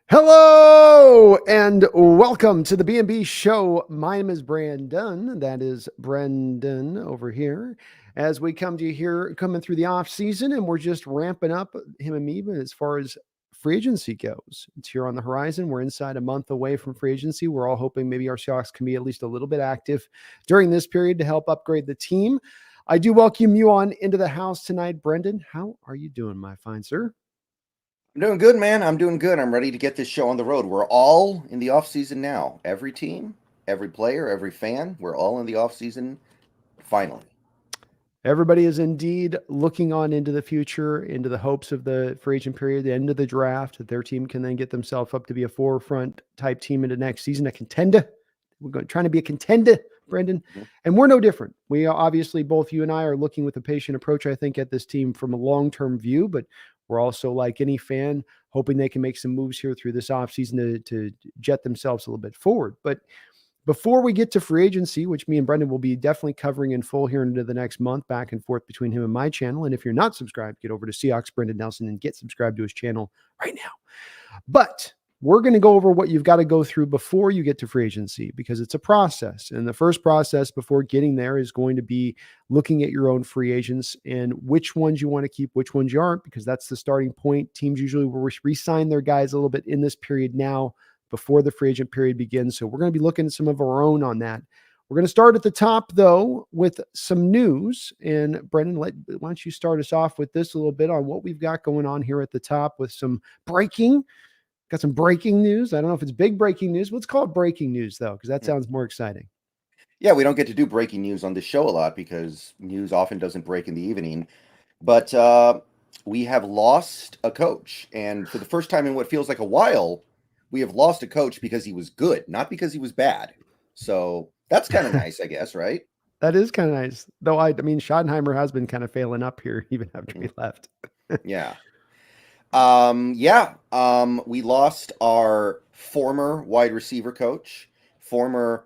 Hello and welcome to the BNB show. My name is Brandon. That is Brendan over here. As we come to you here, coming through the off season, and we're just ramping up him and me. But as far as free agency goes, it's here on the horizon. We're inside a month away from free agency. We're all hoping maybe our Seahawks can be at least a little bit active during this period to help upgrade the team. I do welcome you on into the house tonight, Brendan. How are you doing, my fine sir? I'm doing good, man. I'm doing good. I'm ready to get this show on the road. We're all in the off season now. Every team, every player, every fan, we're all in the off season finally. Everybody is indeed looking on into the future, into the hopes of the free agent period, the end of the draft, that their team can then get themselves up to be a forefront type team into next season, a contender. We're going trying to be a contender, Brendan, Mhm. and we're no different. We are obviously both you and I are looking with a patient approach, I think, at this team from a long-term view, but we're also like any fan, hoping they can make some moves here through this offseason to jet themselves a little bit forward. But before we get to free agency, which me and Brendan will be definitely covering in full here into the next month, back and forth between him and my channel. And if you're not subscribed, get over to Seahawks Brendon Nelson and get subscribed to his channel right now. But we're going to go over what you've got to go through before you get to free agency because it's a process. And the first process before getting there is going to be looking at your own free agents and which ones you want to keep, which ones you aren't, because that's the starting point. Teams usually will re-sign their guys a little bit in this period now before the free agent period begins. So we're going to be looking at some of our own on that. We're going to start at the top, though, with some news. And Brendan, why don't you start us off with this a little bit on what we've got going on here at the top with some breaking. Got some breaking news. I don't know if it's big breaking news. Let's call it breaking news, though, because that sounds more exciting. Yeah, we don't get to do breaking news on this show a lot because news often doesn't break in the evening. But we have lost a coach. And for the first time in what feels like a while, we have lost a coach because he was good, not because he was bad. So that's kind of nice, I guess, right? That is kind of nice. Though, I mean, Schottenheimer has been kind of failing up here even after we Mm, left. yeah. We lost our former wide receiver coach, former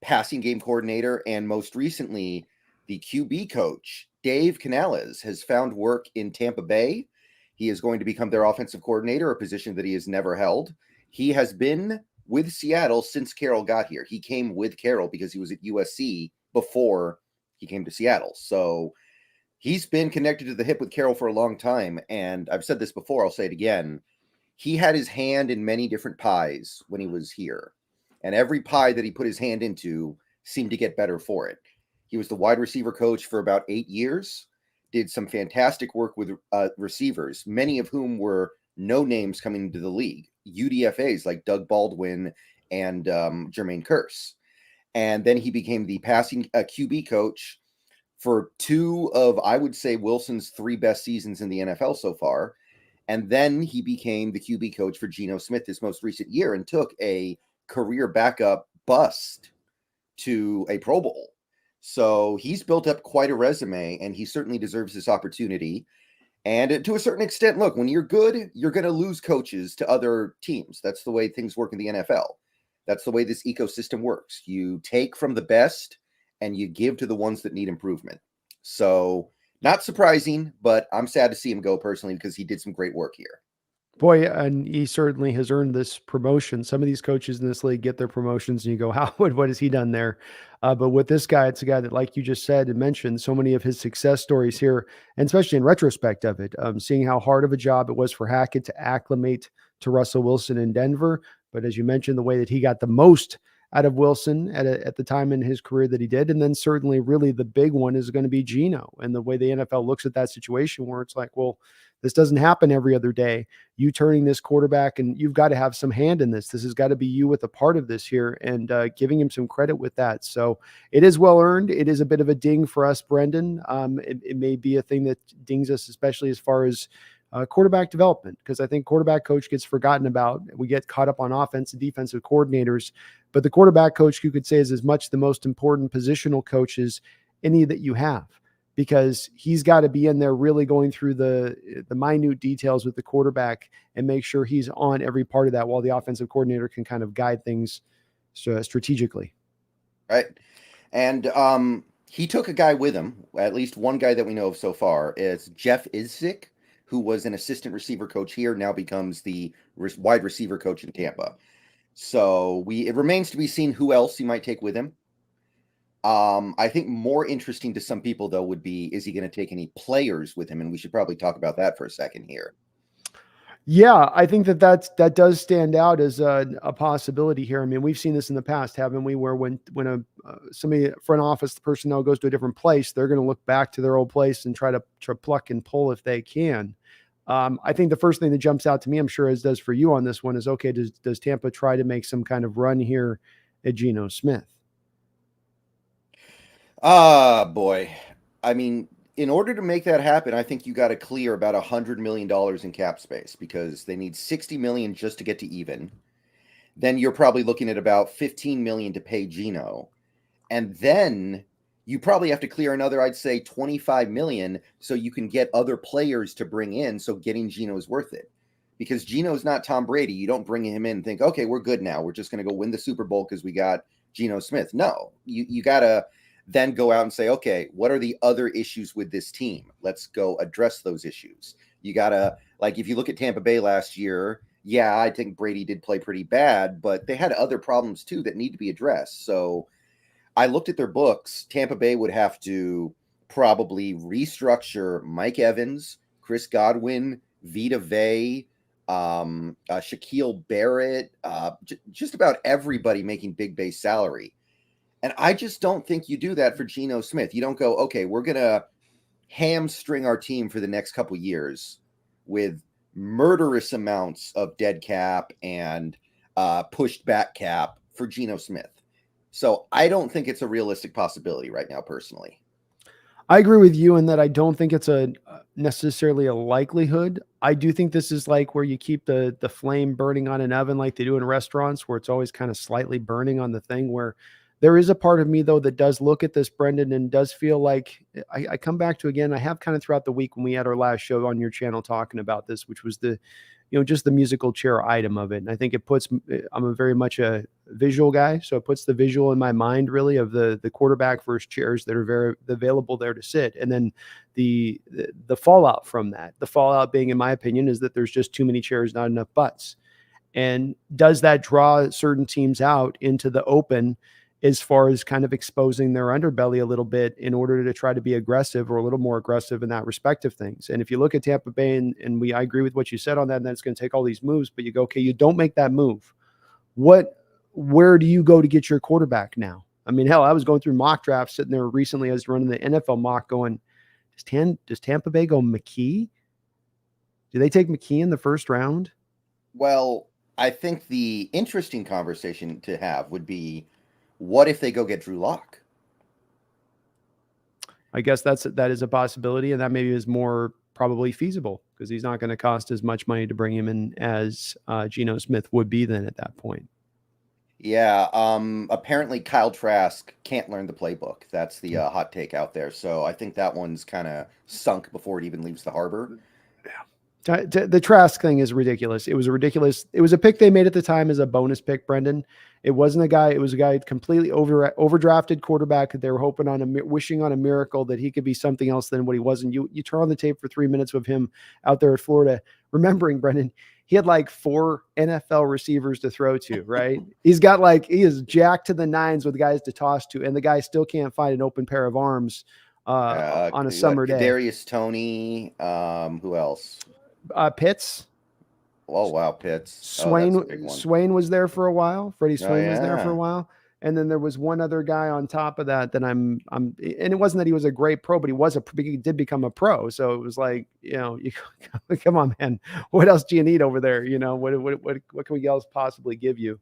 passing game coordinator, and most recently, the QB coach. Dave Canales has found work in Tampa Bay. He is going to become their offensive coordinator, a position that he has never held. He has been with Seattle since Carroll got here. He came with Carroll because he was at USC before he came to Seattle. So he's been connected to the hip with Carroll for a long time. And I've said this before, I'll say it again. He had his hand in many different pies when he was here. And every pie that he put his hand into seemed to get better for it. He was the wide receiver coach for about 8 years, did some fantastic work with receivers, many of whom were no names coming into the league, UDFAs like Doug Baldwin and Jermaine Kearse. And then he became the passing QB coach for two of, I would say, Wilson's three best seasons in the NFL so far. And then he became the QB coach for Geno Smith this most recent year and took a career backup bust to a Pro Bowl. So he's built up quite a resume, and he certainly deserves this opportunity. And to a certain extent, look, when you're good, you're going to lose coaches to other teams. That's the way things work in the NFL. That's the way this ecosystem works. You take from the best and you give to the ones that need improvement. So, not surprising, but I'm sad to see him go personally because he did some great work here. Boy, and he certainly has earned this promotion. Some of these coaches in this league get their promotions, and you go, "How? What has he done there?" But with this guy, it's a guy that, like you just said and mentioned, so many of his success stories here, and especially in retrospect of it, seeing how hard of a job it was for Hackett to acclimate to Russell Wilson in Denver. But as you mentioned, the way that he got the most out of Wilson at the time in his career that he did, and then certainly, really, the big one is going to be Geno, and the way the NFL looks at that situation, where it's like, well, this doesn't happen every other day. You turning this quarterback, and you've got to have some hand in this. This has got to be you with a part of this here, and giving him some credit with that. So it is well earned. It is a bit of a ding for us, Brendan. It may be a thing that dings us, especially as far as quarterback development, because I think quarterback coach gets forgotten about. We get caught up on offense and defensive coordinators, but the quarterback coach, you could say, is as much the most important positional coaches any that you have, because he's got to be in there really going through the minute details with the quarterback and make sure he's on every part of that, while the offensive coordinator can kind of guide things strategically. Right. And he took a guy with him, at least one guy that we know of so far. Is Jeff Izzik, who was an assistant receiver coach here, now becomes the wide receiver coach in Tampa. So it remains to be seen who else he might take with him. I think more interesting to some people though would be, is he going to take any players with him? And we should probably talk about that for a second here. Yeah, I think that does stand out as a possibility here. I mean, we've seen this in the past, haven't we? Where when somebody front office, the personnel goes to a different place, they're going to look back to their old place and try to pluck and pull if they can. I think the first thing that jumps out to me, I'm sure as does for you on this one, is okay. Does Tampa try to make some kind of run here at Geno Smith? Boy, I mean, in order to make that happen, I think you got to clear about $100 million in cap space, because they need 60 million just to get to even. Then you're probably looking at about 15 million to pay Geno. And then you probably have to clear another, I'd say 25 million, so you can get other players to bring in. So getting Geno is worth it, because Geno's not Tom Brady. You don't bring him in and think, okay, we're good now. We're just going to go win the Super Bowl because we got Geno Smith. No, you got to then go out and say, okay, what are the other issues with this team? Let's go address those issues. You got to, like, if you look at Tampa Bay last year, yeah, I think Brady did play pretty bad, but they had other problems too that need to be addressed. So I looked at their books. Tampa Bay would have to probably restructure Mike Evans, Chris Godwin, Vita Vey, Shaquille Barrett, just about everybody making big base salary. And I just don't think you do that for Geno Smith. You don't go, okay, we're going to hamstring our team for the next couple years with murderous amounts of dead cap and pushed back cap for Geno Smith. So I don't think it's a realistic possibility right now, personally. I agree with you in that I don't think it's a necessarily a likelihood. I do think this is like where you keep the flame burning on an oven like they do in restaurants, where it's always kind of slightly burning on the thing. Where there is a part of me though that does look at this, Brendon, and does feel like I come back to, again, I have kind of throughout the week when we had our last show on your channel talking about this, which was just the musical chair item of it. And I think it puts, I'm a very much a visual guy. So it puts the visual in my mind really of the quarterback versus chairs that are very available there to sit. And then the fallout from that, the fallout being, in my opinion, is that there's just too many chairs, not enough butts. And does that draw certain teams out into the open as far as kind of exposing their underbelly a little bit in order to try to be aggressive or a little more aggressive in that respect of things? And if you look at Tampa Bay, and I agree with what you said on that, and that's going to take all these moves, but you go, okay, you don't make that move. Where do you go to get your quarterback now? I mean, hell, I was going through mock drafts sitting there recently. I was running the NFL mock going, does Tampa Bay go McKee? Do they take McKee in the first round? Well, I think the interesting conversation to have would be, what if they go get Drew Lock? I guess that is a possibility, and that maybe is more probably feasible because he's not going to cost as much money to bring him in as Geno Smith would be then at that point. Yeah. Apparently Kyle Trask can't learn the playbook. That's the hot take out there. So I think that one's kind of sunk before it even leaves the harbor. The Trask thing is ridiculous. It was a pick they made at the time as a bonus pick, Brendon. It wasn't a guy. It was a guy completely overdrafted quarterback that they were hoping wishing on a miracle that he could be something else than what he was. And you turn on the tape for 3 minutes of him out there at Florida, remembering, Brendon, he had like 4 NFL receivers to throw to, right? He is jacked to the nines with guys to toss to, and the guy still can't find an open pair of arms on a summer day. Kadarius Toney, who else? Pitts. Oh wow, Pitts. Swain was there for a while. Freddie Swain was there for a while, and then there was one other guy on top of that. And it wasn't that he was a great pro, but he did become a pro. So it was like, come on, man, what else do you need over there? What can we else possibly give you?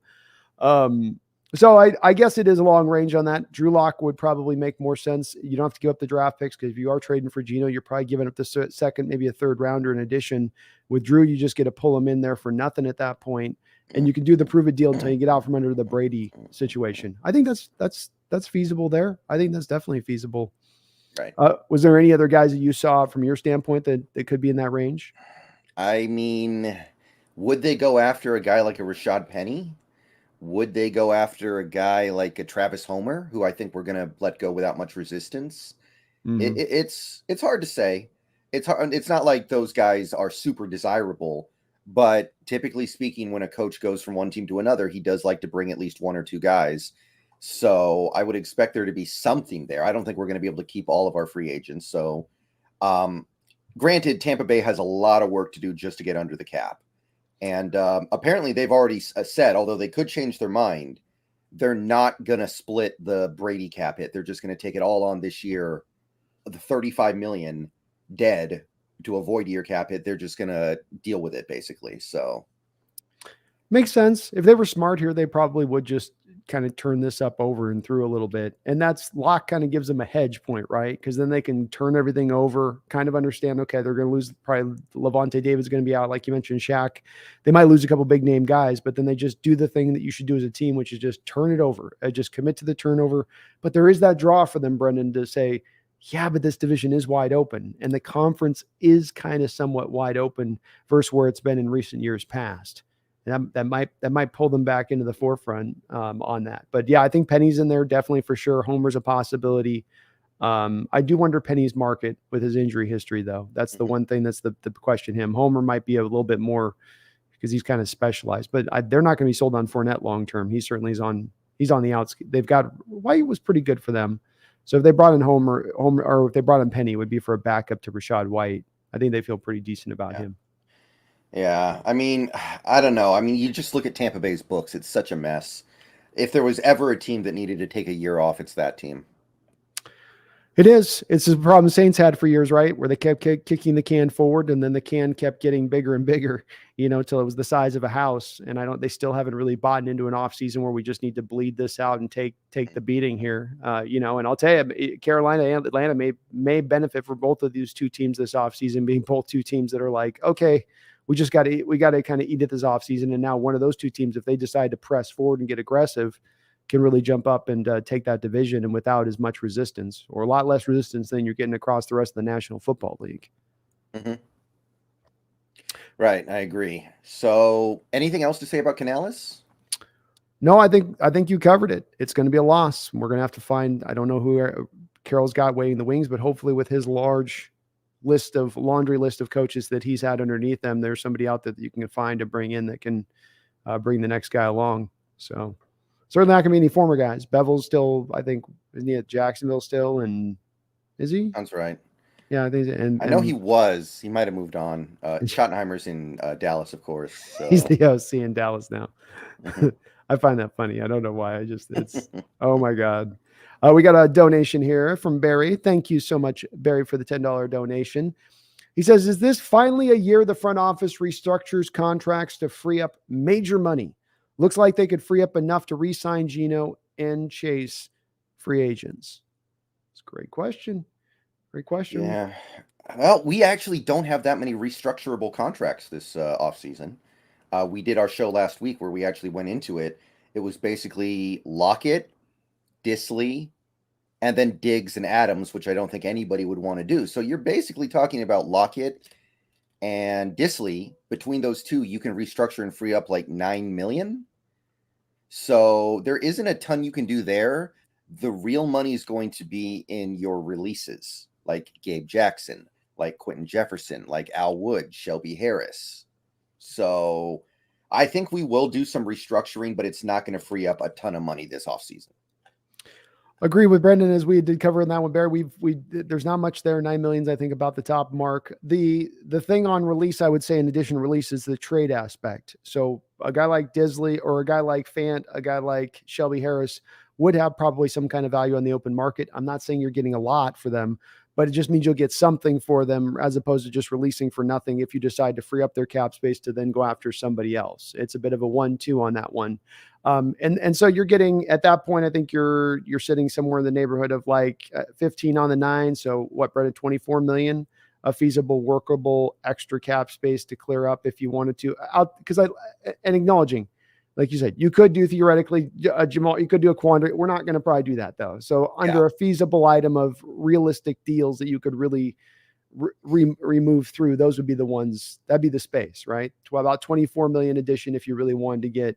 So I guess it is a long range on that. Drew Lock would probably make more sense. You don't have to give up the draft picks because if you are trading for Geno, you're probably giving up the second, maybe a third rounder in addition. With Drew, you just get to pull him in there for nothing at that point, and you can do the prove it deal until you get out from under the Brady situation. I think that's feasible there. I think that's definitely feasible. Right. Was there any other guys that you saw from your standpoint that could be in that range? I mean, would they go after a guy like a Rashad Penny? Would they go after a guy like a Travis Homer, who I think we're going to let go without much resistance? Mm-hmm. It's hard to say. it's hard. It's not like those guys are super desirable, but typically speaking, when a coach goes from one team to another, he does like to bring at least one or two guys. So I would expect there to be something there. I don't think we're going to be able to keep all of our free agents. So, granted, Tampa Bay has a lot of work to do just to get under the cap. And apparently they've already said, although they could change their mind, they're not going to split the Brady cap hit. They're just going to take it all on this year, the 35 million dead to avoid year cap hit. They're just going to deal with it basically. So Makes sense. If they were smart here, they probably would just kind of turn this up over and through a little bit. And that's lock kind of gives them a hedge point, right? Because then they can turn everything over, kind of understand, okay, they're going to lose probably Levante David's going to be out. Like you mentioned, Shaq, they might lose a couple big name guys, but then they just do the thing that you should do as a team, which is just turn it over, just commit to the turnover. But there is that draw for them, Brendon, to say, yeah, but this division is wide open and the conference is kind of somewhat wide open versus where it's been in recent years past. And that might pull them back into the forefront on that. But yeah, I think Penny's in there definitely for sure. Homer's a possibility. I do wonder Penny's market with his injury history, though. That's the one thing that's the question. Him, Homer might be a little bit more because he's kind of specialized, but they're not going to be sold on Fournette long term. He certainly is on. He's on the outs. They've got White was pretty good for them. So if they brought in Homer, or if they brought in Penny, it would be for a backup to Rashad White. I think they feel pretty decent about him. Yeah, I mean, I don't know. I mean, you just look at Tampa Bay's books. It's such a mess. If there was ever a team that needed to take a year off, it's that team. It is. It's the problem Saints had for years, right? Where they kept kicking the can forward, and then the can kept getting bigger and bigger, until it was the size of a house. And they still haven't really bought into an off season where we just need to bleed this out and take the beating here. And I'll tell you, Carolina and Atlanta may benefit for both of these two teams this off season, being both two teams that are like, okay, we got to kind of eat it this off season. And now one of those two teams, if they decide to press forward and get aggressive, can really jump up and take that division and without as much resistance, or a lot less resistance than you're getting across the rest of the National Football League. Mm-hmm. Right. I agree. So anything else to say about Canales? No, I think you covered it. It's going to be a loss. We're going to have to find, I don't know who Carroll's got waiting the wings, but hopefully with his laundry list of coaches that he's had underneath them, there's somebody out there that you can find to bring in that can bring the next guy along. So certainly not going to be any former guys. Bevel's still, I think, isn't he at Jacksonville still? And is he? Sounds right. Yeah, I think. And I know he was. He might have moved on. Schottenheimer's in Dallas, of course. So. He's the OC in Dallas now. Mm-hmm. I find that funny. I don't know why. It's oh my God. We got a donation here from Barry. Thank you so much, Barry, for the $10 donation. He says, is this finally a year the front office restructures contracts to free up major money? Looks like they could free up enough to re-sign Geno and Chase free agents. It's a great question. Great question. Yeah. Well, we actually don't have that many restructurable contracts this offseason. We did our show last week where we actually went into it. It was basically Lockett, Disley, and then Diggs and Adams, which I don't think anybody would want to do. So you're basically talking about Lockett and Disley. Between those two, you can restructure and free up like $9 million. So there isn't a ton you can do there. The real money is going to be in your releases, like Gabe Jackson, like Quentin Jefferson, like Al Wood, Shelby Harris. So I think we will do some restructuring, but it's not going to free up a ton of money this offseason. Agree with Brendan, as we did cover in that one, Barry. There's not much there. 9 million, I think, about the top mark. The thing on release, I would say, in addition to release, is the trade aspect. So a guy like Disley or a guy like Fant, a guy like Shelby Harris would have probably some kind of value on the open market. I'm not saying you're getting a lot for them, but it just means you'll get something for them as opposed to just releasing for nothing if you decide to free up their cap space to then go after somebody else. It's a bit of a 1-2 on that one. And so you're getting, at that point, I think you're sitting somewhere in the neighborhood of like 15 on the 9. So what, Brett, 24 million, a feasible, workable extra cap space to clear up if you wanted to and acknowledging, like you said, you could do theoretically Jamal, you could do a quandary. We're not going to probably do that though. So under a feasible item of realistic deals that you could really remove through, those would be the ones, that'd be the space, right? To about 24 million addition if you really wanted to get,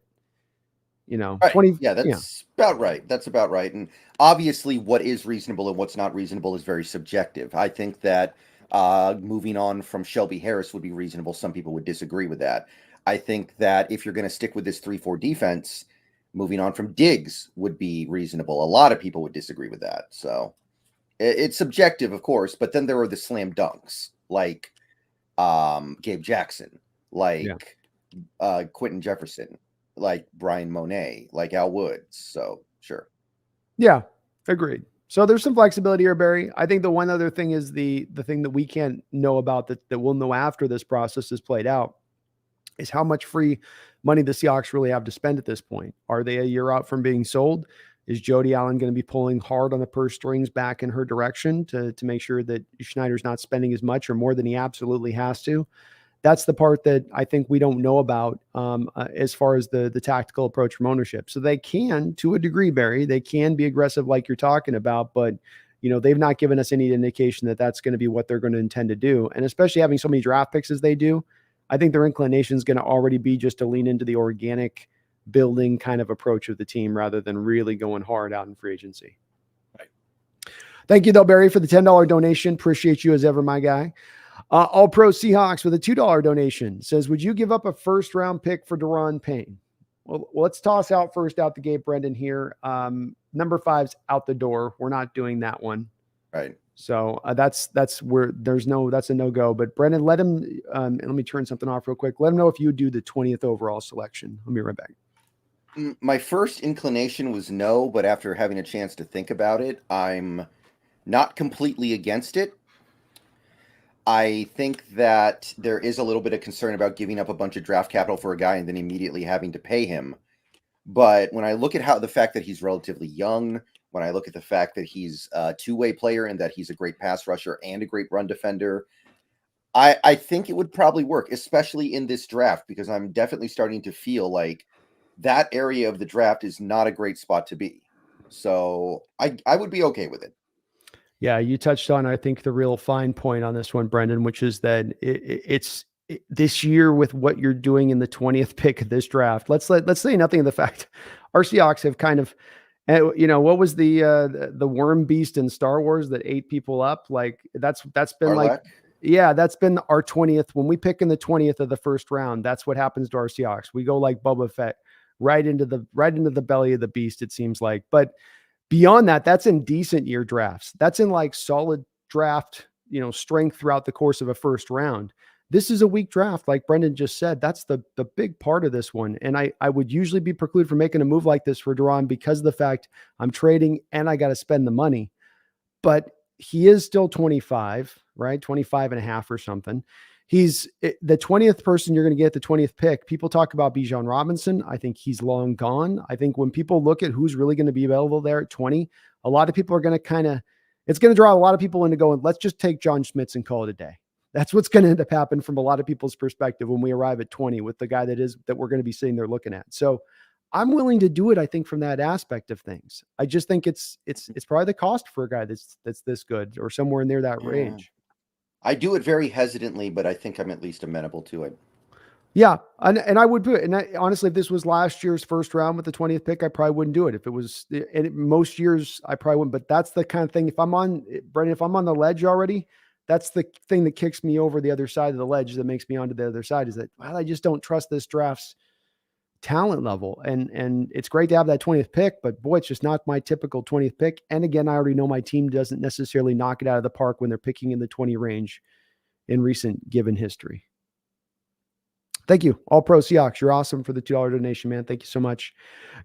right. 20. Yeah, that's about right. That's about right. And obviously what is reasonable and what's not reasonable is very subjective. I think that Moving on from Shelby Harris would be reasonable. Some people would disagree with that. I think that if you're going to stick with this 3-4 defense, moving on from Diggs would be reasonable. A lot of people would disagree with that. So it's subjective, of course, but then there are the slam dunks like Gabe Jackson, like Quentin Jefferson, like Brian Monet, like Al Woods. So sure. Yeah, agreed. So there's some flexibility here, Barry. I think the one other thing is the thing that we can't know about that we'll know after this process is played out is how much free money the Seahawks really have to spend at this point. Are they a year out from being sold? Is Jody Allen going to be pulling hard on the purse strings back in her direction to make sure that Schneider's not spending as much or more than he absolutely has to? That's the part that I think we don't know about as far as the tactical approach from ownership. So they can, to a degree, Barry, they can be aggressive like you're talking about, but they've not given us any indication that that's going to be what they're going to intend to do. And especially having so many draft picks as they do, I think their inclination is going to already be just to lean into the organic building kind of approach of the team rather than really going hard out in free agency. Right. Thank you, though, Barry, for the $10 donation. Appreciate you as ever, my guy. All Pro Seahawks with a $2 donation says, would you give up a first round pick for Daron Payne? Well, let's toss out first out the gate, Brendon here. Number 5's out the door. We're not doing that one. Right. So that's where that's a no-go, but Brendon, let him, let me turn something off real quick. Let him know if you do the 20th overall selection. I'll be right back. My first inclination was no, but after having a chance to think about it, I'm not completely against it. I think that there is a little bit of concern about giving up a bunch of draft capital for a guy and then immediately having to pay him. But when I look at the fact that he's relatively young, when I look at the fact that he's a two-way player and that he's a great pass rusher and a great run defender, I think it would probably work, especially in this draft, because I'm definitely starting to feel like that area of the draft is not a great spot to be. So I would be okay with it. Yeah, you touched on, I think, the real fine point on this one, Brendon, which is that it's this year with what you're doing in the 20th pick of this draft. Let's say nothing of the fact our Seahawks have kind of, what was the worm beast in Star Wars that ate people up? Like that's been Our like, luck. yeah, that's been our 20th. When we pick in the 20th of the first round, that's what happens to our Seahawks. We go like Boba Fett right into the belly of the beast, it seems like. But beyond that, that's in decent year drafts. That's in like solid draft, strength throughout the course of a first round. This is a weak draft, like Brendon just said. That's the big part of this one. And I would usually be precluded from making a move like this for Daron because of the fact I'm trading and I got to spend the money. But he is still 25, right? 25 and a half or something. He's the 20th person you're going to get the 20th pick. People talk about Bijan Robinson. I think he's long gone. I think when people look at who's really going to be available there at 20, a lot of people are going to it's going to draw a lot of people into going, let's just take John Schmitz and call it a day. That's what's going to end up happening from a lot of people's perspective when we arrive at 20 with the guy that we're going to be sitting there looking at. So I'm willing to do it, I think, from that aspect of things. I just think it's probably the cost for a guy that's this good or somewhere near that range. I do it very hesitantly, but I think I'm at least amenable to it. Yeah, and I would do it. And honestly, if this was last year's first round with the 20th pick, I probably wouldn't do it. If it was most years, I probably wouldn't. But that's the kind of thing. If I'm on the ledge already, that's the thing that kicks me over the other side of the ledge that makes me onto the other side. Is that, well, I just don't trust this draft's talent level. And it's great to have that 20th pick, but boy, it's just not my typical 20th pick. And again, I already know my team doesn't necessarily knock it out of the park when they're picking in the 20 range in recent given history. Thank you. All Pro Seahawks. You're awesome for the $2 donation, man. Thank you so much.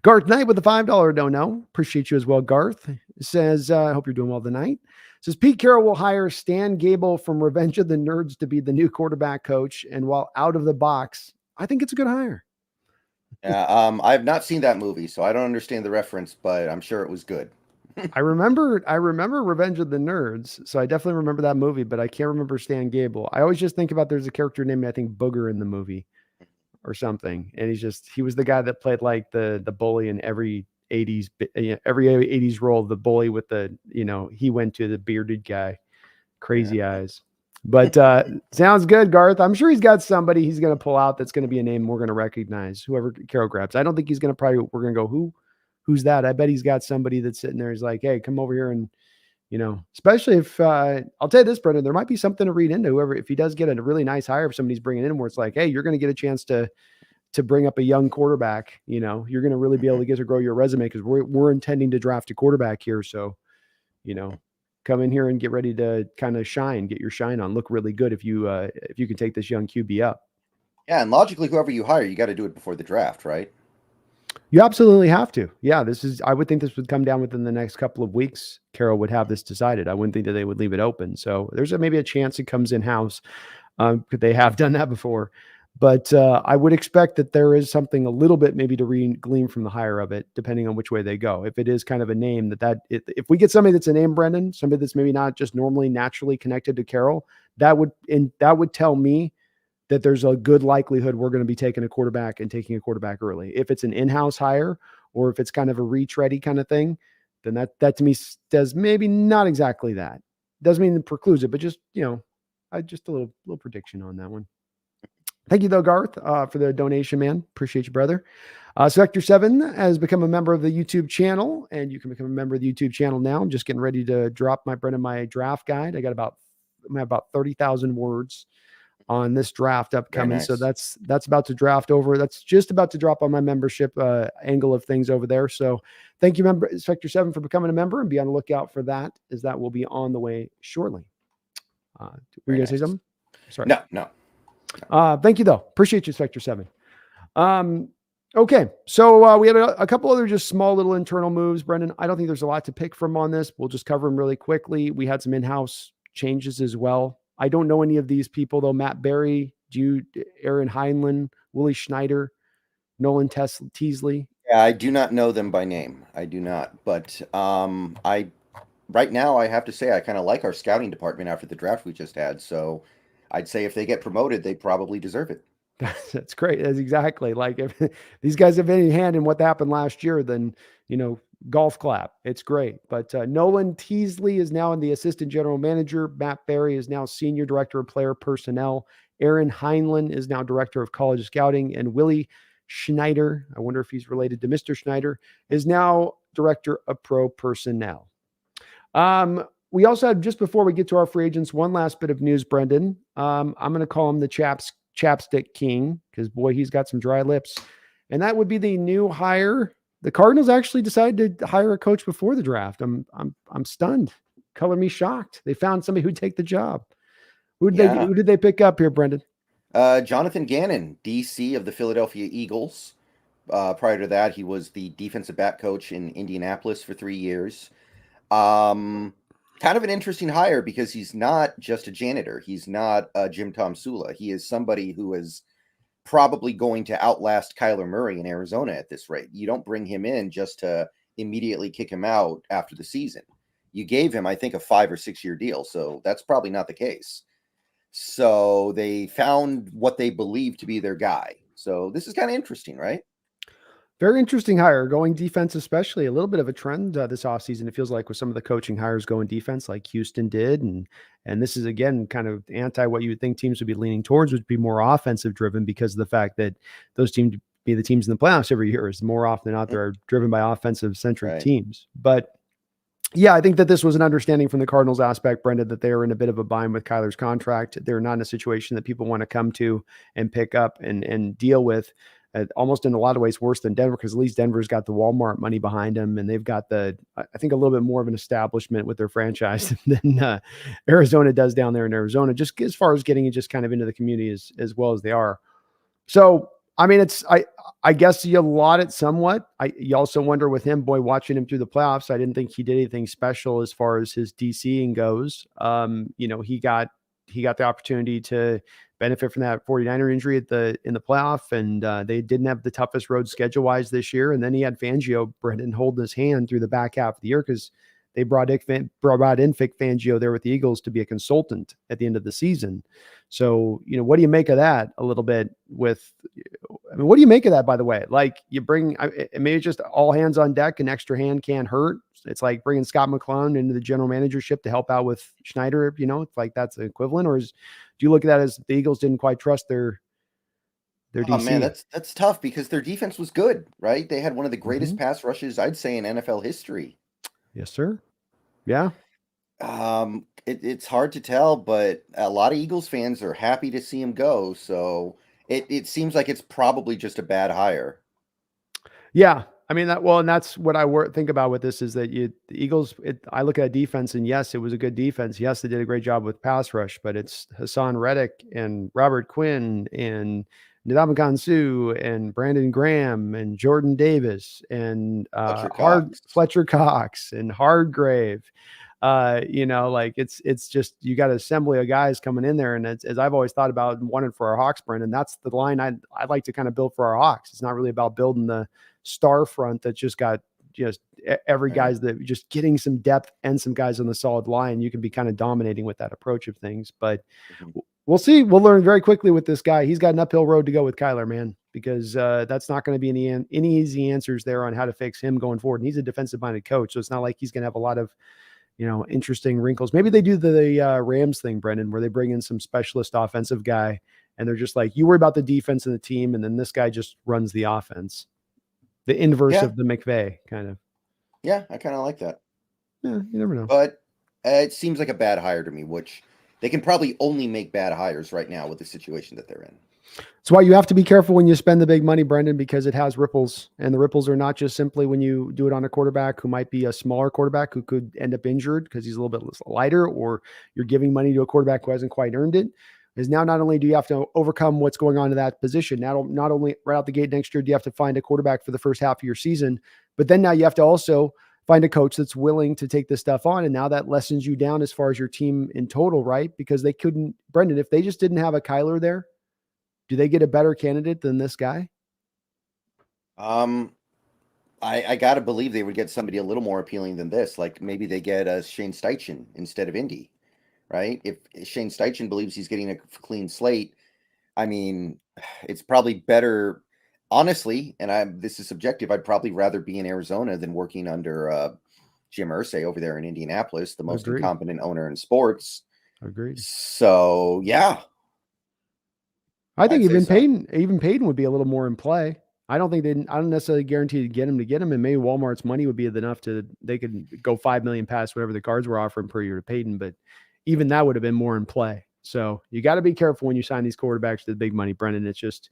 Garth Knight with the $5 dono. Appreciate you as well, Garth. Says, I hope you're doing well tonight. Says, Pete Carroll will hire Stan Gable from Revenge of the Nerds to be the new quarterback coach. And while out of the box, I think it's a good hire. Yeah, I've not seen that movie, so I don't understand the reference, but I'm sure it was good. I remember Revenge of the Nerds, so I definitely remember that movie, but I can't remember Stan Gable. I always just think about there's a character named, I think, Booger in the movie or something, and he was the guy that played like the bully in every 80s role, the bully with he went to the bearded guy, crazy eyes. But sounds good, Garth. I'm sure he's got somebody he's going to pull out that's going to be a name we're going to recognize, whoever Carroll grabs. I don't think we're going to go, who's that? I bet he's got somebody that's sitting there. He's like, hey, come over here and Especially if I'll tell you this, Brendan, there might be something to read into whoever, if he does get a really nice hire, if somebody's bringing in where it's like, hey, you're going to get a chance to bring up a young quarterback. You're going to really be able to get to grow your resume because we're intending to draft a quarterback here. So, come in here and get ready to kind of shine, get your shine on, look really good if you can take this young QB up. Yeah, and logically, whoever you hire, you got to do it before the draft, right? You absolutely have to. Yeah, I would think this would come down within the next couple of weeks. Carroll would have this decided. I wouldn't think that they would leave it open. So there's maybe a chance it comes in house. They have done that before, but I would expect that there is something a little bit maybe to glean from the hire of it, depending on which way they go. If it is kind of a name if we get somebody that's a name, Brendan, somebody that's maybe not just normally naturally connected to Carroll, that would tell me that there's a good likelihood we're going to be taking a quarterback early. If it's an in-house hire or if it's kind of a reach-ready kind of thing, then that to me says maybe not exactly that. Doesn't mean it precludes it, but just, just a little prediction on that one. Thank you, though, Garth, for the donation, man. Appreciate you, brother. Sector 7 has become a member of the YouTube channel, and you can become a member of the YouTube channel now. I'm just getting ready to drop my draft guide. I got about 30,000 words on this draft upcoming. Nice. So that's about to draft over. That's just about to drop on my membership angle of things over there. So thank you, Sector 7, for becoming a member, and be on the lookout for that, as that will be on the way shortly. Were you going to say something? Sorry. No. Thank you, though. Appreciate you, Sector 7. Okay. So we have a couple other just small little internal moves, Brendan. I don't think there's a lot to pick from on this. We'll just cover them really quickly. We had some in-house changes as well. I don't know any of these people, though. Matt Berry, Aaron Heinlein, Willie Schneider, Nolan Teasley. Yeah, I do not know them by name. I do not. But right now, I have to say I kind of like our scouting department after the draft we just had. So I'd say if they get promoted, they probably deserve it. That's great. That's exactly like if these guys have any hand in what happened last year, then, golf clap. It's great. But Nolan Teasley is now in the assistant general manager. Matt Berry is now senior director of player personnel. Aaron Heinlein is now director of college scouting. And Willie Schneider, I wonder if he's related to Mr. Schneider, is now director of pro personnel. We also had, just before we get to our free agents, one last bit of news, Brendan. I'm going to call him the Chapstick King, because boy, he's got some dry lips. And that would be the new hire. The Cardinals actually decided to hire a coach before the draft. I'm stunned. Color me shocked. They found somebody who'd take the job. Who did they pick up here, Brendan? Jonathan Gannon, DC of the Philadelphia Eagles. Prior to that, he was the defensive back coach in Indianapolis for 3 years. Kind of an interesting hire because he's not just a janitor. He's not Jim Tom Sula. He is somebody who is probably going to outlast Kyler Murray in Arizona at this rate. You don't bring him in just to immediately kick him out after the season. You gave him, I think, a 5 or 6 year deal. So that's probably not the case. So they found what they believe to be their guy. So this is kind of interesting, right? Very interesting hire, going defense, especially a little bit of a trend this offseason. It feels like with some of the coaching hires going defense, like Houston did. And this is, again, kind of anti what you would think teams would be leaning towards, would be more offensive driven, because of the fact that those teams be the teams in the playoffs every year is more often than not, they're driven by offensive centric teams. But yeah, I think that this was an understanding from the Cardinals aspect, Brendan, that they are in a bit of a bind with Kyler's contract. They're not in a situation that people want to come to and pick up and deal with. Almost in a lot of ways worse than Denver, because at least Denver's got the Walmart money behind them, and they've got I think, a little bit more of an establishment with their franchise than Arizona does down there in Arizona, just as far as getting it just kind of into the community as well as they are. So, I mean, I guess you laud it somewhat. You also wonder with him, boy, watching him through the playoffs, I didn't think he did anything special as far as his DCing goes. He got the opportunity to benefit from that 49er injury in the playoff, and they didn't have the toughest road schedule-wise this year. And then he had Fangio, Brendan, holding his hand through the back half of the year, because they brought in Vic Fangio there with the Eagles to be a consultant at the end of the season. So, what do you make of that a little bit what do you make of that, by the way? Like, you bring, maybe just all hands on deck, an extra hand can't hurt. It's like bringing Scott McClellan into the general managership to help out with Schneider, it's like that's equivalent. Or do you look at that as the Eagles didn't quite trust their DC? Oh man, that's tough, because their defense was good, right? They had one of the greatest pass rushes, I'd say, in NFL history. Yes, sir. Yeah. It's hard to tell, but a lot of Eagles fans are happy to see him go. So it seems like it's probably just a bad hire. Yeah. I mean that well, and that's what I think about with this is that the Eagles. I look at defense, and yes, it was a good defense. Yes, they did a great job with pass rush, but it's Hassan Reddick and Robert Quinn and Ndamukong Suh and Brandon Graham and Jordan Davis and Fletcher Hard Cox. Fletcher Cox and Hardgrave. Like it's just you got an assembly of guys coming in there, and it's, as I've always thought about and wanted for our Hawks, Brandon. That's the line I'd like to kind of build for our Hawks. It's not really about building the star front that just got just every Right. guy's that just getting some depth and some guys on the solid line. You can be kind of dominating with that approach of things, but Mhm. we'll see. We'll learn very quickly with this guy. He's got an uphill road to go with Kyler, man, because that's not going to be any easy answers there on how to fix him going forward. And he's a defensive minded coach, so it's not like he's going to have a lot of interesting wrinkles. Maybe they do the Rams thing, Brendan, where they bring in some specialist offensive guy, and they're just like, you worry about the defense and the team, and then this guy just runs the offense. The inverse Yeah, of the McVay kind of. yeah, I kind of like that. Yeah, you never know. But it seems like a bad hire to me, which they can probably only make bad hires right now with the situation that they're in. That's why you have to be careful when you spend the big money, Brendan, because it has ripples. And the ripples are not just simply when you do it on a quarterback who might be a smaller quarterback who could end up injured because he's a little bit lighter, or you're giving money to a quarterback who hasn't quite earned it. Is now not only do you have to overcome what's going on in that position, now not only right out the gate next year do you have to find a quarterback for the first half of your season, but then now you have to also find a coach that's willing to take this stuff on. And now that lessens you down as far as your team in total, right? Because they couldn't, Brendan, if they just didn't have a Kyler there, do they get a better candidate than this guy? Um, I gotta believe they would get somebody a little more appealing than this. Like maybe they get Shane Steichen instead of Indy, right? If Shane Steichen believes he's getting a clean slate, I mean, it's probably better. Honestly, and this is subjective. I'd probably rather be in Arizona than working under Jim Irsay over there in Indianapolis, the most Agreed. incompetent owner in sports. Agreed. So yeah, I think I'd say so. Even Payton would be a little more in play. I don't think I don't necessarily guarantee to get him. And maybe Walmart's money would be enough they could go 5 million past whatever the cards were offering per year to Payton, but even that would have been more in play. So you got to be careful when you sign these quarterbacks to the big money, Brendan. It's just,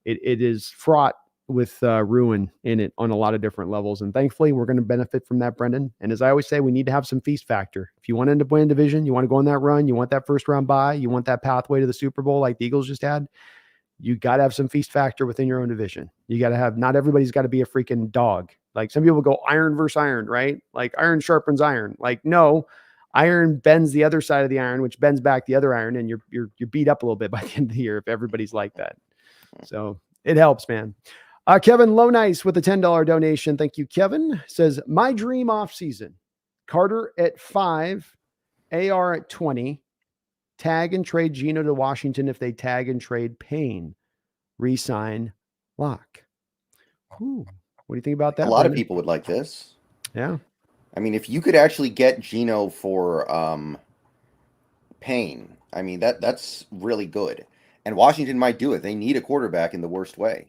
it is fraught with ruin in it on a lot of different levels. And thankfully, we're going to benefit from that, Brendan. And as I always say, we need to have some feast factor. If you want to end up winning division, you want to go on that run, you want that first round bye, you want that pathway to the Super Bowl like the Eagles just had, you got to have some feast factor within your own division. You got to have, not everybody's got to be a freaking dog. Like some people go iron versus iron, right? Like iron sharpens iron. Like, no, iron bends the other side of the iron, which bends back the other iron, and you're beat up a little bit by the end of the year if everybody's like that. So it helps, man. Kevin Lownice with a $10 donation. Thank you, Kevin. Says, my dream off season, Carter at 5, AR at 20, tag and trade Gino to Washington if they tag and trade Payne, re-sign Locke. Ooh, what do you think about A that, lot of Brendan? people would like this. Yeah. I mean, if you could actually get Gino for Payne, I mean that's really good. And Washington might do it. They need a quarterback in the worst way.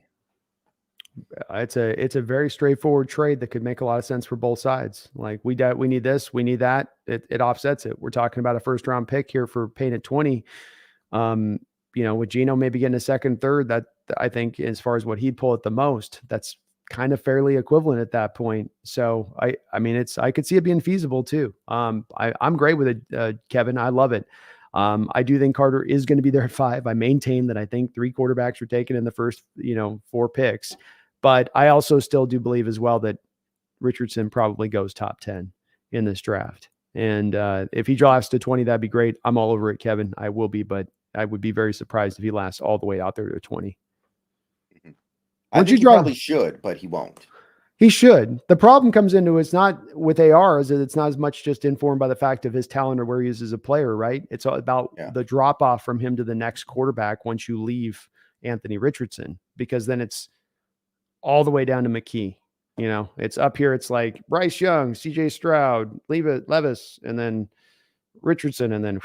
It's a very straightforward trade that could make a lot of sense for both sides. Like we need this, we need that. It offsets it. We're talking about a first round pick here for Payne at 20. Um, with Gino maybe getting a second, third, that I think as far as what he'd pull at the most, that's kind of fairly equivalent at that point. So I mean, I could see it being feasible too. I'm great with it, Kevin. I love it. I do think Carter is going to be there at 5. I maintain that I think 3 quarterbacks were taken in the first, 4 picks, but I also still do believe as well that Richardson probably goes top 10 in this draft. And if he drafts to 20, that'd be great. I'm all over it, Kevin. I will be, but I would be very surprised if he lasts all the way out there to 20. I Once think you he draw, probably should, but he won't. he should. The problem comes into it's not with AR, is that it's not as much just informed by the fact of his talent or where he is as a player, right? It's all about Yeah. the drop off from him to the next quarterback once you leave Anthony Richardson, because then it's all the way down to McKee. It's up here. It's like Bryce Young, CJ Stroud, Levis, and then Richardson, and then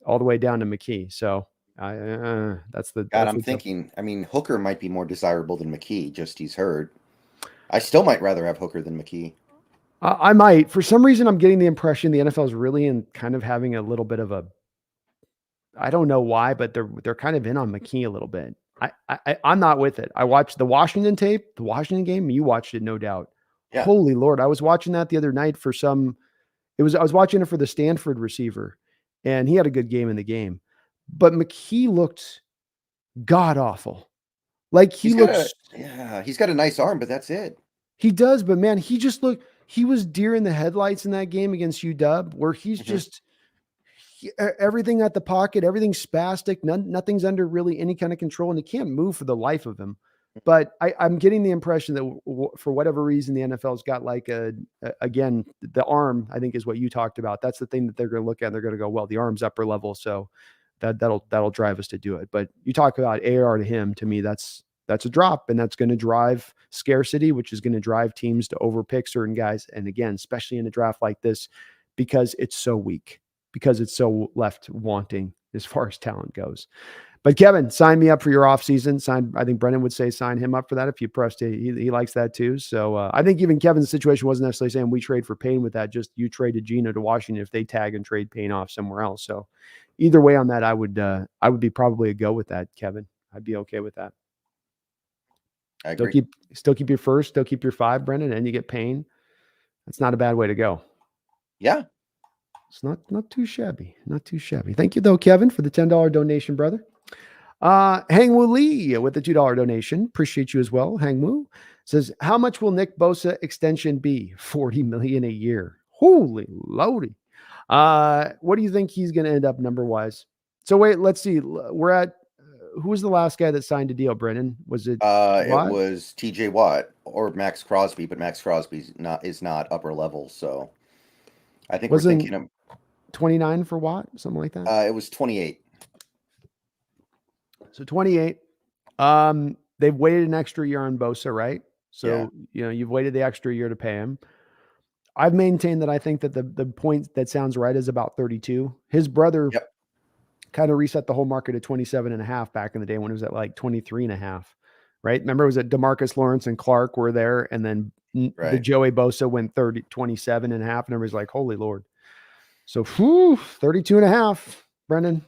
all the way down to McKee. So God, that's I'm the tough. thinking. I mean, Hooker might be more desirable than McKee. Just he's hurt. I still might rather have Hooker than McKee. I might. For some reason, I'm getting the impression the NFL is really in kind of having a little bit of a, I don't know why, but they're kind of in on McKee a little bit. I'm not with it. I watched the Washington tape, the Washington game. You watched it, no doubt. Yeah. Holy Lord. I was watching that the other night for some, I was watching it for the Stanford receiver, and he had a good game in the game. But McKee looked god awful. Like he looks, He's got a nice arm, but that's it. he does, but man, he just looked, he was deer in the headlights in that game against UW, where he's Mhm. just everything at the pocket, everything's spastic, nothing's under really any kind of control, and he can't move for the life of him. But I'm getting the impression that for whatever reason, the NFL's got like again, the arm, I think is what you talked about. That's the thing that they're going to look at. They're going to go, well, the arm's upper level, so that'll drive us to do it. But you talk about AR to him, to me, that's a drop, and that's going to drive scarcity, which is going to drive teams to overpick certain guys. And again, especially in a draft like this, because it's so weak, because it's so left wanting as far as talent goes. But Kevin, sign me up for your offseason. I think Brendon would say sign him up for that if you pressed it. He likes that too. So I think even Kevin's situation wasn't necessarily saying we trade for Payne with that. Just you traded Gino to Washington if they tag and trade Payne off somewhere else. So either way on that, I would be probably a go with that, Kevin. I'd be okay with that. I agree. Still keep your first, still keep your 5, Brendon, and you get Payne. That's not a bad way to go. Yeah. It's not too shabby. Not too shabby. Thank you though, Kevin, for the $10 donation, brother. Hangwoo Lee with the $2 donation. Appreciate you as well. Hangwoo says, how much will Nick Bosa extension be? $40 million a year. Holy lordy. What do you think he's going to end up number wise? So wait, let's see. We're at, who was the last guy that signed a deal, Brennan? Was it It Watt? was TJ Watt or Max Crosby, but Max Crosby is not upper level, so I think we're thinking of 29 for Watt, something like that. It was 28. So 28. They've waited an extra year on Bosa, right? So you've waited the extra year to pay him. I've maintained that I think that the point that sounds right is about 32. His brother kind of reset the whole market at 27 and a half back in the day when it was at like 23 and a half, right? Remember, it was at DeMarcus Lawrence and Clark were there, and then the Joey Bosa went 27 and a half, and everybody's like, holy Lord. So 32 and a half, Brendon.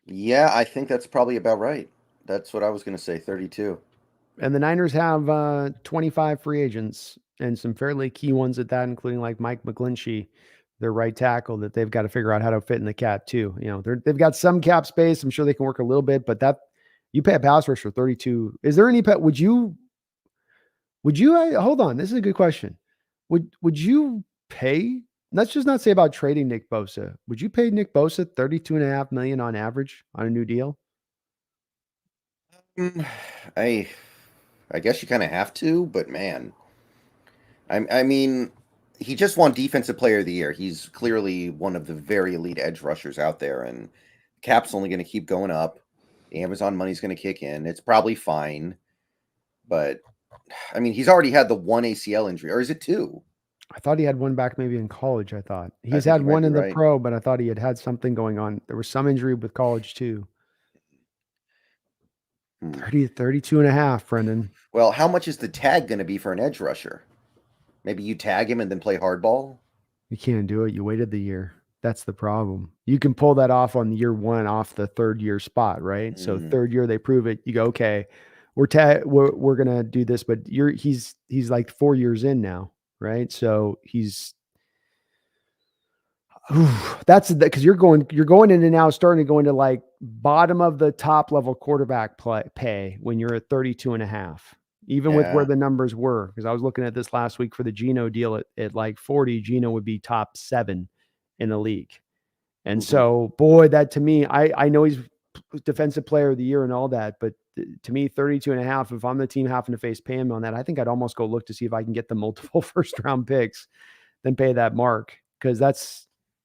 Yeah, I think that's probably about right. That's what I was going to say, 32. And the Niners have 25 free agents and some fairly key ones at that, including like Mike McGlinchey, their right tackle, that they've got to figure out how to fit in the cap too. You know, they've got some cap space. I'm sure they can work a little bit, but that you pay a pass rush for 32. Is there any pet? Would you hold on? This is a good question. Would you pay? Let's just not say about trading Nick Bosa. Would you pay Nick Bosa $32.5 million on average on a new deal? I guess you kind of have to, but man, I mean, he just won Defensive Player of the Year. He's clearly one of the very elite edge rushers out there, and cap's only going to keep going up. The Amazon money's going to kick in. It's probably fine, but I mean, he's already had the one ACL injury, or is it 2? I thought he had one back maybe in college. I thought he's had one in the pro, but I thought he had something going on. There was some injury with college too. 32 and a half, Brendon. Well, how much is the tag going to be for an edge rusher? Maybe you tag him and then play hardball? You can't do it. You waited the year. That's the problem. You can pull that off on year 1 off the 3rd year spot, right? So 3rd year they prove it. You go, okay, we're going to do this, but he's like 4 years in now, right? So that's because you're going into now starting to go into like bottom of the top level quarterback pay when you're at 32 and a half, even with where the numbers were. Because I was looking at this last week for the Geno deal at like 40, Geno would be top 7 in the league. And so, boy, that to me, I know he's defensive player of the year and all that, but to me, 32 and a half, if I'm the team having to face pay him on that, I think I'd almost go look to see if I can get the multiple first round picks, then pay that mark. Because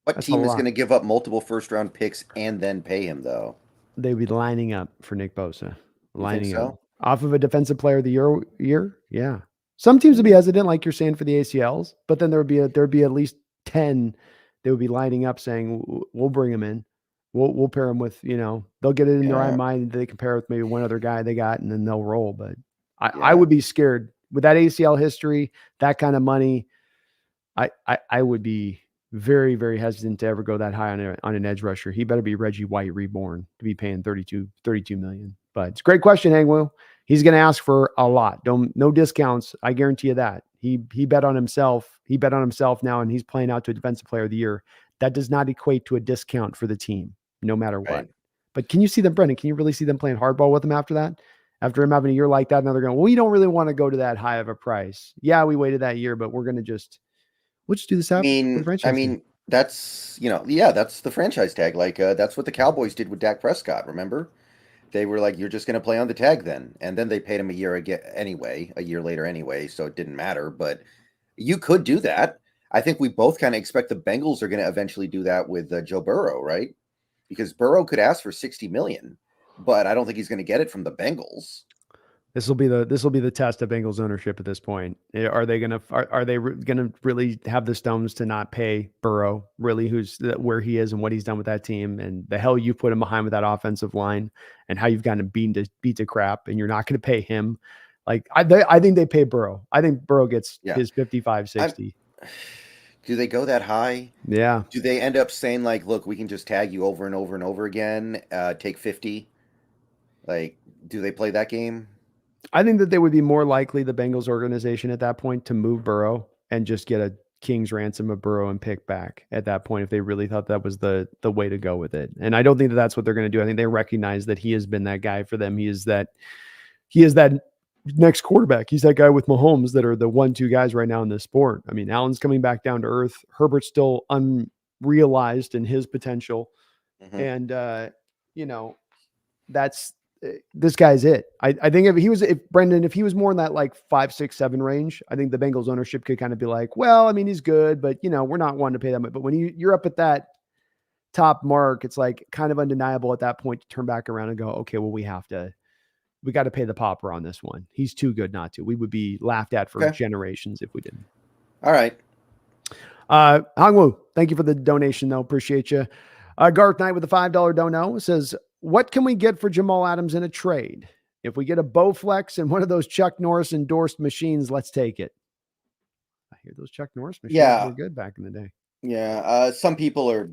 what team is going to give up multiple first round picks and then pay him though? They'd be lining up for Nick Bosa. Lining up off of a defensive player of the year. Yeah. Some teams would be hesitant, like you're saying, for the ACLs, but then there'd be at least 10 they would be lining up saying, we'll bring him in. We'll pair him with, they'll get it in their own mind. They compare with maybe one other guy they got, and then they'll roll. But I would be scared with that ACL history, that kind of money. I would be very, very hesitant to ever go that high on an edge rusher. He better be Reggie White reborn to be paying 32 million. But it's a great question, Hangwoo. He's going to ask for a lot. No discounts. I guarantee you that. He bet on himself. He bet on himself now, and he's playing out to a defensive player of the year. That does not equate to a discount for the team, no matter what. Right. But can you see them, Brendan? Can you really see them playing hardball with him after that? After him having a year like that, now they're going, well, we don't really want to go to that high of a price. Yeah, we waited that year, but we'll just do this I app for the mean, I franchise tag. mean, that's yeah, that's the franchise tag. Like that's what the Cowboys did with Dak Prescott. Remember, they were like, "You're just going to play on the tag then," and then they paid him a year again anyway, a year later anyway, so it didn't matter. But you could do that. I think we both kind of expect the Bengals are going to eventually do that with Joe Burrow, right? Because Burrow could ask for 60 million, but I don't think he's going to get it from the Bengals. This will be the test of Bengals ownership at this point. Are they gonna really have the stones to not pay Burrow, really, where he is and what he's done with that team, and the hell you put him behind with that offensive line, and how you've gotten him beat to crap, and you're not going to pay him? Like I think they pay Burrow. I think Burrow gets Yeah. his 55, I'm, 60. do they go that high? Yeah. Do they end up saying like, "Look, we can just tag you over and over and over again, take 50"? Like, do they play that game? I think that they would be more likely, the Bengals organization at that point, to move Burrow and just get a king's ransom of Burrow and pick back at that point if they really thought that was the way to go with it. And I don't think that that's what they're going to do. I think they recognize that he has been that guy for them. He is that next quarterback. He's that guy with Mahomes that are the 1-2 guys right now in this sport. I mean, Allen's coming back down to earth. Herbert's still unrealized in his potential. Mm-hmm. And you know, that's this guy's it. I think if he was more in that like 5, 6, 7 range, I think the Bengals ownership could kind of be like, well, I mean, he's good, but we're not wanting to pay that much. But when you're up at that top mark, it's like kind of undeniable at that point to turn back around and go, okay, well, we got to pay the pauper on this one. He's too good not to. We would be laughed at for generations if we didn't. All right. Hangwoo, thank you for the donation, though. Appreciate you. Garth Knight with the $5 dono says, what can we get for Jamal Adams in a trade? If we get a Bowflex and one of those Chuck Norris endorsed machines, let's take it. I hear those Chuck Norris machines were good back in the day. Yeah. Some people are,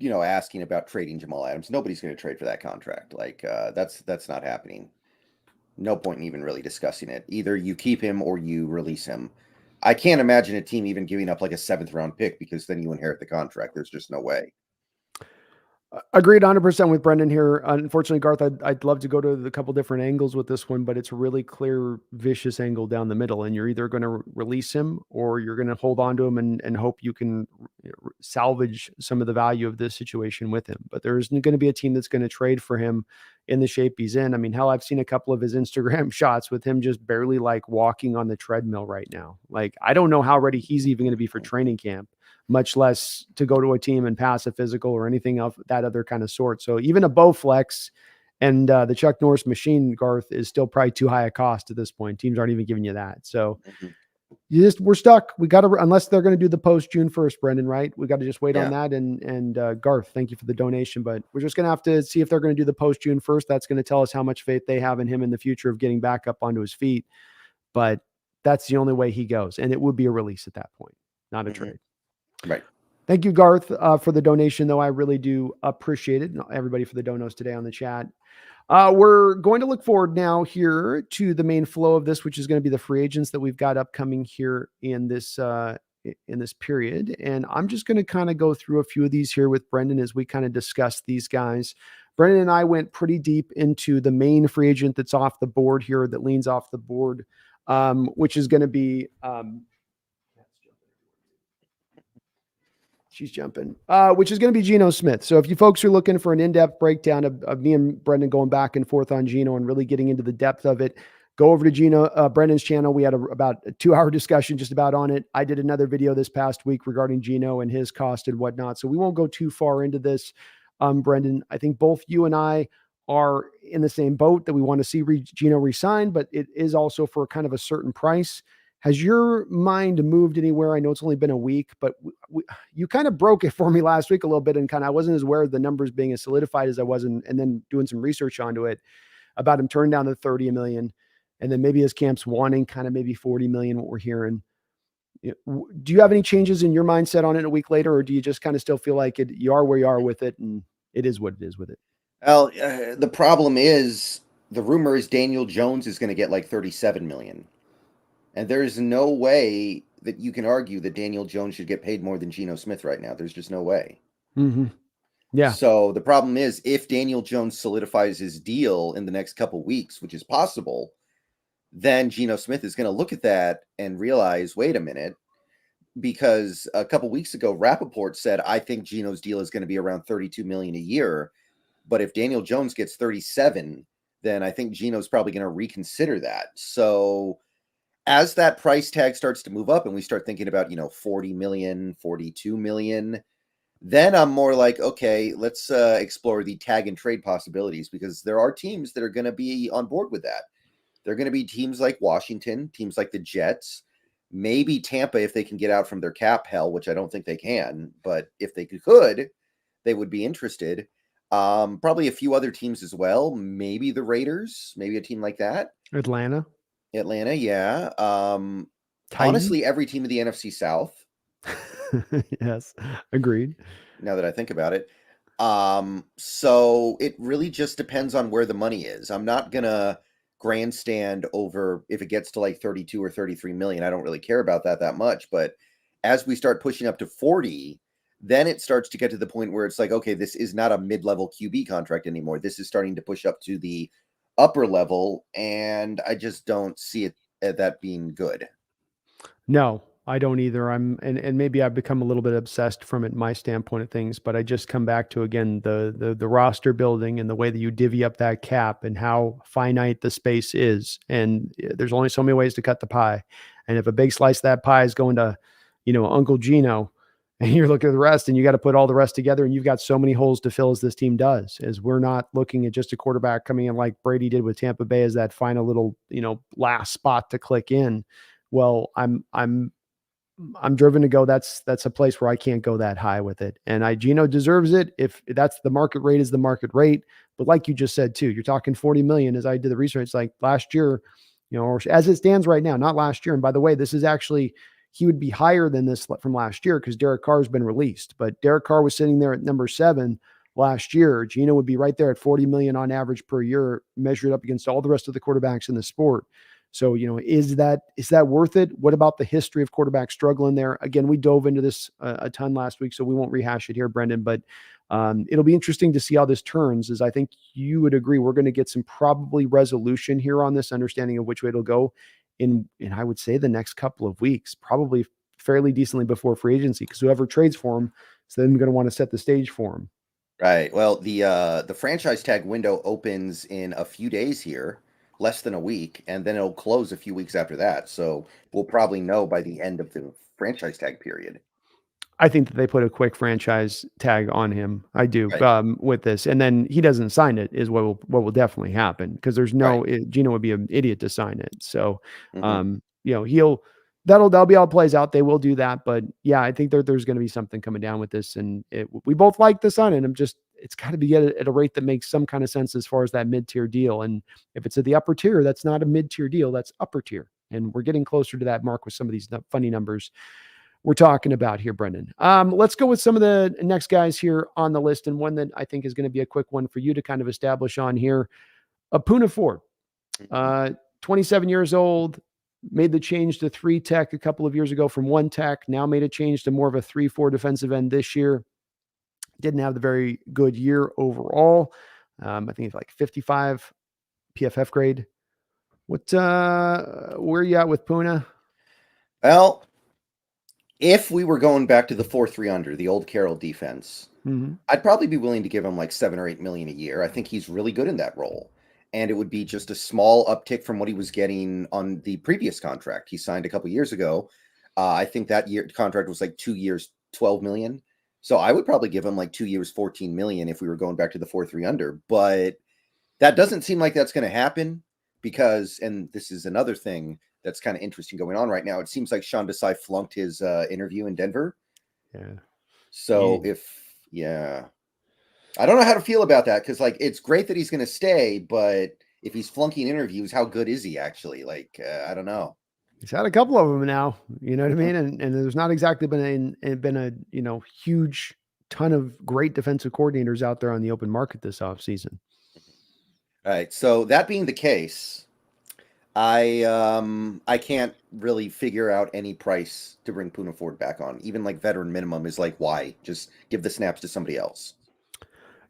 asking about trading Jamal Adams. Nobody's going to trade for that contract. Like that's not happening. No point in even really discussing it. Either you keep him or you release him. I can't imagine a team even giving up like a 7th round pick because then you inherit the contract. There's just no way. Agreed 100% with Brendan here. Unfortunately, Garth, I'd love to go to a couple different angles with this one, but it's a really clear, vicious angle down the middle. And you're either going to release him or you're going to hold on to him and hope you can salvage some of the value of this situation with him. But there isn't going to be a team that's going to trade for him in the shape he's in. I mean, hell, I've seen a couple of his Instagram shots with him just barely like walking on the treadmill right now. Like, I don't know how ready he's even going to be for training camp, much less to go to a team and pass a physical or anything of that other kind of sort. So even a Bowflex and the Chuck Norris machine, Garth, is still probably too high a cost at this point. Teams aren't even giving you that. So we're stuck. We got to, unless they're going to do the post June 1st, Brendan, right? We got to just wait on that. And Garth, thank you for the donation, but we're just going to have to see if they're going to do the post June 1st. That's going to tell us how much faith they have in him in the future of getting back up onto his feet. But that's the only way he goes. And it would be a release at that point, not a trade. Right. Thank you, Garth, for the donation, though. I really do appreciate it. Everybody for the donos today on the chat. We're going to look forward now here to the main flow of this, which is going to be the free agents that we've got upcoming here in this period. And I'm just going to kind of go through a few of these here with Brendan as we kind of discuss these guys. Brendan and I went pretty deep into the main free agent that's off the board here, that leans off the board, which is going to be she's jumping, which is going to be Geno Smith. So if you folks are looking for an in-depth breakdown of me and Brendan going back and forth on Geno and really getting into the depth of it, go over to Brendan's channel. We had about a 2-hour discussion just about on it. I did another video this past week regarding Geno and his cost and whatnot. So we won't go too far into this. Brendan, I think both you and I are in the same boat that we want to see Geno re-signed, but it is also for kind of a certain price. Has your mind moved anywhere? I know it's only been a week, but you kind of broke it for me last week a little bit, and I wasn't as aware of the numbers being as solidified as I was, and then doing some research onto it about him turning down the 30 million, and then maybe his camp's wanting kind of maybe 40 million, what we're hearing. Do you have any changes in your mindset on it a week later, or do you just kind of still feel like you are where you are with it and it is what it is with it? Well, the problem is the rumor is Daniel Jones is going to get like 37 million. And there's no way that you can argue that Daniel Jones should get paid more than Geno Smith right now. There's just no way. Mm-hmm. Yeah. So the problem is if Daniel Jones solidifies his deal in the next couple weeks, which is possible, then Geno Smith is going to look at that and realize, wait a minute, because a couple weeks ago, Rappaport said, I think Geno's deal is going to be around 32 million a year. But if Daniel Jones gets 37, then I think Geno's probably going to reconsider that. So as that price tag starts to move up and we start thinking about, 40 million, 42 million, then I'm more like, okay, let's explore the tag and trade possibilities, because there are teams that are going to be on board with that. They're going to be teams like Washington, teams like the Jets, maybe Tampa if they can get out from their cap hell, which I don't think they can, but if they could, they would be interested. Probably a few other teams as well, maybe the Raiders, maybe a team like that. Atlanta, Yeah. Titans. Honestly, every team of the NFC South, Yes, agreed. now that I think about it. So it really just depends on where the money is. I'm not gonna grandstand over if it gets to like 32 or 33 million. I don't really care about that much. But as we start pushing up to 40, then it starts to get to the point where it's like, okay, this is not a mid-level QB contract anymore. This is starting to push up to the upper level, and I just don't see it that being good. No, I don't either. And maybe I've become a little bit obsessed from it, my standpoint of things, but I just come back to again the roster building and the way that you divvy up that cap and how finite the space is. And there's only so many ways to cut the pie. And if a big slice of that pie is going to, Uncle Gino, and you're looking at the rest and you got to put all the rest together, and you've got so many holes to fill as this team does, as we're not looking at just a quarterback coming in like Brady did with Tampa Bay as that final little, last spot to click in. Well, I'm driven to go. That's a place where I can't go that high with it. And Gino deserves it if that's the market rate is the market rate. But like you just said too, you're talking 40 million. As I did the research, like last year, or as it stands right now, not last year. And by the way, this is actually he would be higher than this from last year because Derek Carr has been released. But Derek Carr was sitting there at number 7 last year. Gino would be right there at 40 million on average per year, measured up against all the rest of the quarterbacks in the sport. So, is that worth it? What about the history of quarterbacks struggling there? Again, we dove into this a ton last week, so we won't rehash it here, Brendon, but it'll be interesting to see how this turns, as I think you would agree we're going to get some probably resolution here on this, understanding of which way it'll go in I would say the next couple of weeks, probably fairly decently before free agency, because whoever trades for him is then going to want to set the stage for him. Right. Well, the franchise tag window opens in a few days here, less than a week, and then it'll close a few weeks after that. So we'll probably know by the end of the franchise tag period. I think that they put a quick franchise tag on him. I do, Right. with this, and then he doesn't sign it is what will definitely happen, because there's Right. no Gino would be an idiot to sign it. So, Hmm. he'll that'll be how it plays out. They will do that, but yeah, I think there's going to be something coming down with this, and we both like the sign, and it's got to be at a rate that makes some kind of sense as far as that mid tier deal. And if it's at the upper tier, that's not a mid tier deal, that's upper tier, and we're getting closer to that mark with some of these funny numbers we're talking about here, Brendon. Let's go with some of the next guys here on the list, and one that I think is going to be a quick one for you to kind of establish on here. Apuna Ford, Hmm. uh, 27 years old, made the change to 3 tech a couple of years ago from 1 tech, now made a change to more of a 3-4 defensive end this year. Didn't have the very good year overall. I think it's like 55 PFF grade. Where are you at with Puna? Well, if we were going back to the 4-3 under, the old Carroll defense, Mm-hmm. I'd probably be willing to give him like 7 or 8 million a year. I think he's really good in that role. And it would be just a small uptick from what he was getting on the previous contract he signed a couple years ago. I think that year contract was like 2 years, 12 million. So I would probably give him like 2 years, 14 million if we were going back to the 4-3 under. But that doesn't seem like that's going to happen because, and this is another thing that's kind of interesting going on right now. It seems like Sean Desai flunked his interview in Denver. Yeah. So yeah, I don't know how to feel about that because, like, it's great that he's going to stay, but if he's flunking interviews, how good is he actually? Like, I don't know. He's had a couple of them now, you know what I Mhm. mean? And there's not exactly been a, huge ton of great defensive coordinators out there on the open market this offseason. All right. So that being the case, I can't really figure out any price to bring Puna Ford back on. Even like veteran minimum is like, why? Just give the snaps to somebody else.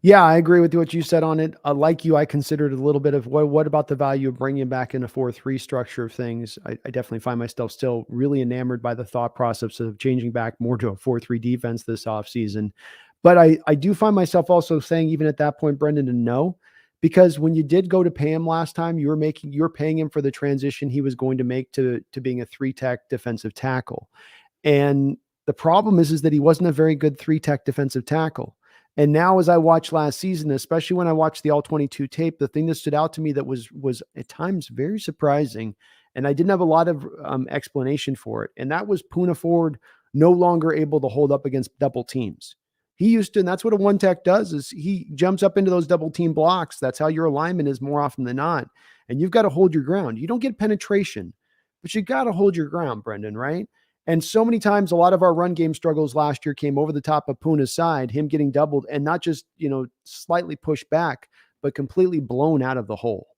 Yeah, I agree with what you said on it. Like you, I considered a little bit of what about the value of bringing back in a 4-3 structure of things. I definitely find myself still really enamored by the thought process of changing back more to a 4-3 defense this offseason. But I do find myself also saying, even at that point, Brendan, to no, because when you did go to pay him last time, you're paying him for the transition he was going to make to being a 3-tech defensive tackle. And the problem is that he wasn't a very good 3-tech defensive tackle. And now, as I watched last season, especially when I watched the all 22 tape, the thing that stood out to me that was at times very surprising, and I didn't have a lot of explanation for it, and that was Puna Ford no longer able to hold up against double teams. He used to, and that's what a one tech does, is he jumps up into those double team blocks. That's how your alignment is more often than not. And you've got to hold your ground. You don't get penetration, but you got to hold your ground, Brendan, right? And so many times, a lot of our run game struggles last year came over the top of Puna's side, him getting doubled and not just, slightly pushed back, but completely blown out of the hole.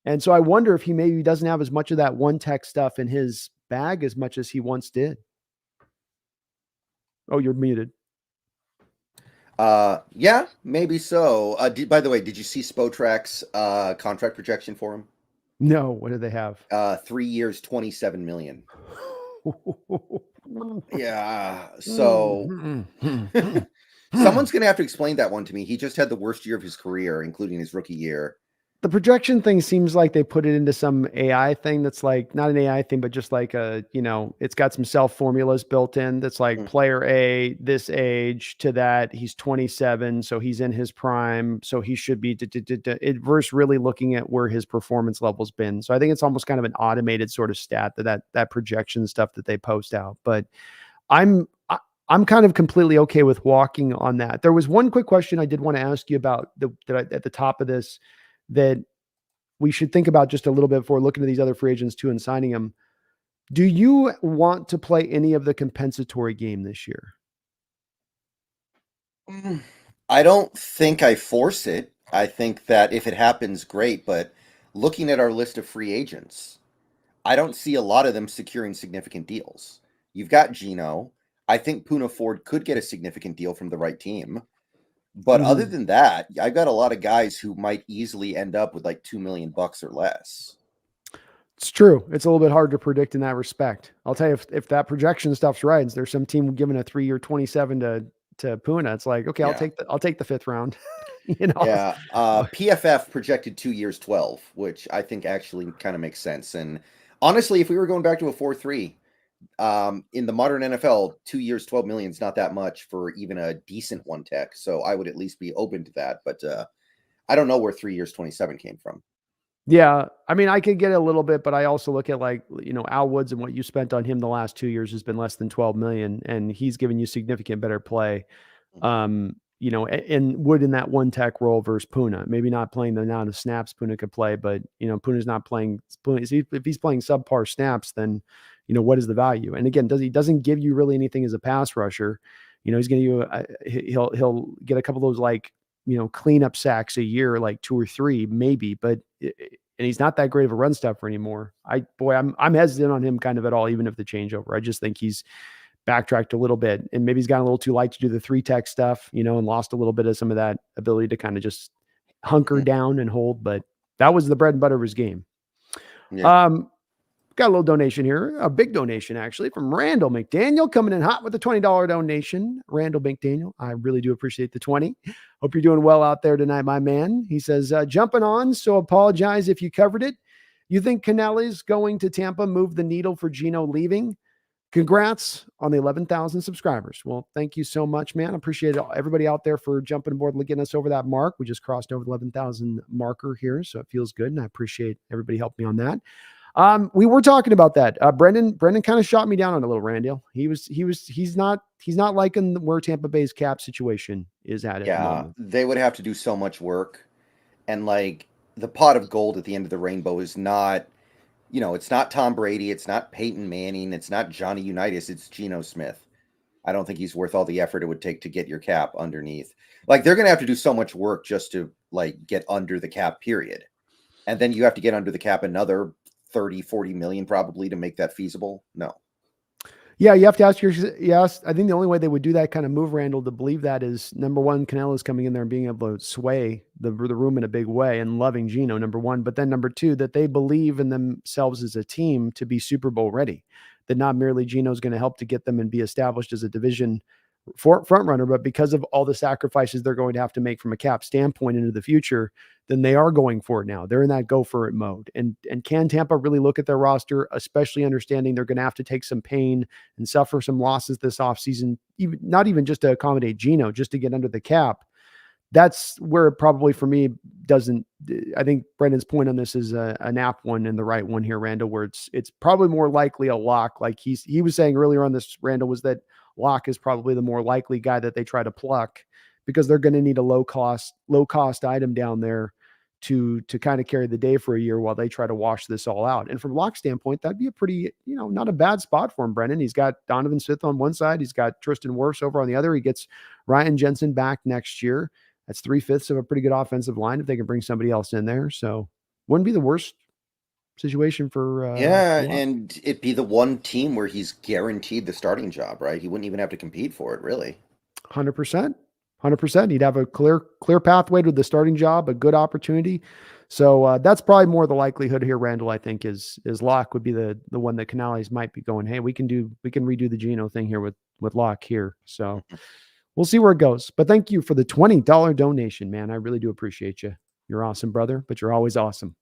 And so I wonder if he maybe doesn't have as much of that one tech stuff in his bag as much as he once did. Oh, you're muted. Yeah, maybe so. By the way, did you see Spotrak's contract projection for him? No, what do they have? 3 years, 27 million. Yeah. So Mm. someone's gonna have to explain that one to me. He just had the worst year of his career, including his rookie year. The projection thing seems like they put it into some AI thing that's like not an AI thing, but just like it's got some self formulas built in that's like Mm. player A, this age to that, he's 27, so he's in his prime, so he should be it versus really looking at where his performance level's been. So I think it's almost kind of an automated sort of stat that projection stuff that they post out. But I'm I, I'm kind of completely okay with walking on that. There was one quick question I did want to ask you about at the top of this that we should think about just a little bit before looking at these other free agents too and signing them. Do you want to play any of the compensatory game this year? I don't think I force it. I think that if it happens, great. But looking at our list of free agents, I don't see a lot of them securing significant deals. You've got Gino. I think Puna Ford could get a significant deal from the right team. But other Mhm. than that, I've got a lot of guys who might easily end up with like 2 million bucks or less. It's true. It's a little bit hard to predict in that respect. I'll tell you if that projection stuff's right, there's some team giving a 3-year 27 to Puna. It's like, okay, Yeah. I'll take the fifth round. you know. Yeah. PFF projected 2 years, 12, which I think actually kind of makes sense. And honestly, if we were going back to a 4-3, in the modern NFL, 2 years, 12 million is not that much for even a decent one tech. So I would at least be open to that. But I don't know where 3 years, 27 came from. Yeah, I mean, I could get a little bit, but I also look at like, Al Woods and what you spent on him the last 2 years has been less than 12 million and he's given you significant better play. And Wood in that one tech role versus Puna, maybe not playing the amount of snaps Puna could play, but Puna's not playing. If he's playing subpar snaps, then what is the value? And again, he doesn't give you really anything as a pass rusher. He's going to he'll get a couple of those like cleanup sacks a year, like 2 or 3 maybe, but and he's not that great of a run stopper anymore. I'm hesitant on him kind of at all, even if the changeover. I just think he's backtracked a little bit and maybe he's gotten a little too light to do the 3-tech stuff, and lost a little bit of some of that ability to kind of just hunker Mhm. down and hold. But that was the bread and butter of his game. Yeah. Um, Got a little donation here, a big donation actually from Randall McDaniel coming in hot with a $20 donation. Randall McDaniel, I really do appreciate the 20. Hope you're doing well out there tonight, my man. He says, jumping on, so apologize if you covered it. You think Canelli's going to Tampa move the needle for Gino leaving? Congrats on the 11,000 subscribers. Well, thank you so much, man. I appreciate everybody out there for jumping aboard and getting us over that mark. We just crossed over the 11,000 marker here, so it feels good, and I appreciate everybody helping me on that. We were talking about that. Brendan kind of shot me down on a little, Randall. He's not liking where Tampa Bay's cap situation is at the Yeah. moment. They would have to do so much work. And like the pot of gold at the end of the rainbow is not it's not Tom Brady, it's not Peyton Manning, it's not Johnny Unitas, it's Geno Smith. I don't think he's worth all the effort it would take to get your cap underneath. Like, they're going to have to do so much work just to like get under the cap, period. And then you have to get under the cap another 30, 40 million probably to make that feasible. No. Yeah, you have to ask yes. I think the only way they would do that kind of move, Randall, to believe that is number one, Canelo's coming in there and being able to sway the room in a big way and loving Geno, number one. But then number two, that they believe in themselves as a team to be Super Bowl ready. That not merely Geno's going to help to get them and be established as a division front runner, but because of all the sacrifices they're going to have to make from a cap standpoint into the future, then they are going for it now. They're in that go for it mode. And can Tampa really look at their roster, especially understanding they're going to have to take some pain and suffer some losses this offseason, even not even just to accommodate Geno, just to get under the cap? That's where it probably for me doesn't. I think Brendan's point on this is an apt one and the right one here, Randall, where it's probably more likely a lock. Like he was saying earlier on this, Randall, was that Locke is probably the more likely guy that they try to pluck because they're going to need a low cost item down there to kind of carry the day for a year while they try to wash this all out. And from Locke's standpoint, that'd be a pretty, not a bad spot for him, Brendan. He's got Donovan Smith on one side. He's got Tristan Wirfs over on the other. He gets Ryan Jensen back next year. That's 3/5 of a pretty good offensive line if they can bring somebody else in there. So wouldn't be the worst situation for Yeah, Locke. and it'd be the one team where he's guaranteed the starting job, right? He wouldn't even have to compete for it, really. 100%. 100%. He'd have a clear pathway to the starting job, a good opportunity. So that's probably more the likelihood here, Randall, I think, is Locke would be the one that Canales might be going, hey, we can redo the Geno thing here with Locke here. So we'll see where it goes. But thank you for the $20 donation, man. I really do appreciate you. You're awesome, brother, but you're always awesome.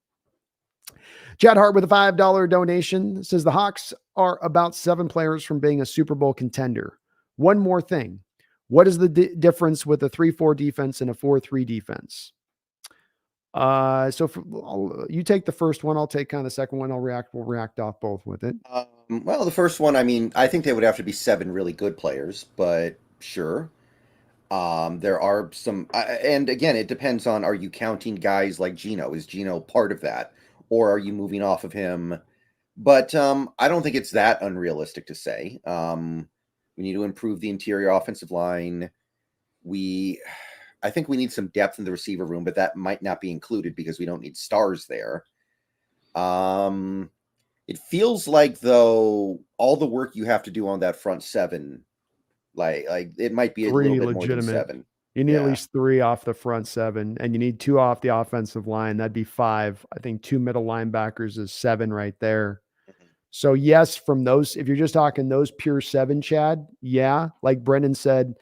Chad Hart with a $5 donation says the Hawks are about 7 players from being a Super Bowl contender. One more thing. What is the difference with a 3-4 defense and a 4-3 defense? You take the first one. I'll take kind of the second one. We'll react off both with it. Well, the first one, I mean, I think they would have to be 7 really good players, but sure. There are some, and again, it depends on, are you counting guys like Geno? Is Geno part of that? Or are you moving off of him? But I don't think it's that unrealistic to say. We need to improve the interior offensive line. I think we need some depth in the receiver room, but that might not be included because we don't need stars there. It feels like, though, all the work you have to do on that front 7, like it might be a little bit more than 7. You need at least 3 off the front 7, and you need 2 off the offensive line. That'd be 5. I think 2 middle linebackers is 7 right there. So yes, from those, if you're just talking those pure 7, Chad, yeah, like Brendan said,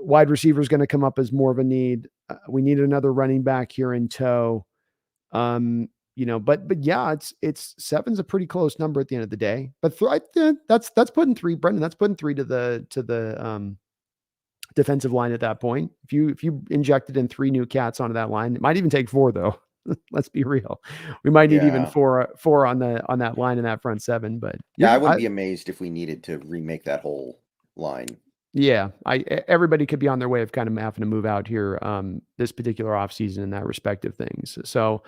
wide receiver is going to come up as more of a need. We need another running back here in tow. But yeah, it's 7's a pretty close number at the end of the day. But that's putting 3, Brendan. That's putting 3 to the defensive line at that point. If you injected in 3 new cats onto that line, it might even take 4 though. Let's be real. We might need even 4 on that line in that front 7. But yeah, I wouldn't be amazed if we needed to remake that whole line. Yeah, everybody could be on their way of kind of having to move out here this particular offseason in that respective things. So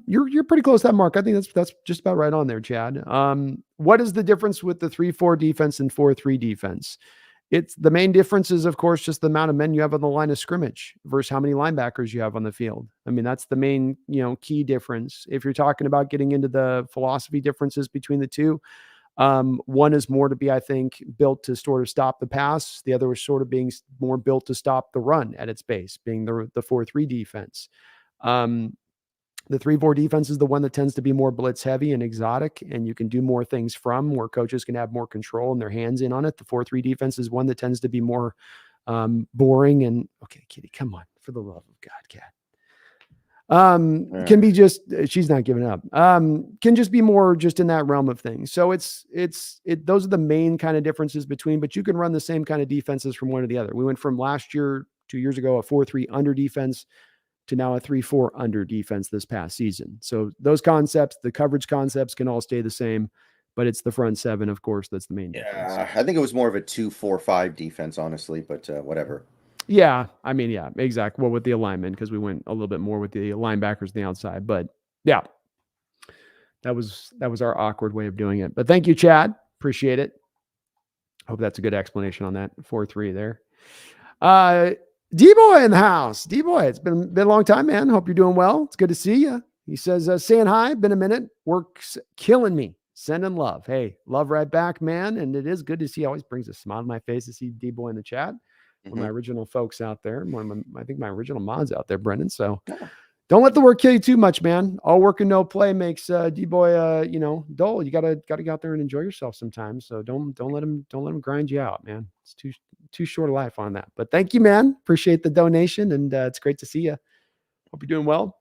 you're pretty close to that mark. I think that's just about right on there, Chad. What is the difference with the 3-4 defense and 4-3 defense? It's the main difference is, of course, just the amount of men you have on the line of scrimmage versus how many linebackers you have on the field. I mean, that's the main, key difference. If you're talking about getting into the philosophy differences between the two, one is more to be, I think, built to sort of stop the pass. The other is sort of being more built to stop the run at its base, being the 4-3 defense. The 3-4 defense is the one that tends to be more blitz heavy and exotic, and you can do more things from where coaches can have more control and their hands in on it. The 4-3 defense is one that tends to be more boring and okay, Kitty, come on, for the love of God, Cat. Can be just, she's not giving up. Can just be more just in that realm of things. So those are the main kind of differences between, but you can run the same kind of defenses from one to the other. We went from last year, 2 years ago, a 4-3 under defense to now a 3-4 under defense this past season. So those concepts, the coverage concepts can all stay the same, but it's the front 7, of course, that's the main difference. I think it was more of a 2-4-5 defense, honestly, but whatever. Yeah, I mean, yeah, exactly. Well, with the alignment, because we went a little bit more with the linebackers on the outside, but yeah. That was our awkward way of doing it. But thank you, Chad. Appreciate it. Hope that's a good explanation on that 4-3 there. D-Boy in the house. D-Boy, it's been a long time, man. Hope you're doing well. It's good to see you. He says, saying hi, been a minute. Work's killing me. Sending love. Hey, love right back, man. And it is good to see. Always brings a smile to my face to see D-Boy in the chat. One of my original folks out there. I think my original mods out there, Brendan. So don't let the work kill you too much, man. All work and no play makes D-Boy dull. You gotta get out there and enjoy yourself sometimes. So don't let him grind you out, man. It's too short a life on that. But thank you, man. Appreciate the donation, and it's great to see you. Hope you're doing well.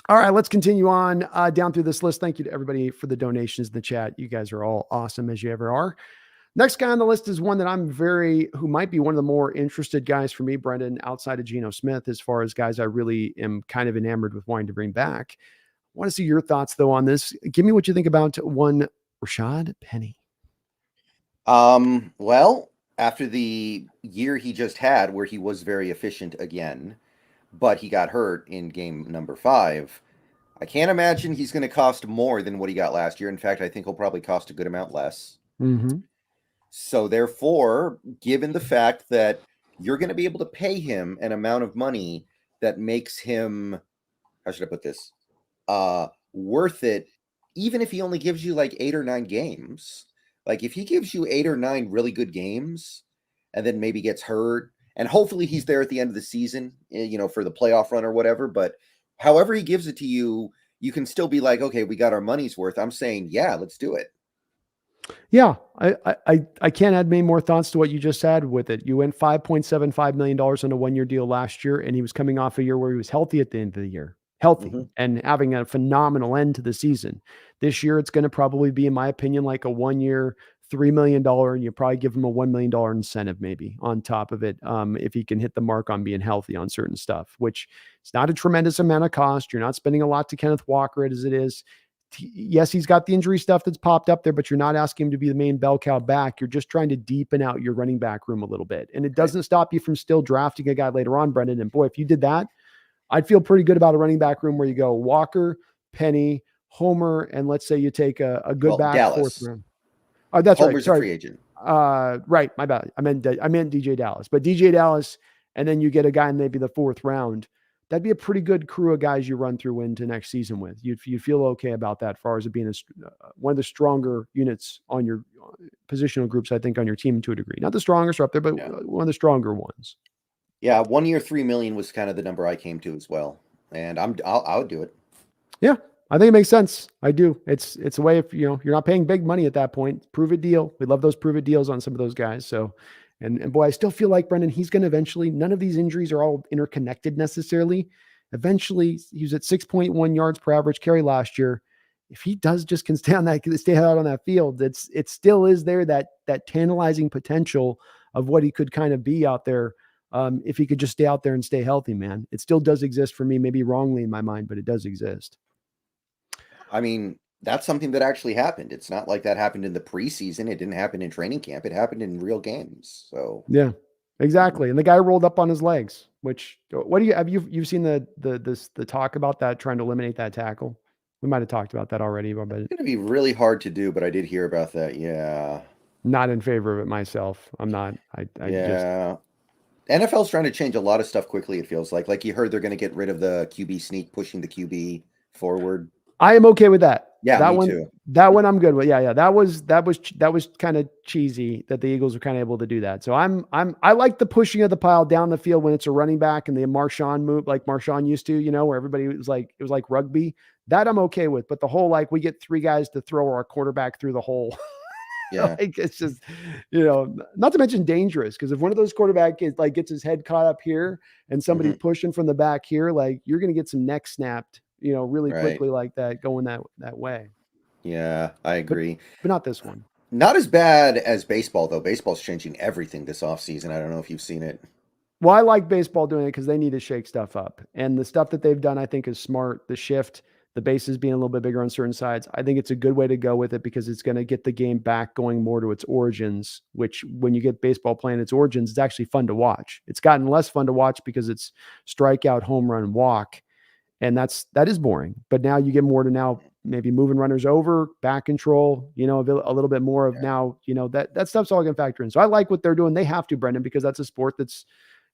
All right, let's continue on down through this list. Thank you to everybody for the donations in the chat. You guys are all awesome as you ever are. Next guy on the list is one that who might be one of the more interested guys for me, Brendan, outside of Geno Smith, as far as guys I really am kind of enamored with wanting to bring back. I want to see your thoughts, though, on this. Give me what you think about one Rashad Penny. Well, after the year he just had, where he was very efficient again, but he got hurt in game number 5, I can't imagine he's going to cost more than what he got last year. In fact, I think he'll probably cost a good amount less. Mm-hmm. So therefore, given the fact that you're going to be able to pay him an amount of money that makes him, how should I put this, worth it, even if he only gives you like 8 or 9 games. Like if he gives you 8 or 9 really good games and then maybe gets hurt, and hopefully he's there at the end of the season, for the playoff run or whatever, but however he gives it to you, you can still be like, okay, we got our money's worth. I'm saying, yeah, let's do it. Yeah, I can't add many more thoughts to what you just had with it. You went $5.75 million on a 1-year deal last year, and he was coming off a year where he was healthy at the end of the year, and having a phenomenal end to the season. This year, it's going to probably be, in my opinion, like a 1-year, $3 million, and you probably give him a $1 million incentive maybe on top of it if he can hit the mark on being healthy on certain stuff, which is not a tremendous amount of cost. You're not spending a lot to Kenneth Walker as it is. Yes, he's got the injury stuff that's popped up there, but you're not asking him to be the main bell cow back. You're just trying to deepen out your running back room a little bit. And it doesn't stop you from still drafting a guy later on, Brendan. And boy, if you did that, I'd feel pretty good about a running back room where you go Walker, Penny, Homer, and let's say you take a good back Dallas. 4th round. Oh, that's Homer's right. Sorry. A free agent. Right. My bad. I meant DJ Dallas, but DJ Dallas, and then you get a guy in maybe the 4th round. That'd be a pretty good crew of guys you run through into next season with. You feel okay about that, as far as it being one of the stronger units on your positional groups, I think, on your team to a degree. Not the strongest up there, but one of the stronger ones. Yeah, 1 year, $3 million was kind of the number I came to as well, and I would do it. Yeah, I think it makes sense. I do. It's a way of you're not paying big money at that point. Prove it deal. We love those prove it deals on some of those guys. So. And boy, I still feel like, Brendan, he's going to eventually, none of these injuries are all interconnected necessarily. Eventually, he was at 6.1 yards per average carry last year. If he does just can stay out on that field, it still is there, that tantalizing potential of what he could kind of be out there if he could just stay out there and stay healthy, man. It still does exist for me, maybe wrongly in my mind, but it does exist. I mean, that's something that actually happened. It's not like that happened in the preseason. It didn't happen in training camp. It happened in real games. So yeah, exactly. And the guy rolled up on his legs, which what do you've seen the talk about that, trying to eliminate that tackle? We might have talked about that already, but it's going to be really hard to do, but I did hear about that. Yeah. Not in favor of it myself. I'm not. NFL's trying to change a lot of stuff quickly. It feels like you heard they're going to get rid of the QB sneak, pushing the QB forward. I am okay with that. Yeah, that me one, too. That one I'm good with. Yeah. That was kind of cheesy that the Eagles were kind of able to do that. So I like the pushing of the pile down the field when it's a running back and the Marshawn move, like Marshawn used to, where everybody was like, it was like rugby. That I'm okay with. But the whole, like, we get 3 guys to throw our quarterback through the hole. Yeah. Like, it's just, not to mention dangerous, because if one of those quarterback gets his head caught up here and somebody's pushing from the back here, like, you're going to get some neck snapped, really quickly like that, going that way. Yeah, I agree. But not this one. Not as bad as baseball, though. Baseball's changing everything this offseason. I don't know if you've seen it. Well, I like baseball doing it because they need to shake stuff up. And the stuff that they've done, I think, is smart. The shift, the bases being a little bit bigger on certain sides, I think it's a good way to go with it, because it's going to get the game back going more to its origins, which when you get baseball playing its origins, it's actually fun to watch. It's gotten less fun to watch because it's strikeout, home run, walk. And that is boring. But now you get more to maybe moving runners over, back control, a little bit more of now, that stuff's all going to factor in. So I like what they're doing. They have to, Brendan, because that's a sport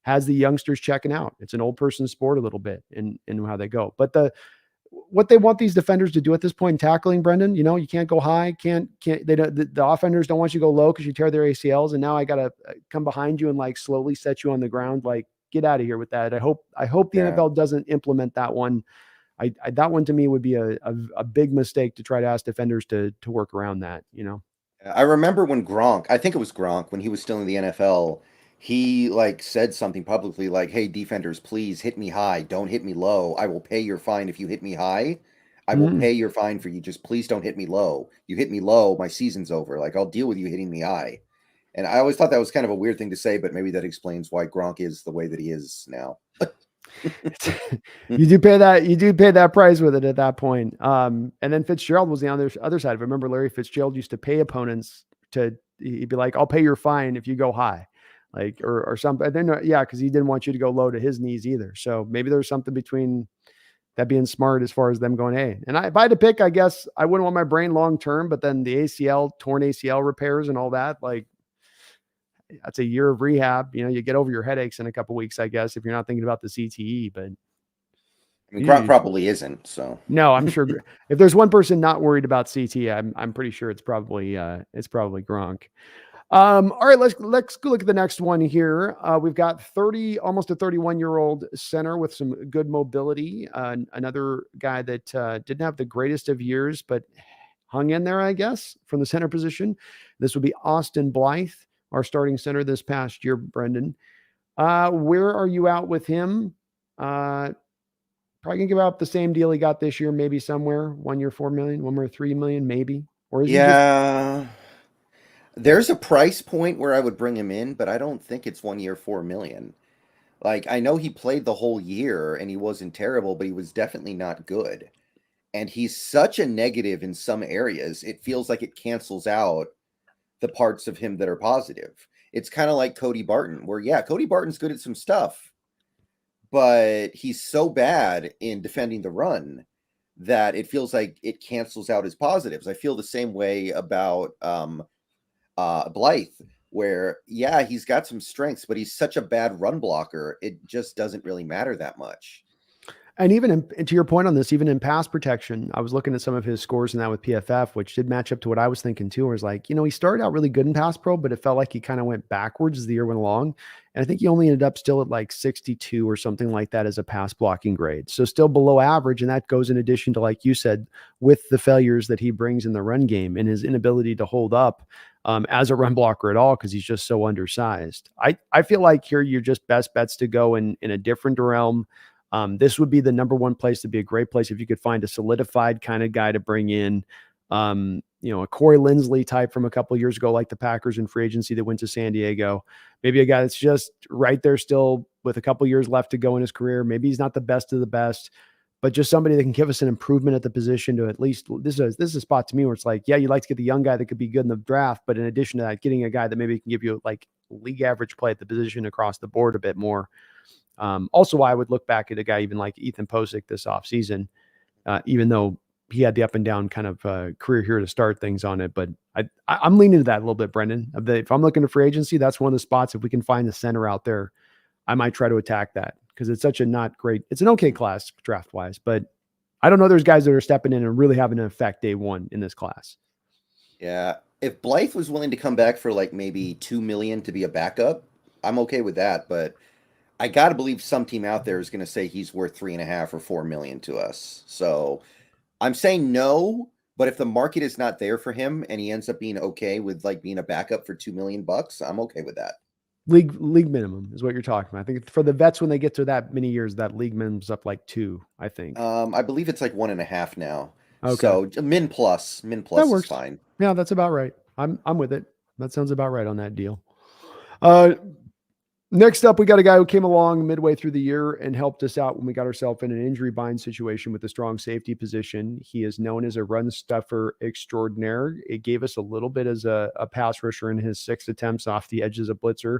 has the youngsters checking out. It's an old person sport a little bit in how they go. But what they want these defenders to do at this point in tackling, Brendan, you can't go high, the offenders don't want you to go low because you tear their ACLs. And now I got to come behind you and like slowly set you on the ground. Like, get out of here with that. I hope the NFL doesn't implement that one. That one to me would be a big mistake to try to ask defenders to work around that, I remember when Gronk, I think it was Gronk, when he was still in the NFL, he like said something publicly like, "Hey, defenders, please hit me high. Don't hit me low. I will pay your fine if you hit me high. I will pay your fine for you. Just please don't hit me low. You hit me low, my season's over. Like, I'll deal with you hitting me high." And I always thought that was kind of a weird thing to say, but maybe that explains why Gronk is the way that he is now. You do pay that price with it at that point. And then Fitzgerald was the other side. I remember Larry Fitzgerald used to pay opponents he'd be like, "I'll pay your fine if you go high," like, or something. Then, because he didn't want you to go low to his knees either. So maybe there's something between that being smart as far as them going, hey, and if I had to pick, I guess I wouldn't want my brain long-term, but then the torn ACL repairs and all that, like, that's a year of rehab. You get over your headaches in a couple of weeks, I guess, if you're not thinking about the CTE. But I mean, Gronk probably isn't. So no, I'm sure if there's one person not worried about CTE, I'm pretty sure it's probably Gronk. All right, let's go look at the next one here. We've got almost a 31-year-old center with some good mobility. Another guy that didn't have the greatest of years, but hung in there, I guess, from the center position. This would be Austin Blythe, our starting center this past year, Brendan. Where are you out with him? Probably gonna give out the same deal he got this year, maybe somewhere 1 year, $4 million, 1 year, $3 million, maybe. Or is he just... There's a price point where I would bring him in, but I don't think it's 1 year, $4 million. Like, I know he played the whole year and he wasn't terrible, but he was definitely not good. And he's such a negative in some areas. It feels like it cancels out the parts of him that are positive. It's kind of like Cody Barton, where, Cody Barton's good at some stuff, but he's so bad in defending the run that it feels like it cancels out his positives. I feel the same way about Blythe, where, he's got some strengths, but he's such a bad run blocker. It just doesn't really matter that much. And even to your point on this, even in pass protection, I was looking at some of his scores in that with PFF, which did match up to what I was thinking too. Where it's like, he started out really good in pass pro, but it felt like he kind of went backwards as the year went along. And I think he only ended up still at like 62 or something like that as a pass blocking grade. So still below average. And that goes in addition to, like you said, with the failures that he brings in the run game and his inability to hold up as a run blocker at all, because he's just so undersized. I feel like here you're just best bets to go in a different realm. This would be the number one place to be a great place if you could find a solidified kind of guy to bring in, a Corey Linsley type from a couple of years ago, like the Packers in free agency that went to San Diego. Maybe a guy that's just right there still with a couple of years left to go in his career. Maybe he's not the best of the best, but just somebody that can give us an improvement at the position to at least, this is a spot to me where it's like, you'd like to get the young guy that could be good in the draft, but in addition to that, getting a guy that maybe can give you like league average play at the position across the board a bit more. Also, I would look back at a guy even like Ethan Posick this offseason, even though he had the up and down kind of career here to start things on it. But I'm leaning to that a little bit, Brendan. If I'm looking to free agency, that's one of the spots. If we can find the center out there, I might try to attack that because it's such a not great. It's an okay class draft wise, but I don't know. There's guys that are stepping in and really having an effect day one in this class. Yeah. If Blythe was willing to come back for like maybe $2 million to be a backup, I'm okay with that. But I got to believe some team out there is going to say he's worth $3.5 or $4 million to us. So I'm saying no, but if the market is not there for him and he ends up being okay with like being a backup for $2 million, I'm okay with that. League minimum is what you're talking about. I think for the vets, when they get to that many years, that league minimum's up like 2, I think. I believe it's like 1.5 now. Okay. So min plus that works. Is fine. Yeah, that's about right. I'm with it. That sounds about right on that deal. Next up, we got a guy who came along midway through the year and helped us out when we got ourselves in an injury bind situation with a strong safety position. He is known as a run stuffer extraordinaire. It gave us a little bit as a pass rusher in his 6 attempts off the edge as a blitzer.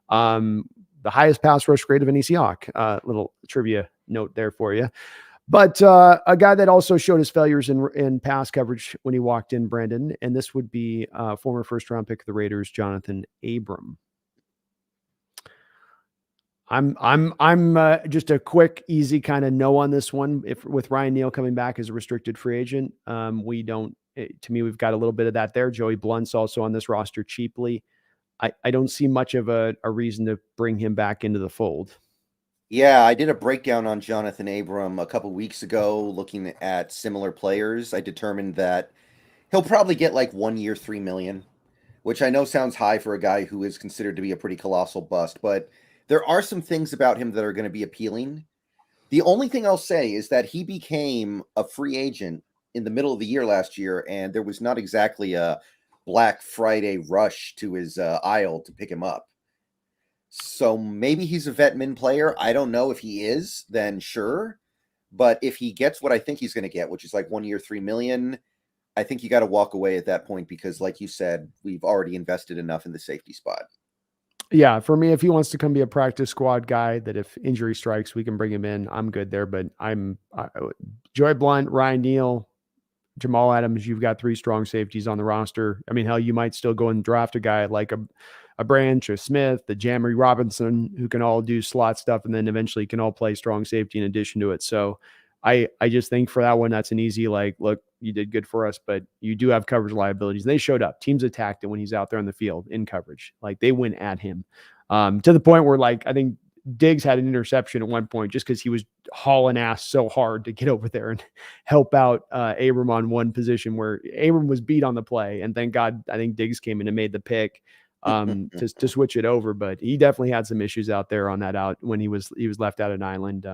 The highest pass rush grade of any Seahawk. Little trivia note there for you. But a guy that also showed his failures in pass coverage when he walked in, Brandon, and this would be former first round pick of the Raiders, Jonathan Abram. I'm just a quick, easy kind of no on this one. If with Ryan Neal coming back as a restricted free agent, we don't. To me, we've got a little bit of that there. Joey Blunt's also on this roster cheaply. I don't see much of a reason to bring him back into the fold. Yeah, I did a breakdown on Jonathan Abram a couple weeks ago, looking at similar players. I determined that he'll probably get like 1 year, 3 million, which I know sounds high for a guy who is considered to be a pretty colossal bust, but there are some things about him that are going to be appealing. The only thing I'll say is that he became a free agent in the middle of the year last year, and there was not exactly a Black Friday rush to his aisle to pick him up. So maybe he's a vet min player. I don't know. If he is, then sure. But if he gets what I think he's going to get, which is like 1 year, 3 million, I think you got to walk away at that point because, like you said, we've already invested enough in the safety spot. Yeah, for me, if he wants to come be a practice squad guy, that if injury strikes, we can bring him in. I'm good there. But Joy Blunt, Ryan Neal, Jamal Adams. You've got 3 strong safeties on the roster. I mean, hell, you might still go and draft a guy like a Branch, a Smith, the Jamary Robinson, who can all do slot stuff, and then eventually can all play strong safety in addition to it. So I just think for that one, that's an easy, like, look, you did good for us, but you do have coverage liabilities. And they showed up. Teams attacked it when he's out there on the field in coverage. Like, they went at him to the point where, like, I think Diggs had an interception at one point just because he was hauling ass so hard to get over there and help out Abram on one position where Abram was beat on the play. And thank God, I think Diggs came in and made the pick to switch it over. But he definitely had some issues out there on that out when he was left out an island.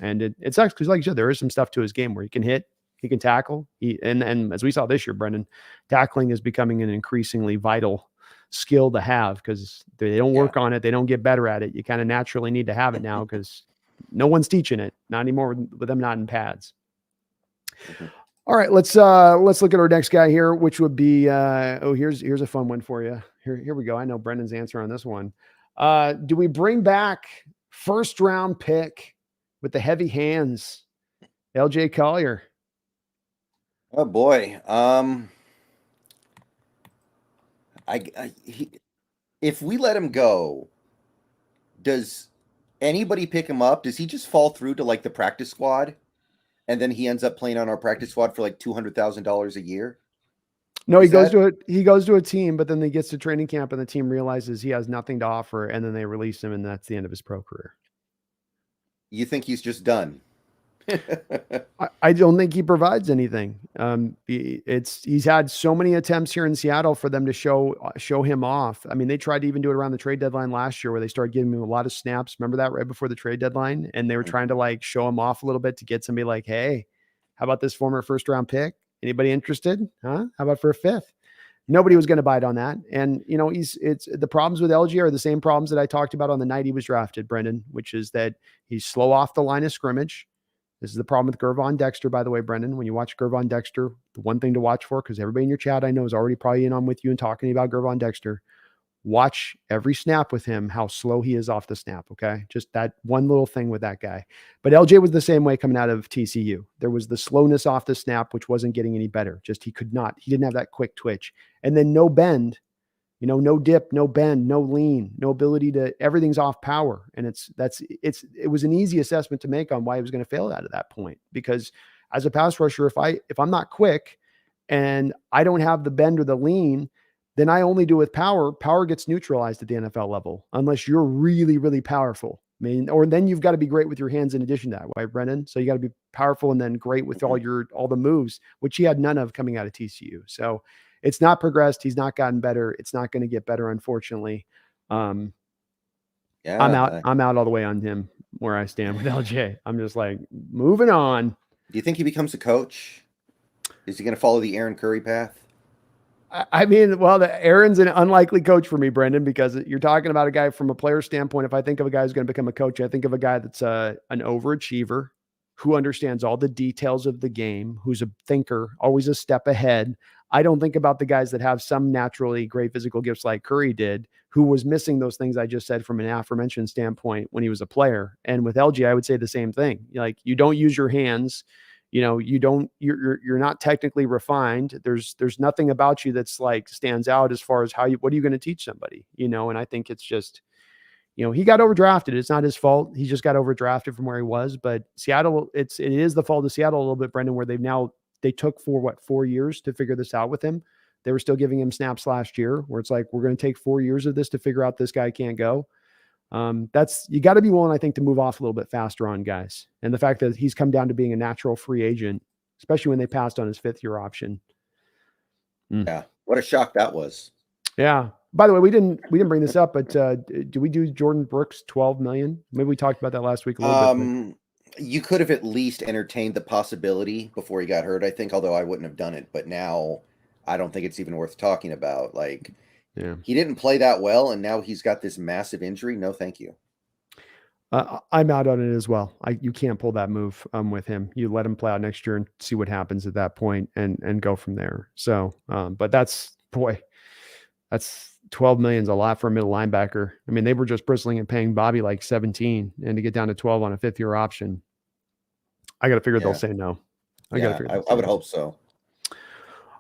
And it sucks because, like you said, there is some stuff to his game where he can hit, he can tackle. And as we saw this year, Brendan, tackling is becoming an increasingly vital skill to have because they don't work on it. They don't get better at it. You kind of naturally need to have it now because no one's teaching it, not anymore with them not in pads. All right, let's look at our next guy here, which would be here's a fun one for you. Here we go. I know Brendan's answer on this one. Do we bring back first round pick with the heavy hands, LJ Collier? Oh boy. If we let him go, does anybody pick him up? Does he just fall through to like the practice squad, and then he ends up playing on our practice squad for like $200,000 a year? No, he goes to a team, but then he gets to training camp, and the team realizes he has nothing to offer, and then they release him, and that's the end of his pro career. You think he's just done? I don't think he provides anything. He's had so many attempts here in Seattle for them to show him off. I mean, they tried to even do it around the trade deadline last year where they started giving him a lot of snaps. Remember that right before the trade deadline? And they were trying to like show him off a little bit to get somebody like, hey, how about this former first round pick? Anybody interested? Huh? How about for a 5th? Nobody was going to bite on that. And, you know, it's the problems with LG are the same problems that I talked about on the night he was drafted, Brendan, which is that he's slow off the line of scrimmage. This is the problem with Gervon Dexter, by the way, Brendan. When you watch Gervon Dexter, the one thing to watch for, because everybody in your chat I know is already probably in on with you and talking about Gervon Dexter, watch every snap with him, how slow he is off the snap, okay? Just that one little thing with that guy. But LJ was the same way coming out of TCU. There was the slowness off the snap, which wasn't getting any better. Just he didn't have that quick twitch. And then no bend. You know, no dip, no bend, no lean, no ability to, everything's off power. And it was an easy assessment to make on why he was going to fail out at that point. Because as a pass rusher, if I'm not quick and I don't have the bend or the lean, then I only do it with power. Power gets neutralized at the NFL level unless you're really, really powerful. I mean, or then you've got to be great with your hands in addition to that, right, Brendan? So you got to be powerful and then great with all the moves, which he had none of coming out of TCU. So it's not progressed. He's not gotten better. It's not going to get better, unfortunately. I'm out all the way on him where I stand with LJ. I'm just like, moving on. Do you think he becomes a coach? Is he going to follow the Aaron Curry path? I mean, well, Aaron's an unlikely coach for me, Brendan, because you're talking about a guy from a player standpoint. If I think of a guy who's going to become a coach, I think of a guy that's an overachiever who understands all the details of the game, who's a thinker, always a step ahead. I don't think about the guys that have some naturally great physical gifts like Curry did, who was missing those things I just said from an aforementioned standpoint when he was a player. And with LG, I would say the same thing. Like, you don't use your hands, you're not technically refined. There's nothing about you that's like stands out as far as what are you going to teach somebody, and I think it's just, he got overdrafted. It's not his fault. He just got overdrafted from where he was. But Seattle, it is the fault of Seattle a little bit, Brendan, where they took 4 years to figure this out with him. They were still giving him snaps last year, where it's like, we're going to take 4 years of this to figure out this guy can't go. You got to be willing, I think, to move off a little bit faster on guys. And the fact that he's come down to being a natural free agent, especially when they passed on his 5th-year option. Yeah. What a shock that was. Yeah. By the way, we didn't bring this up, but do we do Jordan Brooks $12 million? Maybe we talked about that last week a little bit. You could have at least entertained the possibility before he got hurt, I think, although I wouldn't have done it. But now I don't think it's even worth talking about. Like, he didn't play that well, and now he's got this massive injury. No, thank you. I'm out on it as well. You can't pull that move with him. You let him play out next year and see what happens at that point and go from there. So, but that's 12 million is a lot for a middle linebacker. I mean, they were just bristling and paying Bobby like 17, and to get down to 12 on a 5th-year option, I got to figure they'll say no. I would hope so.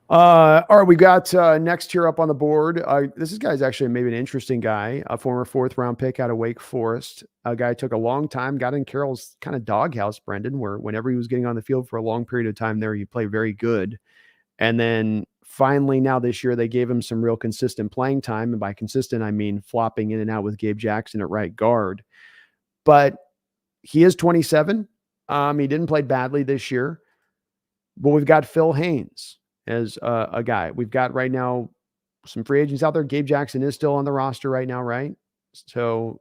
All right, we got next here up on the board. This guy's actually maybe an interesting guy, a former 4th-round pick out of Wake Forest. A guy took a long time, got in Carroll's kind of doghouse, Brendan, where whenever he was getting on the field for a long period of time there, he played very good. And then finally now this year, they gave him some real consistent playing time. And by consistent, I mean flopping in and out with Gabe Jackson at right guard. But he is 27. He didn't play badly this year. But we've got Phil Haynes as a guy. We've got right now some free agents out there. Gabe Jackson is still on the roster right now, right? So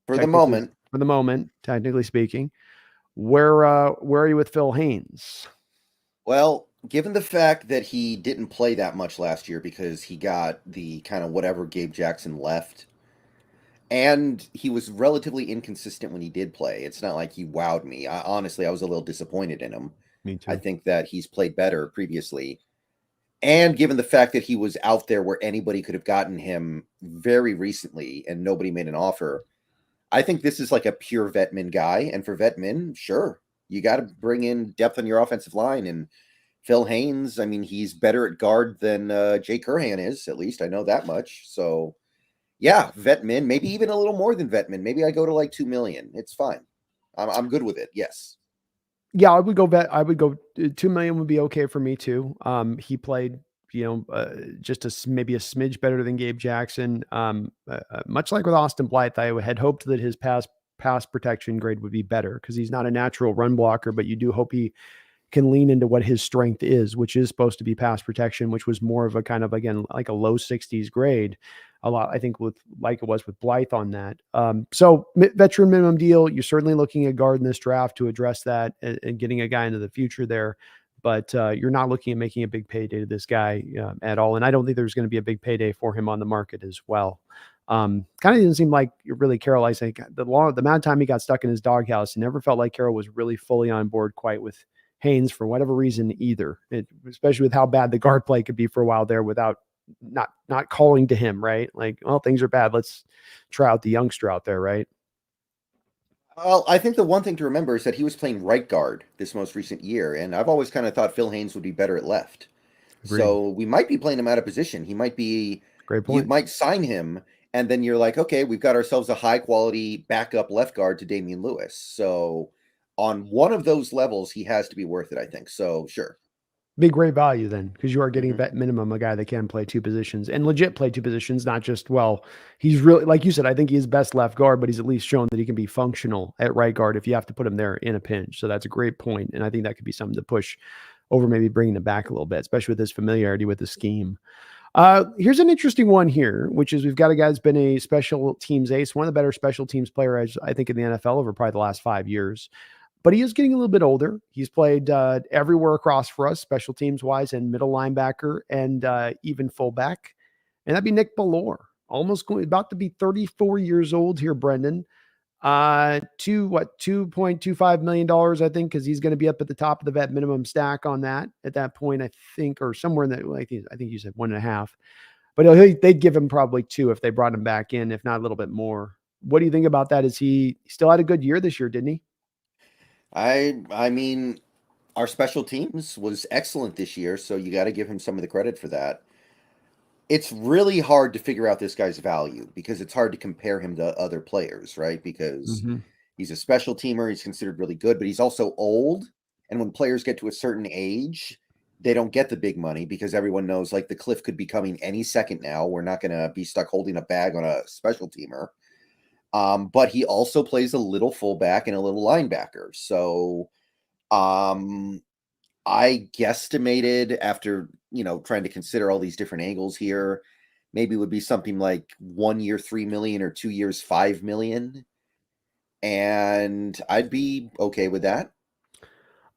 for the moment, technically speaking, where are you with Phil Haynes? Well, given the fact that he didn't play that much last year because he got the kind of whatever Gabe Jackson left, and he was relatively inconsistent when he did play. It's not like he wowed me. Honestly, I was a little disappointed in him. Me too. I think that he's played better previously. And given the fact that he was out there where anybody could have gotten him very recently and nobody made an offer, I think this is like a pure Vetman guy. And for Vetman, sure, you got to bring in depth on your offensive line. And Phil Haynes, I mean, he's better at guard than Jay Curhan is, at least I know that much. So, yeah, Vetman, maybe even a little more than Vetman. Maybe I go to like $2 million. It's fine. I'm good with it. Yes. Yeah, I would go 2 million would be okay for me too. He played, just maybe a smidge better than Gabe Jackson. Much like with Austin Blythe, I had hoped that his pass protection grade would be better because he's not a natural run blocker, but you do hope he can lean into what his strength is, which is supposed to be pass protection, which was more of a kind of, again, like a low 60s grade. A lot, I think, like it was with Blythe on that. So veteran minimum deal, you're certainly looking at guard in this draft to address that and getting a guy into the future there. But you're not looking at making a big payday to this guy at all. And I don't think there's going to be a big payday for him on the market as well. Kind of didn't seem like really Carroll. I think the amount of time he got stuck in his doghouse, it never felt like Carroll was really fully on board quite with Haynes for whatever reason either. Especially with how bad the guard play could be for a while there without not calling to him, right? Like, well, things are bad. Let's try out the youngster out there, right? Well, I think the one thing to remember is that he was playing right guard this most recent year, and I've always kind of thought Phil Haynes would be better at left. Agreed. So we might be playing him out of position. He might be. Great point. You might sign him, and then you're like, okay, we've got ourselves a high quality backup left guard to Damian Lewis. So on one of those levels, he has to be worth it, I think. So sure. Big great value then, because you are getting vet minimum, a guy that can play 2 positions and legit play 2 positions, not just, well, he's really, like you said, I think he's best left guard, but he's at least shown that he can be functional at right guard if you have to put him there in a pinch. So that's a great point. And I think that could be something to push over, maybe bringing it back a little bit, especially with his familiarity with the scheme. Here's an interesting one here, which is we've got a guy that's been a special teams ace, one of the better special teams players, I think, in the NFL over probably the last 5 years. But he is getting a little bit older. He's played everywhere across for us, special teams wise, and middle linebacker and even fullback. And that'd be Nick Bellore, about to be 34 years old here, Brendan. $2.25 million, I think, because he's going to be up at the top of the vet minimum stack on that at that point, I think, or somewhere in that. I think you said 1.5, but they'd give him probably 2 if they brought him back in, if not a little bit more. What do you think about that? Is he still had a good year this year, didn't he? I mean, our special teams was excellent this year, so you got to give him some of the credit for that. It's really hard to figure out this guy's value because it's hard to compare him to other players, right? Because Mm-hmm. he's a special teamer, he's considered really good, but he's also old. And when players get to a certain age, they don't get the big money because everyone knows like the cliff could be coming any second now. We're not going to be stuck holding a bag on a special teamer. But he also plays a little fullback and a little linebacker. So I guesstimated after, trying to consider all these different angles here, maybe it would be something like 1 year, 3 million or 2 years, 5 million. And I'd be okay with that.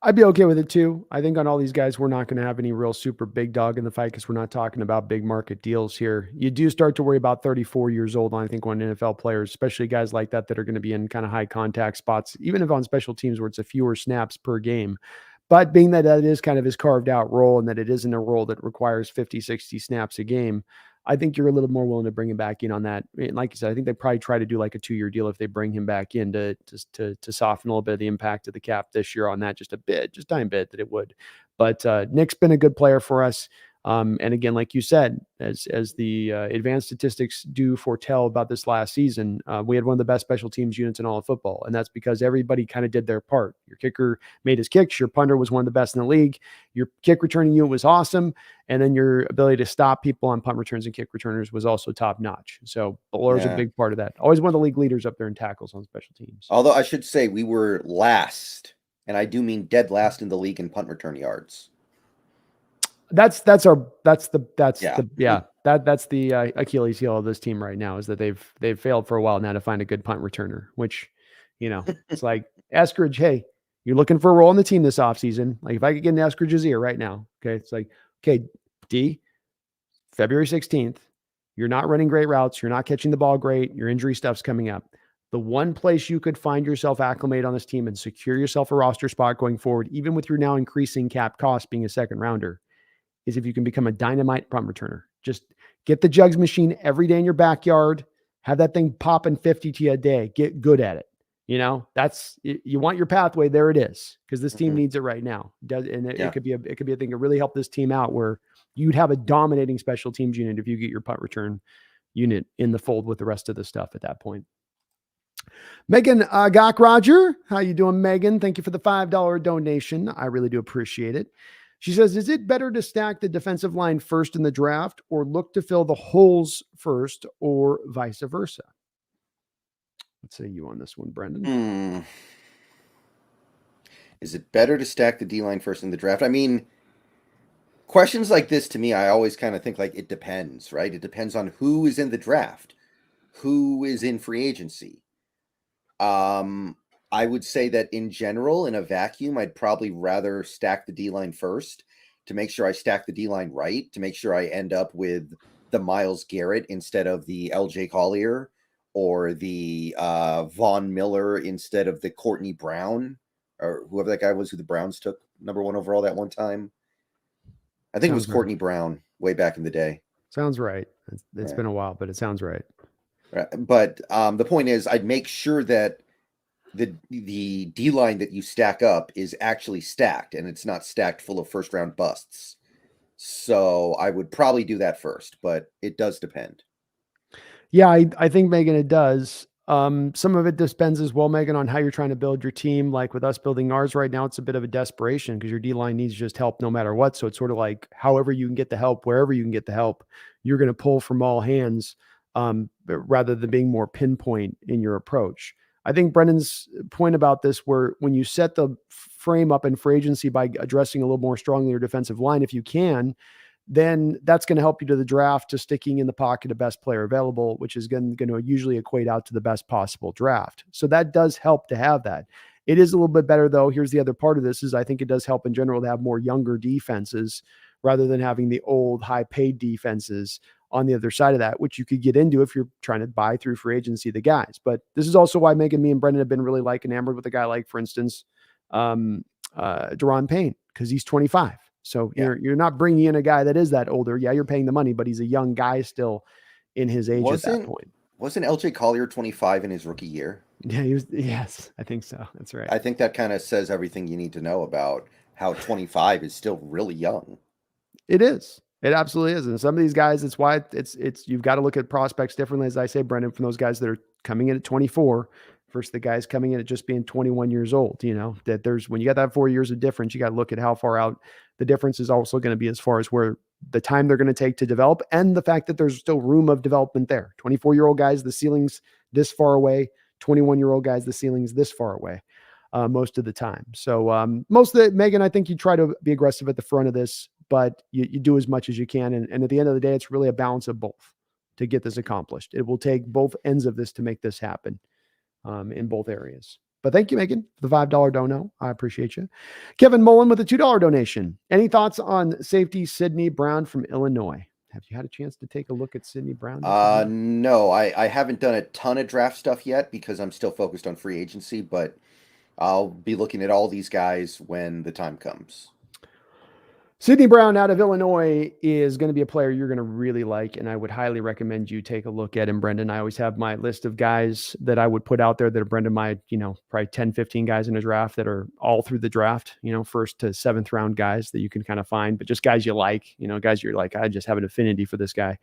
I'd be okay with it too. I think on all these guys, we're not going to have any real super big dog in the fight because we're not talking about big market deals here. You do start to worry about 34 years old, I think, on NFL players, especially guys like that are going to be in kind of high contact spots, even if on special teams where it's a fewer snaps per game. But being that that is kind of his carved out role and that it isn't a role that requires 50, 60 snaps a game, I think you're a little more willing to bring him back in on that. And like you said, I think they probably try to do like a 2-year deal if they bring him back in to soften a little bit of the impact of the cap this year on that, just a bit, just tiny bit that it would. But Nick's been a good player for us. And again, like you said, as the advanced statistics do foretell about this last season, we had one of the best special teams units in all of football, and that's because everybody kind of did their part. Your kicker made his kicks. Your punter was one of the best in the league. Your kick returning unit was awesome, and then your ability to stop people on punt returns and kick returners was also top notch. So Bowler's a Yeah. big part of that. Always one of the league leaders up there in tackles on special teams. Although I should say we were last, and I do mean dead last in the league in punt return yards. That's the Achilles heel of this team right now is that they've failed for a while now to find a good punt returner, which, it's like Eskridge, hey, you're looking for a role in the team this offseason. Like if I could get in Eskridge's ear right now, okay, it's like, okay, D, February 16th, you're not running great routes, you're not catching the ball great, your injury stuff's coming up. The one place you could find yourself acclimated on this team and secure yourself a roster spot going forward, even with your now increasing cap cost being a second rounder, is if you can become a dynamite punt returner. Just get the jugs machine every day in your backyard, have that thing popping 50 to you a day, get good at it. You want your pathway. There it is. Because this team needs it right now. It could be a thing that really help this team out where you'd have a dominating special teams unit if you get your punt return unit in the fold with the rest of the stuff at that point. Megan Gok Roger, how you doing, Megan? Thank you for the $5 donation. I really do appreciate it. She says, is it better to stack the defensive line first in the draft or look to fill the holes first or vice versa? Let's say you on this one, Brendon. Is it better to stack the D-line first in the draft? I mean, questions like this to me, I always kind of think like it depends, right? It depends on who is in the draft, who is in free agency. I would say that in general, in a vacuum, I'd probably rather stack the D-line first to make sure I stack the D-line right, to make sure I end up with the Myles Garrett instead of the LJ Collier or the Von Miller instead of the Courtney Brown or whoever that guy was who the Browns took number 1 overall that one time. I think it was Courtney Brown way back in the day. Sounds right. It's been a while, but it sounds right. Right. But the point is I'd make sure that the D-line that you stack up is actually stacked and it's not stacked full of first round busts. So I would probably do that first, but it does depend. Yeah, I think, Megan, it does. Some of it depends as well, Megan, on how you're trying to build your team. Like with us building ours right now, it's a bit of a desperation because your D-line needs just help no matter what. So it's sort of like however you can get the help, wherever you can get the help, you're going to pull from all hands rather than being more pinpoint in your approach. I think Brendan's point about this, where when you set the frame up in free agency by addressing a little more strongly your defensive line, if you can, then that's going to help you to the draft, to sticking in the pocket of best player available, which is going to usually equate out to the best possible draft. So that does help to have that. It is a little bit better though. Here's the other part of this is I think it does help in general to have more younger defenses rather than having the old high paid defenses on the other side of that, which you could get into if you're trying to buy through free agency the guys. But this is also why Megan, me, and Brendan have been really enamored with a guy like, for instance, Deron Payne, because he's 25. So you're not bringing in a guy that is that older. Yeah, you're paying the money, but he's a young guy still in his age at that point. Wasn't LJ Collier 25 in his rookie year? Yeah, he was. Yes, I think so. That's right. I think that kind of says everything you need to know about how 25 is still really young. It is. It absolutely is. And some of these guys, it's why it's you've got to look at prospects differently, as I say, Brendan, from those guys that are coming in at 24 versus the guys coming in at just being 21 years old. That there's, when you got that 4 years of difference, you got to look at how far out the difference is also going to be as far as where the time they're going to take to develop, and the fact that there's still room of development there. 24-year-old guys, the ceiling's this far away. 21-year-old guys, the ceiling's this far away. Most of the time. So most of the, Megan, I think you try to be aggressive at the front of this, but you do as much as you can. And at the end of the day, it's really a balance of both to get this accomplished. It will take both ends of this to make this happen in both areas. But thank you, Megan, for the $5 dono. I appreciate you. Kevin Mullen with a $2 donation. Any thoughts on safety Sidney Brown from Illinois? Have you had a chance to take a look at Sidney Brown? No, I haven't done a ton of draft stuff yet because I'm still focused on free agency, but I'll be looking at all these guys when the time comes. Sidney Brown out of Illinois is going to be a player you're going to really like, and I would highly recommend you take a look at him, Brendan. I always have my list of guys that I would put out there that are, Brendan, my, probably 10, 15 guys in a draft that are all through the draft, first to seventh round guys that you can kind of find, but just guys you like, guys you're like, I just have an affinity for this guy.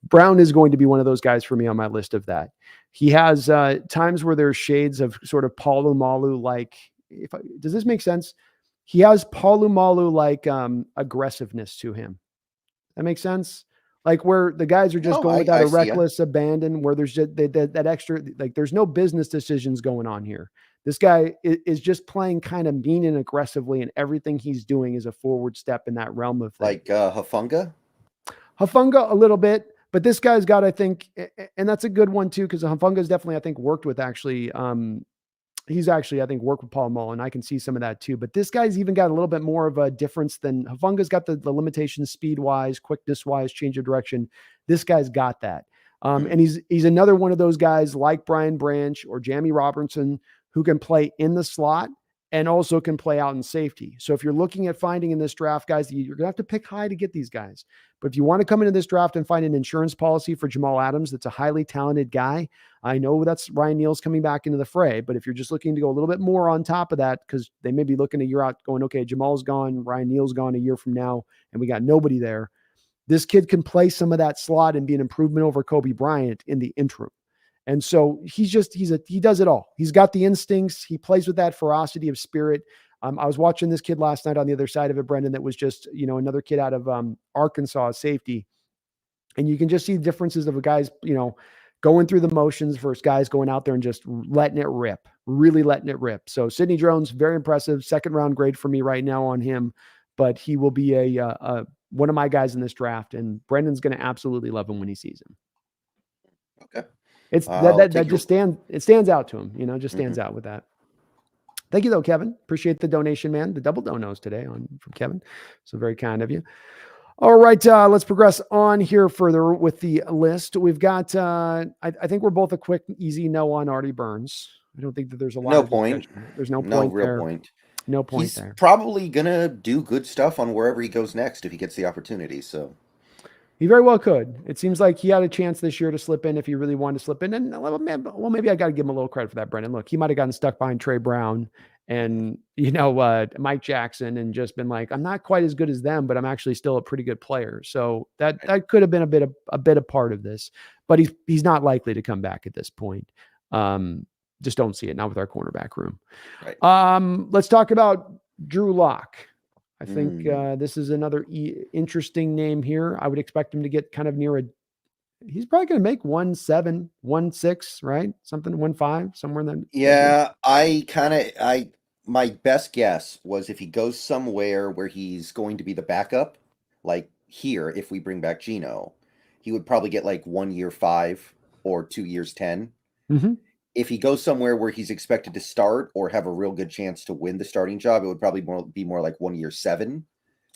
Brown is going to be one of those guys for me on my list of that. He has times where there's shades of sort of Palumalu, like, does this make sense? He has Palumalu like aggressiveness to him. That makes sense? Like where the guys are just going without a reckless abandon, where there's just that extra, like there's no business decisions going on here. This guy is just playing kind of mean and aggressively, and everything he's doing is a forward step in that realm of things. Like Hufanga? Hufanga a little bit, but this guy's got, I think, and that's a good one too, because Hufanga's definitely, I think, worked with actually, he's actually, I think, worked with Paul Mullen. I can see some of that too. But this guy's even got a little bit more of a difference than Hufanga's got the limitations speed-wise, quickness-wise, change of direction. This guy's got that. And he's another one of those guys like Brian Branch or Jamie Robertson who can play in the slot and also can play out in safety. So if you're looking at finding in this draft, guys, you're going to have to pick high to get these guys. But if you want to come into this draft and find an insurance policy for Jamal Adams, that's a highly talented guy. I know that's Ryan Neal's coming back into the fray, but if you're just looking to go a little bit more on top of that, because they may be looking a year out going, okay, Jamal's gone, Ryan Neal's gone a year from now, and we got nobody there. This kid can play some of that slot and be an improvement over Kobe Bryant in the interim. And so he does it all. He's got the instincts. He plays with that ferocity of spirit. I was watching this kid last night on the other side of it, Brendan, that was just, another kid out of Arkansas safety. And you can just see the differences of a guy's, going through the motions versus guys going out there and just letting it rip, really letting it rip. So Sidney Jones, very impressive. Second round grade for me right now on him, but he will be one of my guys in this draft, and Brendan's going to absolutely love him when he sees him. Okay. It's that just stands out to him, just stands out with that. Thank you though, Kevin. Appreciate the donation, man. The double donos today from Kevin. So very kind of you. All right. Let's progress on here further with the list. We've got, I think we're both a quick, easy no on Artie Burns. I don't think that there's a lot of point. There's no point real there. point. No point He's there. Probably going to do good stuff on wherever he goes next if he gets the opportunity. So he very well could. It seems like he had a chance this year to slip in if he really wanted to slip in. And well, maybe I got to give him a little credit for that, Brendan. Look, he might have gotten stuck behind Trey Brown and, Mike Jackson and just been like, I'm not quite as good as them, but I'm actually still a pretty good player. So that could have been a bit of part of this, but he's not likely to come back at this point. Just don't see it, not with our cornerback room. Right. Let's talk about Drew Lock. I think this is another interesting name here. I would expect him to get kind of near he's probably going to make 1.7, 1.6, right? Something 1.5, somewhere in that. Yeah, my best guess was if he goes somewhere where he's going to be the backup, like here, if we bring back Geno, he would probably get like 1 year 5 or 2 years 10. Mm-hmm. If he goes somewhere where he's expected to start or have a real good chance to win the starting job, it would probably be more like 1 year 7.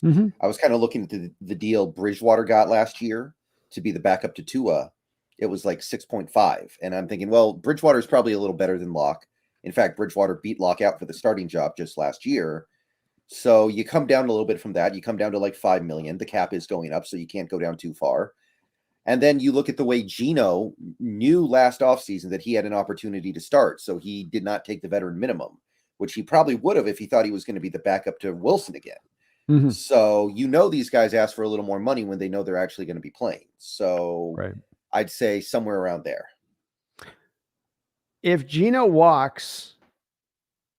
Mm-hmm. I was kind of looking at the deal Bridgewater got last year, to be the backup to Tua, it was like 6.5. And I'm thinking, well, Bridgewater is probably a little better than Locke. In fact, Bridgewater beat Locke out for the starting job just last year. So you come down a little bit from that. You come down to like 5 million. The cap is going up, so you can't go down too far. And then you look at the way Geno knew last offseason that he had an opportunity to start. So he did not take the veteran minimum, which he probably would have if he thought he was going to be the backup to Wilson again. Mm-hmm. So these guys ask for a little more money when they know they're actually going to be playing. So Right. I'd say somewhere around there. If Geno walks,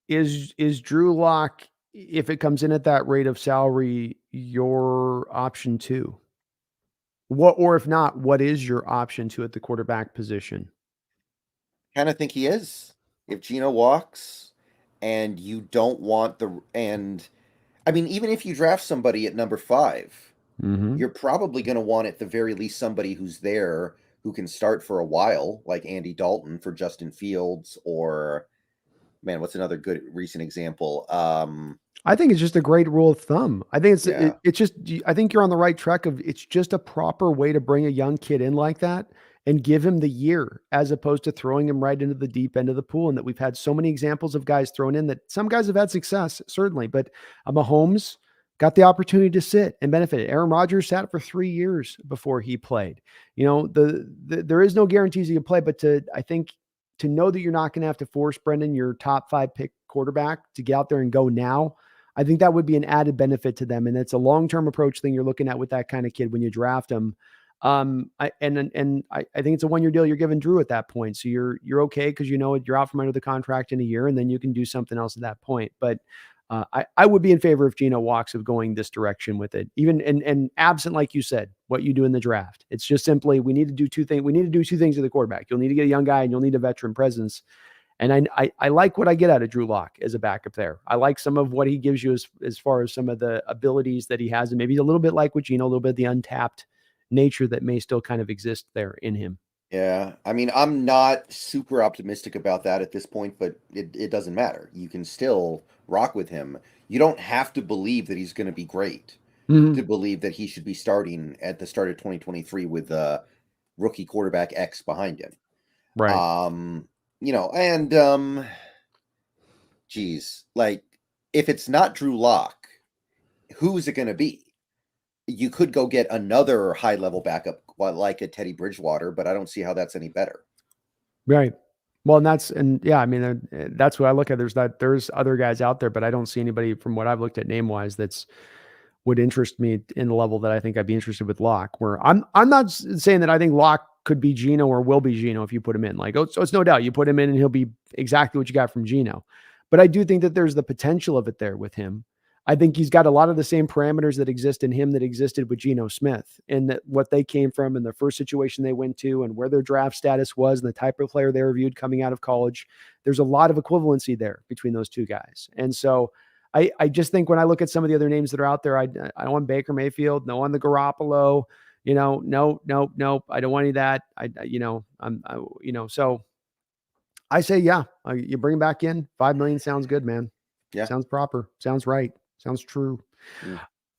is Drew Lock, if it comes in at that rate of salary, your option two? What, or if not, what is your option two at the quarterback position? Kind of think he is. If Geno walks and you don't want even if you draft somebody at number 5, Mm-hmm. you're probably going to want at the very least somebody who's there who can start for a while, like Andy Dalton for Justin Fields, or man, what's another good recent example? I think it's just a great rule of thumb. I think Yeah. it's just, I think you're on the right track of, it's just a proper way to bring a young kid in like that and give him the year, as opposed to throwing him right into the deep end of the pool. And that we've had so many examples of guys thrown in, that some guys have had success, certainly, but Mahomes got the opportunity to sit and benefit. Aaron Rodgers sat for 3 years before he played. There is no guarantees he can play, but I think to know that you're not going to have to force Brendon, your top 5 pick quarterback, to get out there and go now, I think that would be an added benefit to them. And it's a long-term approach thing you're looking at with that kind of kid when you draft him. I think it's a 1-year deal you're giving Drew at that point. So you're okay, because you're out from under the contract in a year, and then you can do something else at that point. But I would be in favor, if Geno walks, of going this direction with it, even and absent, like you said, what you do in the draft. It's just simply, we need to do 2 things. We need to do 2 things with the quarterback. You'll need to get a young guy, and you'll need a veteran presence. And I like what I get out of Drew Lock as a backup there. I like some of what he gives you as far as some of the abilities that he has, and maybe a little bit like with Geno, a little bit of the untapped nature that may still kind of exist there in him. Yeah. I mean, I'm not super optimistic about that at this point, but it doesn't matter. You can still rock with him. You don't have to believe that he's going to be great to believe that he should be starting at the start of 2023 with rookie quarterback X behind him. Right. Geez, like, if it's not Drew Lock, who is it going to be? You could go get another high-level backup like a Teddy Bridgewater, but I don't see how that's any better. Right. Well, that's what I look at. There's other guys out there, but I don't see anybody from what I've looked at name-wise that's would interest me in the level that I think I'd be interested with Locke. Where I'm not saying that I think Locke could be Geno or will be Geno if you put him in. So it's no doubt you put him in and he'll be exactly what you got from Geno. But I do think that there's the potential of it there with him. I think he's got a lot of the same parameters that exist in him that existed with Geno Smith, and that what they came from and the first situation they went to and where their draft status was and the type of player they reviewed coming out of college. There's a lot of equivalency there between those 2 guys. And so I just think when I look at some of the other names that are out there, I don't want Baker Mayfield, no on the Garoppolo, nope. I don't want any of that. So I say, yeah, you bring him back in. 5 million sounds good, man. Yeah. Sounds proper. Sounds right. Sounds true.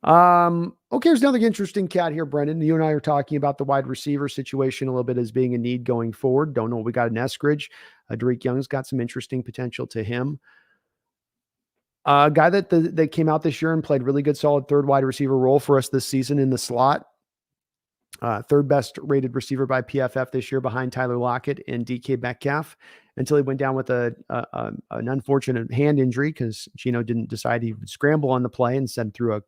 Mm. Okay, there's another interesting cat here, Brendon. You and I are talking about the wide receiver situation a little bit as being a need going forward. Don't know what we got in Eskridge. Derek Young's got some interesting potential to him. A guy that came out this year and played really good, solid 3rd wide receiver role for us this season in the slot. 3rd best rated receiver by PFF this year, behind Tyler Lockett and DK Metcalf, until he went down with an unfortunate hand injury, because Geno didn't decide he would scramble on the play and sent through a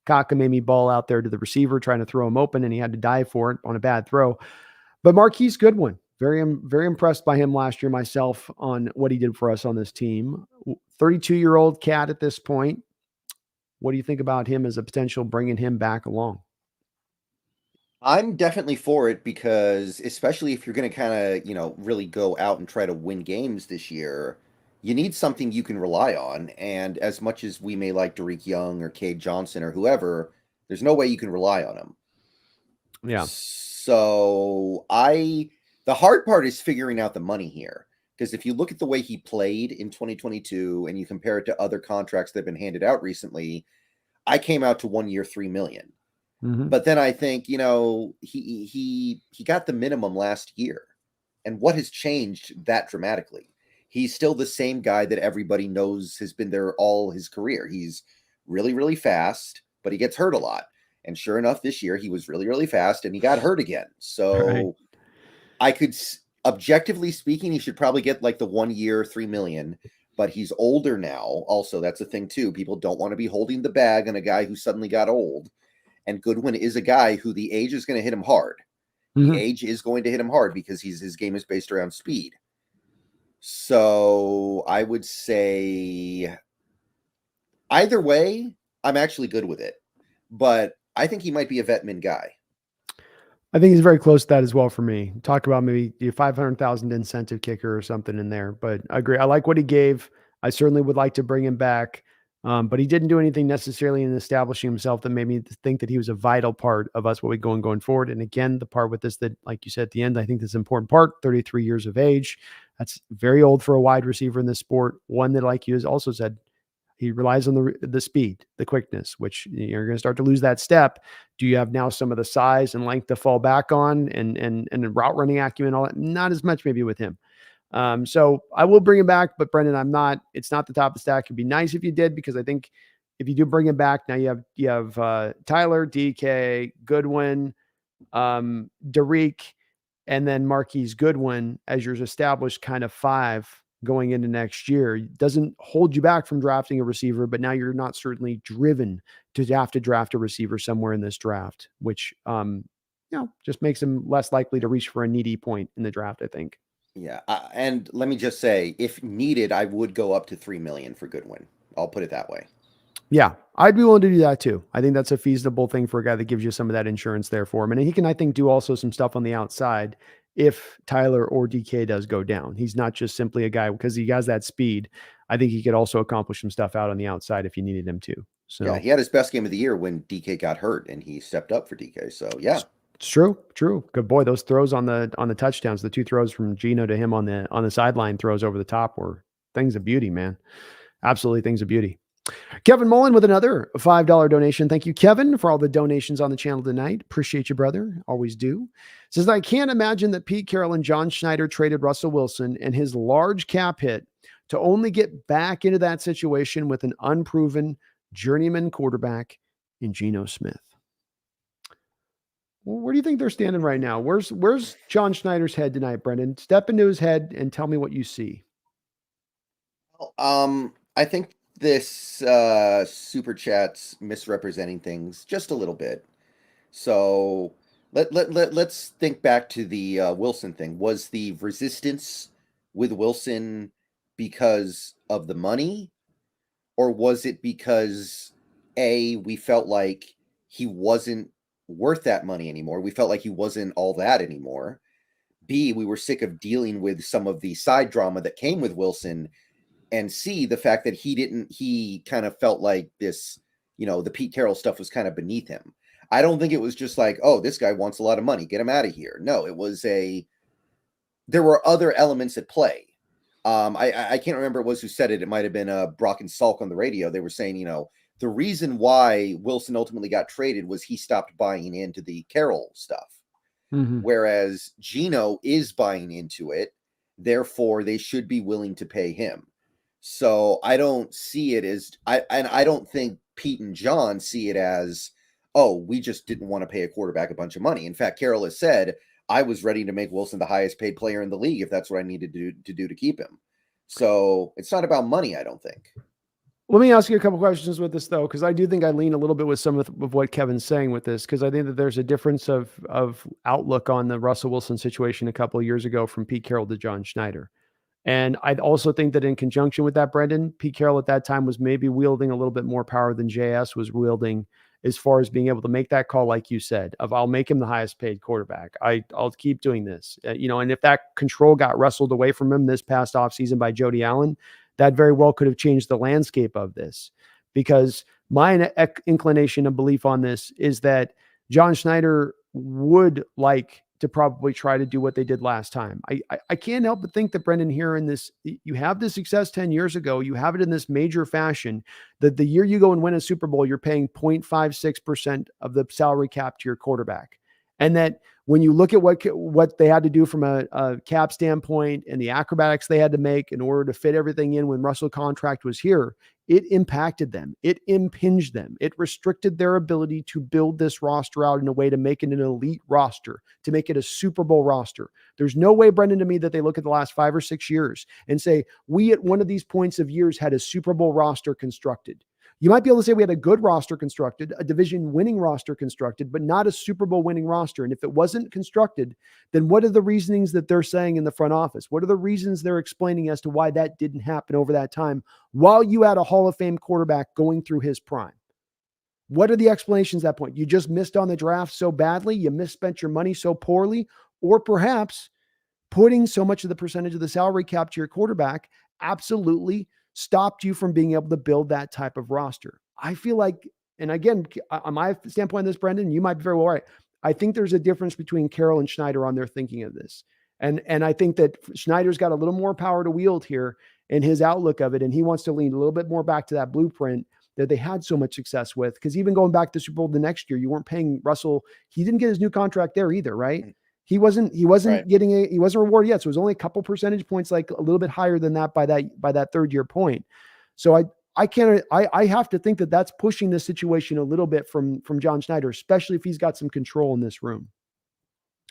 cockamamie ball out there to the receiver trying to throw him open, and he had to dive for it on a bad throw. But Marquise Goodwin, very impressed by him last year myself on what he did for us on this team. 32-year-old cat at this point. What do you think about him as a potential bringing him back along? I'm definitely for it, because especially if you're going to kind of, really go out and try to win games this year, you need something you can rely on. And as much as we may like Derek Young or Cade Johnson or whoever, there's no way you can rely on him. Yeah. So the hard part is figuring out the money here. Because if you look at the way he played in 2022 and you compare it to other contracts that have been handed out recently, I came out to 1 year, $3 million. Mhm. But then I think, he got the minimum last year. And what has changed that dramatically? He's still the same guy that everybody knows has been there all his career. He's really, really fast, but he gets hurt a lot. And sure enough, this year he was really, really fast and he got hurt again. Right. So I could, objectively speaking, he should probably get like the 1 year, 3 million, but he's older now. Also, that's a thing too. People don't want to be holding the bag on a guy who suddenly got old. And Goodwin is a guy who the age is going to hit him hard. The Mhm. age is going to hit him hard because his game is based around speed. So I would say either way, I'm actually good with it. But I think he might be a Vetman guy. I think he's very close to that as well for me. Talk about maybe the 500,000 incentive kicker or something in there, but I agree. I like what he gave. I certainly would like to bring him back. But he didn't do anything necessarily in establishing himself that made me think that he was a vital part of us what we going forward. And again, the part with this that, like you said at the end, I think this important part, 33 years of age. That's very old for a wide receiver in this sport. One that, like you has also said, he relies on the speed, the quickness, which you're going to start to lose that step. Do you have now some of the size and length to fall back on, and the route running acumen, all that? Not as much maybe with him. So I will bring him back, but Brendon, it's not the top of the stack. It'd be nice if you did, because I think if you do bring him back, now you have Tyler, DK, Goodwin, Derek, and then Marquise Goodwin as your established kind of five going into next year. It doesn't hold you back from drafting a receiver, but now you're not certainly driven to have to draft a receiver somewhere in this draft, which just makes him less likely to reach for a needy point in the draft, I think. Yeah. And let me just say, if needed, I would go up to 3 million for Goodwin. I'll put it that way. Yeah, I'd be willing to do that too. I think that's a feasible thing for a guy that gives you some of that insurance there for him. And he can, I think, do also some stuff on the outside if Tyler or DK does go down. He's not just simply a guy because he has that speed. I think he could also accomplish some stuff out on the outside if you needed him to. Yeah, So he had his best game of the year when DK got hurt and he stepped up for DK. So yeah. it's true, true. Good boy. Those throws on the touchdowns, the two throws from Gino to him on the sideline throws over the top were things of beauty, man. Absolutely things of beauty. Kevin Mullen with another $5 donation. Thank you, Kevin, for all the donations on the channel tonight. Appreciate you, brother. Always do. Says, I can't imagine that Pete Carroll and John Schneider traded Russell Wilson and his large cap hit to only get back into that situation with an unproven journeyman quarterback in Geno Smith. Well, where do you think they're standing right now? Where's John Schneider's head tonight, Brendan? Step into his head and tell me what you see. I think this super chat's misrepresenting things just a little bit. So let's think back to the Wilson thing. Was the resistance with Wilson because of the money, or was it because we felt like he wasn't worth that money anymore? We felt like he wasn't all that anymore. B, we were sick of dealing with some of the side drama that came with Wilson, and C, the fact that he kind of felt like this, the Pete Carroll stuff was kind of beneath him. I don't think it was just like, oh, this guy wants a lot of money, get him out of here. No, there were other elements at play. I can't remember it was who said it. It might have been Brock and Salk on the radio. They were saying, the reason why Wilson ultimately got traded was he stopped buying into the Carroll stuff. Mm-hmm. Whereas Geno is buying into it. Therefore, they should be willing to pay him. So I don't see it as I don't think Pete and John see it as, oh, we just didn't want to pay a quarterback a bunch of money. In fact, Carroll has said, I was ready to make Wilson the highest paid player in the league if that's what I needed to do to keep him. So it's not about money, I don't think. Let me ask you a couple questions with this, though, because I do think I lean a little bit with some of what Kevin's saying with this, because I think that there's a difference of outlook on the Russell Wilson situation a couple of years ago from Pete Carroll to John Schneider. And I also think that in conjunction with that, Brendan, Pete Carroll at that time was maybe wielding a little bit more power than JS was wielding as far as being able to make that call, like you said, of I'll make him the highest paid quarterback. I'll keep doing this, and if that control got wrestled away from him this past offseason by Jody Allen, that very well could have changed the landscape of this, because my inclination and belief on this is that John Schneider would like to probably try to do what they did last time. I can't help but think that, Brendon, here in this, you have the success 10 years ago, you have it in this major fashion, that the year you go and win a Super Bowl, you're paying 0.56% of the salary cap to your quarterback. And that when you look at what they had to do from a cap standpoint and the acrobatics they had to make in order to fit everything in when Russell contract was here, it impacted them. It impinged them. It restricted their ability to build this roster out in a way to make it an elite roster, to make it a Super Bowl roster. There's no way, Brendon, to me, that they look at the last 5 or 6 years and say, we at one of these points of years had a Super Bowl roster constructed. You might be able to say we had a good roster constructed, a division winning roster constructed, but not a Super Bowl winning roster. And if it wasn't constructed, then what are the reasonings that they're saying in the front office? What are the reasons they're explaining as to why that didn't happen over that time while you had a Hall of Fame quarterback going through his prime? What are the explanations at that point? You just missed on the draft so badly, you misspent your money so poorly, or perhaps putting so much of the percentage of the salary cap to your quarterback absolutely stopped you from being able to build that type of roster. I feel like, and again, on my standpoint on this, Brendon, you might be very well right. I think there's a difference between Carroll and Schneider on their thinking of this. And I think that Schneider's got a little more power to wield here in his outlook of it. And he wants to lean a little bit more back to that blueprint that they had so much success with. Because even going back to Super Bowl the next year, you weren't paying Russell. He didn't get his new contract there either, right? He wasn't Right. he wasn't rewarded yet. So it was only a couple percentage points, like a little bit higher than that by that third year point. So I have to think that that's pushing the situation a little bit from John Schneider, especially if he's got some control in this room.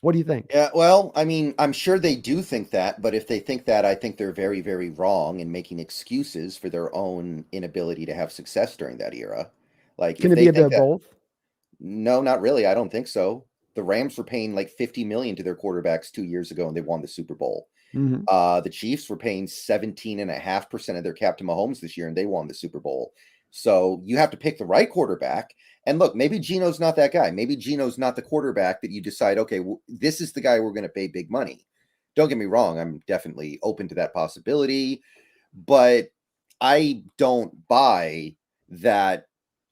What do you think? Yeah, well, I mean, I'm sure they do think that, but if they think that, I think they're very, very wrong in making excuses for their own inability to have success during that era. Like, Can if it be they a bit think of that, both? no, not really. I don't think so. The Rams were paying like 50 million to their quarterbacks 2 years ago, and they won the Super Bowl. Mm-hmm. The Chiefs were paying 17.5% of their cap to Mahomes this year, and they won the Super Bowl. So you have to pick the right quarterback. And look, maybe Geno's not that guy. Maybe Geno's not the quarterback that you decide, okay, this is the guy we're going to pay big money. Don't get me wrong. I'm definitely open to that possibility. But I don't buy that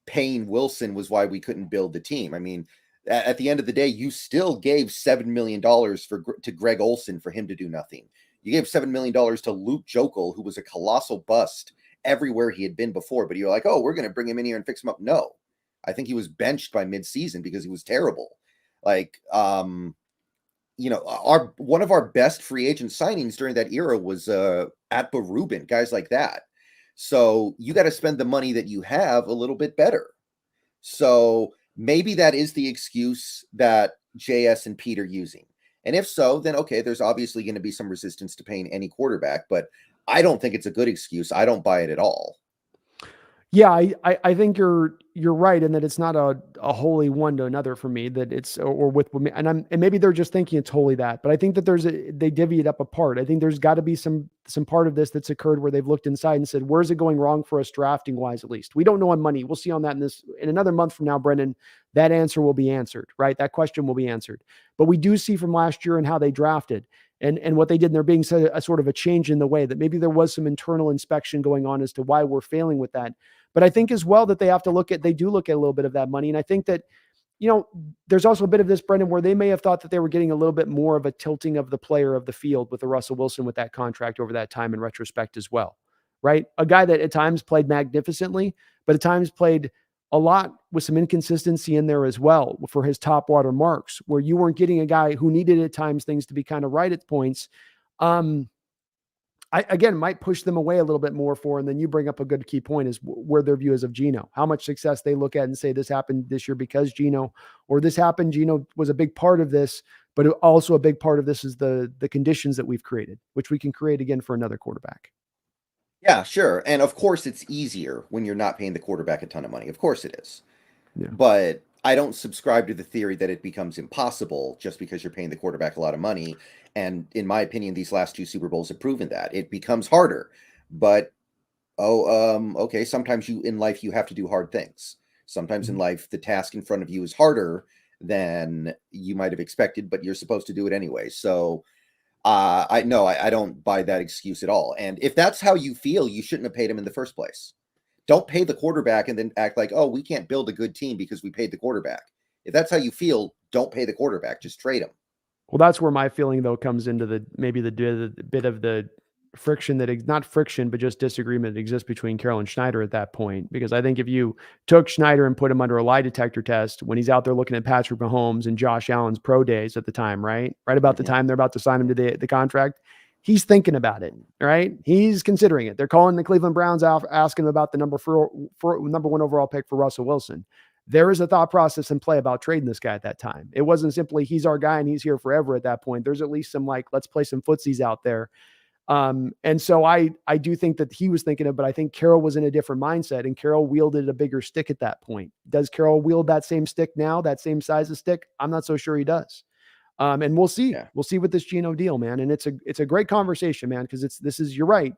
paying Wilson was why we couldn't build the team. I mean, at the end of the day, you still gave $7 million to Greg Olson for him to do nothing. You gave $7 million to Luke Jokel, who was a colossal bust everywhere he had been before. But you're like, oh, we're going to bring him in here and fix him up. No, I think he was benched by midseason because he was terrible. Like, one of our best free agent signings during that era was Atba Rubin, guys like that. So you got to spend the money that you have a little bit better. So maybe that is the excuse that JS and Pete are using. And if so, then okay, there's obviously going to be some resistance to paying any quarterback, but I don't think it's a good excuse. I don't buy it at all. Yeah, I think you're right in that it's not a wholly one to another for me, that it's or with me, and maybe they're just thinking it's wholly that, but I think that they divvy it up apart. I think there's got to be some part of this that's occurred where they've looked inside and said, where's it going wrong for us drafting wise? At least we don't know on money. We'll see on that in another month from now, Brendon. That answer will be answered, right? That question will be answered. But we do see from last year and how they drafted and what they did, and there being a sort of a change in the way that maybe there was some internal inspection going on as to why we're failing with that. But I think as well that they do look at a little bit of that money. And I think that, there's also a bit of this, Brendon, where they may have thought that they were getting a little bit more of a tilting of the player of the field with the Russell Wilson with that contract over that time in retrospect as well, right? A guy that at times played magnificently, but at times played a lot with some inconsistency in there as well for his top water marks, where you weren't getting a guy who needed at times things to be kind of right at points. I, again, might push them away a little bit more and then you bring up a good key point is where their view is of Geno, how much success they look at and say this happened this year because Geno, or this happened, Geno was a big part of this, but also a big part of this is the conditions that we've created, which we can create again for another quarterback. Yeah, sure. And of course it's easier when you're not paying the quarterback a ton of money. Of course it is. Yeah. But I don't subscribe to the theory that it becomes impossible just because you're paying the quarterback a lot of money. And in my opinion, these last 2 Super Bowls have proven that it becomes harder. But okay, sometimes in life you have to do hard things. Sometimes in life the task in front of you is harder than you might have expected, but you're supposed to do it anyway. So I don't buy that excuse at all. And if that's how you feel, you shouldn't have paid him in the first place. Don't pay the quarterback and then act like, oh, we can't build a good team because we paid the quarterback. If that's how you feel, don't pay the quarterback. Just trade him. Well, that's where my feeling though comes into the maybe the bit of the friction that not friction, but just disagreement that exists between Carroll and Schneider at that point. Because I think if you took Schneider and put him under a lie detector test when he's out there looking at Patrick Mahomes and Josh Allen's pro days at the time, right about the Mhm. time they're about to sign him to the contract, he's thinking about it, right? He's considering it. They're calling the Cleveland Browns out, asking him about the number one overall pick for Russell Wilson. There is a thought process in play about trading this guy at that time. It wasn't simply he's our guy and he's here forever at that point. There's at least some like, let's play some footsies out there. And so I do think that he was thinking of, but I think Carroll was in a different mindset and Carroll wielded a bigger stick at that point. Does Carroll wield that same stick now, that same size of stick? I'm not so sure he does. And we'll see. Yeah. We'll see with this Geno deal, man. And it's a great conversation, man, because you're right.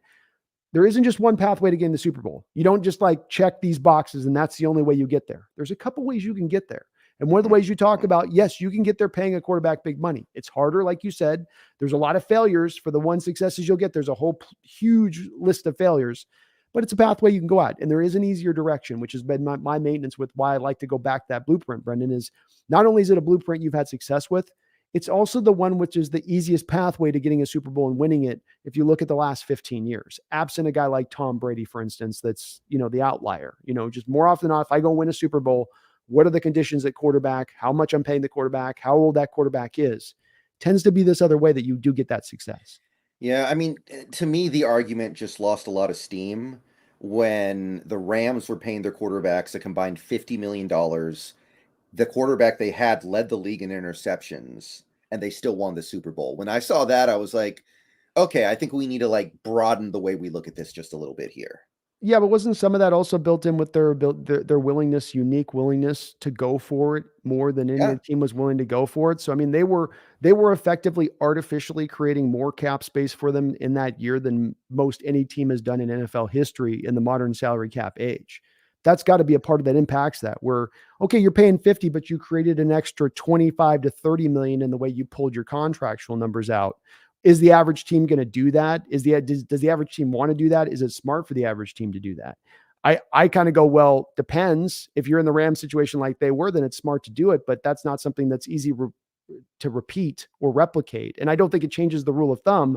There isn't just one pathway to getting the Super Bowl. You don't just like check these boxes and that's the only way you get there. There's a couple ways you can get there. And one of the ways you talk about, yes, you can get there paying a quarterback big money. It's harder, like you said. There's a lot of failures for the one successes you'll get. There's a whole huge list of failures, but it's a pathway you can go at. And there is an easier direction, which has been my maintenance with why I like to go back that blueprint, Brendon, is not only is it a blueprint you've had success with, it's also the one which is the easiest pathway to getting a Super Bowl and winning it. If you look at the last 15 years, absent a guy like Tom Brady, for instance, that's, the outlier, just more often than not, if I go win a Super Bowl, what are the conditions at quarterback, how much I'm paying the quarterback, how old that quarterback is, tends to be this other way that you do get that success. Yeah, I mean, to me, the argument just lost a lot of steam when the Rams were paying their quarterbacks a combined $50 million. The quarterback they had led the league in interceptions, and they still won the Super Bowl. When I saw that, I was like, okay, I think we need to like broaden the way we look at this just a little bit here. Yeah, but wasn't some of that also built in with their willingness, unique willingness to go for it more than any Yeah. team was willing to go for it? So I mean, they were effectively artificially creating more cap space for them in that year than most any team has done in NFL history in the modern salary cap age. That's got to be a part of that impacts that where, okay, you're paying 50, but you created an extra 25 to 30 million in the way you pulled your contractual numbers out. Is the average team going to do that? Does the average team want to do that? Is it smart for the average team to do that? I kind of go, well, depends. If you're in the Rams situation like they were, then it's smart to do it, but that's not something that's easy to repeat or replicate. And I don't think it changes the rule of thumb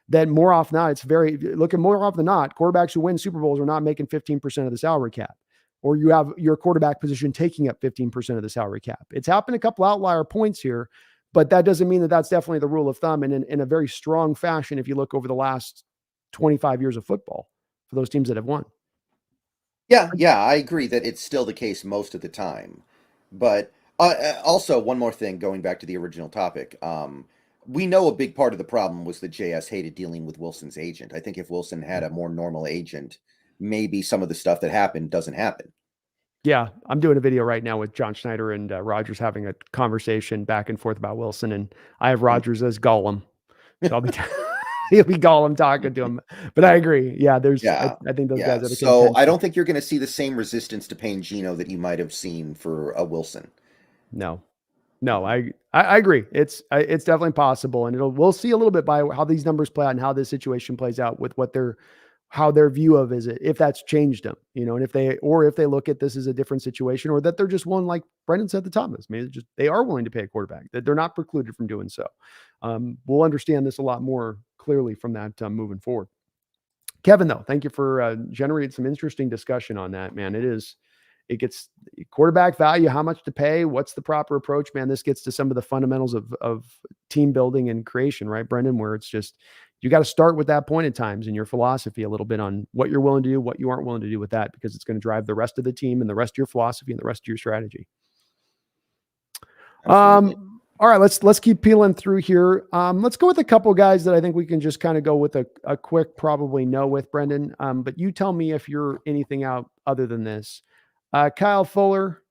that more often than not, more often than not, quarterbacks who win Super Bowls are not making 15% of the salary cap, or you have your quarterback position taking up 15% of the salary cap. It's happened a couple outlier points here, but that doesn't mean that that's definitely the rule of thumb. And in a very strong fashion, if you look over the last 25 years of football for those teams that have won. Yeah, I agree that it's still the case most of the time. But also, one more thing, going back to the original topic, we know a big part of the problem was that JS hated dealing with Wilson's agent. I think if Wilson had a more normal agent, maybe some of the stuff that happened doesn't happen. Yeah, I'm doing a video right now with John Schneider and Rogers having a conversation back and forth about Wilson, and I have Rogers as Gollum, so I'll be he'll be Gollum talking to him. But I agree. Yeah, Yeah, I think those yeah. guys have a So I contention. don't think you're going to see the same resistance to paying Geno that you might have seen for a Wilson. No, no, Mhm. I agree. It's definitely possible, and we'll see a little bit by how these numbers play out and how this situation plays out with how their view of is it if that's changed them, and if they look at this as a different situation, or that they're just one like Brendan said at the top of this. Maybe just they are willing to pay a quarterback that they're not precluded from doing so. We'll understand this a lot more clearly from that moving forward. Kevin, though, thank you for generating some interesting discussion on that, man. It gets quarterback value, how much to pay, what's the proper approach, man. This gets to some of the fundamentals of team building and creation, right, Brendan, where it's just, you got to start with that point at times in your philosophy a little bit on what you're willing to do, what you aren't willing to do with that, because it's going to drive the rest of the team and the rest of your philosophy and the rest of your strategy. Absolutely. All right, let's keep peeling through here. Let's go with a couple guys that I think we can just kind of go with a quick probably no with, Brendan. But you tell me if you're anything out other than this. Kyle Fuller.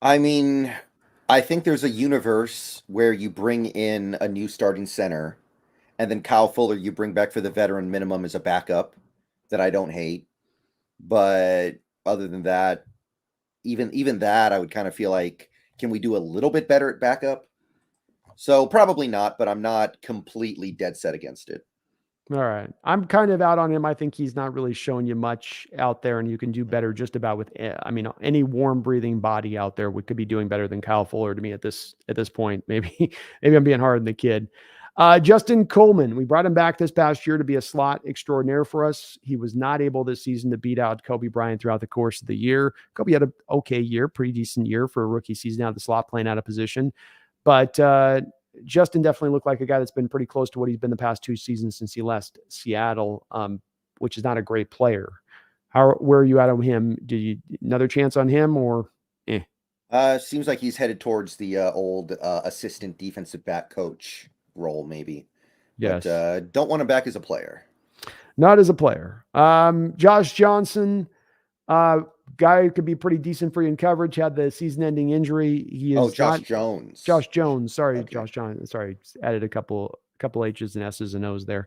I mean, I think there's a universe where you bring in a new starting center, and then Kyle Fuller you bring back for the veteran minimum as a backup that I don't hate. But other than that, even that, I would kind of feel like, can we do a little bit better at backup? So probably not, but I'm not completely dead set against it. All right. I'm kind of out on him. I think he's not really showing you much out there, and you can do better just about with, I mean, any warm breathing body out there could be doing better than Kyle Fuller to me at this point. Maybe maybe I'm being hard on the kid. Justin Coleman, we brought him back this past year to be a slot extraordinaire for us. He was not able this season to beat out Kobe Bryant throughout the course of the year. Kobe had an okay year, pretty decent year for a rookie season out of the slot, playing out of position. But Justin definitely looked like a guy that's been pretty close to what he's been the past 2 seasons since he left Seattle, which is not a great player. Where are you at on him? Did you another chance on him or? Seems like he's headed towards the old assistant defensive back coach role, maybe. Yes. But don't want him back as a player. Not as a player. Josh Johnson, guy who could be pretty decent for you in coverage, had the season-ending injury. He is Josh Jones. Josh Jones. Sorry, Okay. Josh Jones. Sorry, added a couple H's and S's and O's there.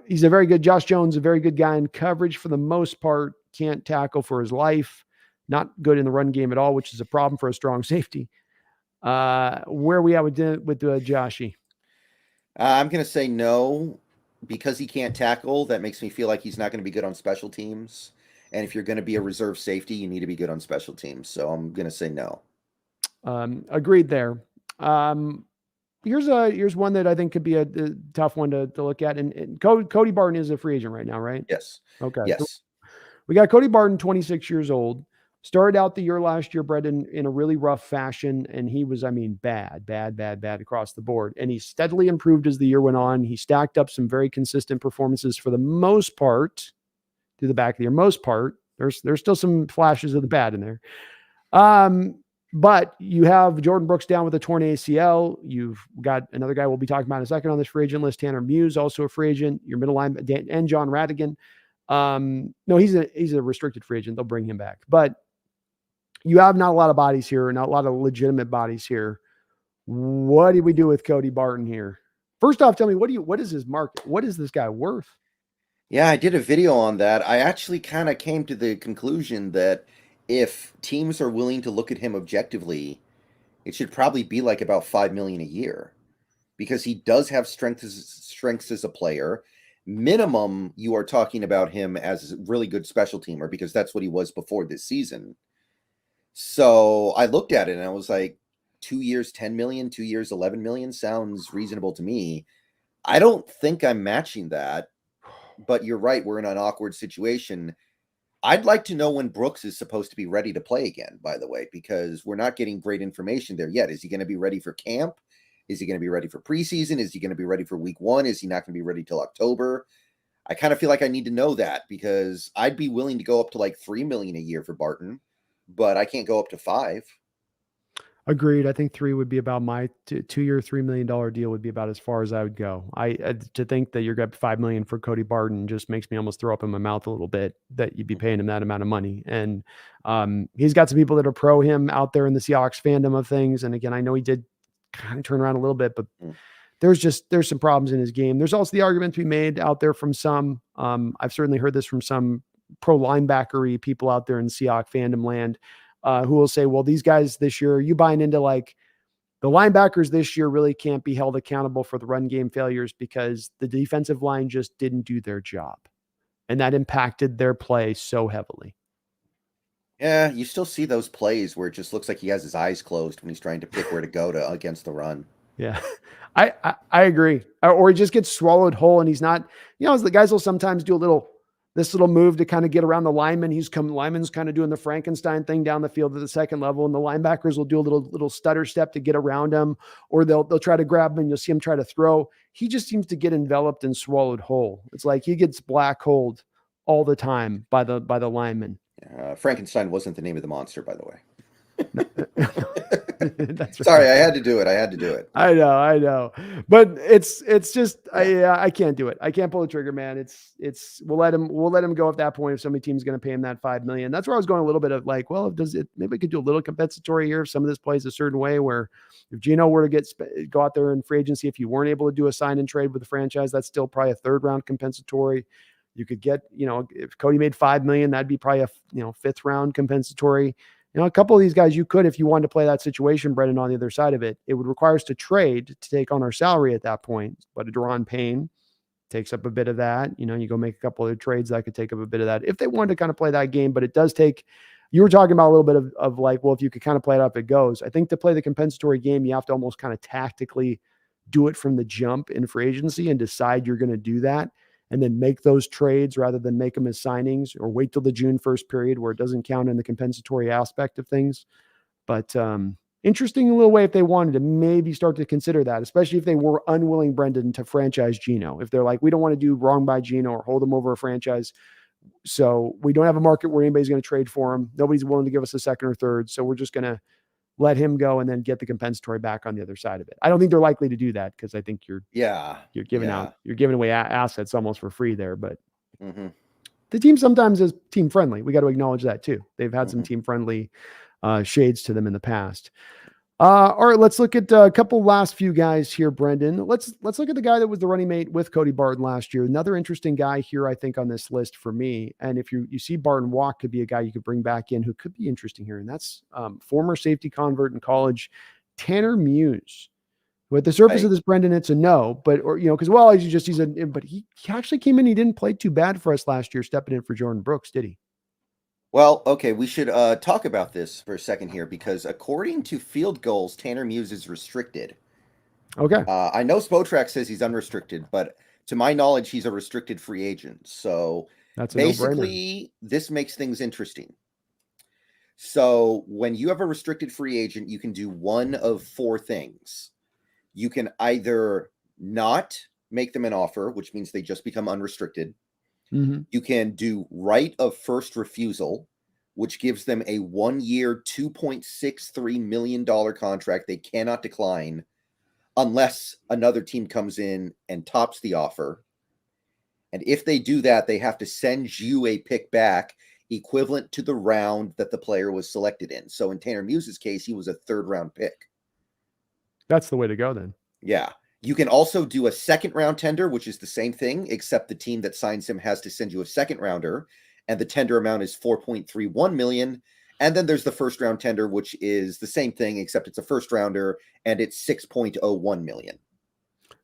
He's a very good Josh Jones, a very good guy in coverage for the most part. Can't tackle for his life. Not good in the run game at all, which is a problem for a strong safety. Where are we at with Joshy? I'm going to say no, because he can't tackle. That makes me feel like he's not going to be good on special teams. And if you're going to be a reserve safety, you need to be good on special teams. So I'm going to say no. Agreed there. Here's one that I think could be a tough one to look at. And Cody Barton is a free agent right now, right? Yes. Okay. Yes. So we got Cody Barton, 26 years old. Started out the year last year, Brendon, in a really rough fashion. And he was, bad across the board. And he steadily improved as the year went on. He stacked up some very consistent performances for the most part through the back of the year. Most part, there's still some flashes of the bad in there. But you have Jordan Brooks down with a torn ACL. You've got another guy we'll be talking about in a second on this free agent list, Tanner Muse, also a free agent. Your middle line, and John Radigan. No, he's a restricted free agent. They'll bring him back. But you have not a lot of bodies here, not a lot of legitimate bodies here. What do we do with Cody Barton here? First off, tell me, what is his market? What is this guy worth? Yeah, I did a video on that. I actually kind of came to the conclusion that if teams are willing to look at him objectively, it should probably be like about $5 million a year, because he does have strengths as a player. Minimum, you are talking about him as a really good special teamer, because that's what he was before this season. So I looked at it and I was like, 2 years, 10 million, 2 years, 11 million sounds reasonable to me. I don't think I'm matching that, but you're right. We're in an awkward situation. I'd like to know when Brooks is supposed to be ready to play again, by the way, because we're not getting great information there yet. Is he going to be ready for camp? Is he going to be ready for preseason? Is he going to be ready for week 1? Is he not going to be ready till October? I kind of feel like I need to know that, because I'd be willing to go up to like 3 million a year for Barton, but I can't go up to 5. Agreed. I think 3 would be about my 2-year, $3 million deal would be about as far as I would go. To think that you're going to $5 million for Cody Barton just makes me almost throw up in my mouth a little bit, that you'd be paying him that amount of money. And he's got some people that are pro him out there in the Seahawks fandom of things. And again, I know he did kind of turn around a little bit, but there's some problems in his game. There's also the argument to be made out there from some, I've certainly heard this from some pro linebackery people out there in Seahawks fandom land, who will say, well, these guys this year, you buying into like the linebackers this year really can't be held accountable for the run game failures because the defensive line just didn't do their job. And that impacted their play so heavily. Yeah, you still see those plays where it just looks like he has his eyes closed when he's trying to pick where to go to against the run. Yeah, I agree. Or he just gets swallowed whole and he's not, the guys will sometimes do this little move to kind of get around the lineman. Lineman's kind of doing the Frankenstein thing down the field at the second level, and the linebackers will do a little stutter step to get around him, or they'll try to grab him and you'll see him try to throw. He just seems to get enveloped and swallowed whole. It's like he gets black holed all the time by the lineman. Frankenstein wasn't the name of the monster, by the way. That's right. Sorry, I had to do it. I know, but it's just I can't do it. I can't pull the trigger, man. We'll let him go at that point if somebody team's going to pay him that $5 million. That's where I was going a little bit of like, well, maybe we could do a little compensatory here if some of this plays a certain way, where if Gino were to go out there in free agency, if you weren't able to do a sign and trade with the franchise, that's still probably a 3rd round compensatory. You could get, if Cody made $5 million, that'd be probably a 5th round compensatory. A couple of these guys you could, if you wanted to play that situation, Brendon, on the other side of it, it would require us to trade to take on our salary at that point. But a Daron Payne, takes up a bit of that. You go make a couple of trades that could take up a bit of that if they wanted to kind of play that game. But it does take, you were talking about a little bit of like, well, if you could kind of play it up, it goes. I think to play the compensatory game, you have to almost kind of tactically do it from the jump in free agency and decide you're going to do that and then make those trades rather than make them as signings or wait till the June 1st period where it doesn't count in the compensatory aspect of things. But interesting little way if they wanted to maybe start to consider that, especially if they were unwilling, Brendon, to franchise Geno. If they're like, we don't want to do wrong by Geno or hold him over a franchise. So we don't have a market where anybody's going to trade for him. Nobody's willing to give us a second or third. So we're just going to let him go and then get the compensatory back on the other side of it. I don't think they're likely to do that because I think you're giving away assets almost for free there. But the team sometimes is team friendly. We got to acknowledge that too. They've had some team friendly shades to them in the past. All right, let's look at a couple last few guys here, Brendon. Let's look at the guy that was the running mate with Cody Barton last year. Another interesting guy here, I think, on this list for me. And if you see Barton walk, could be a guy you could bring back in who could be interesting here. And that's former safety convert in college, Tanner Muse. With the surface of this, Brendon, it's a no, but but he actually came in. He didn't play too bad for us last year, stepping in for Jordan Brooks, did he? Well, okay, we should talk about this for a second here because according to Field Goals, Tanner Muse is restricted. Okay. I know Spotrac says he's unrestricted, but to my knowledge, he's a restricted free agent. So that's basically, this makes things interesting. So when you have a restricted free agent, you can do one of four things. You can either not make them an offer, which means they just become unrestricted. You can do right of first refusal, which gives them a 1-year, $2.63 million contract they cannot decline unless another team comes in and tops the offer. And if they do that, they have to send you a pick back equivalent to the round that the player was selected in. So in Tanner Muse's case, he was a 3rd-round pick. That's the way to go then. Yeah. You can also do a 2nd-round tender, which is the same thing, except the team that signs him has to send you a 2nd-rounder, and the tender amount is $4.31 million. And then there's the 1st-round tender, which is the same thing, except it's a 1st-rounder, and it's $6.01 million.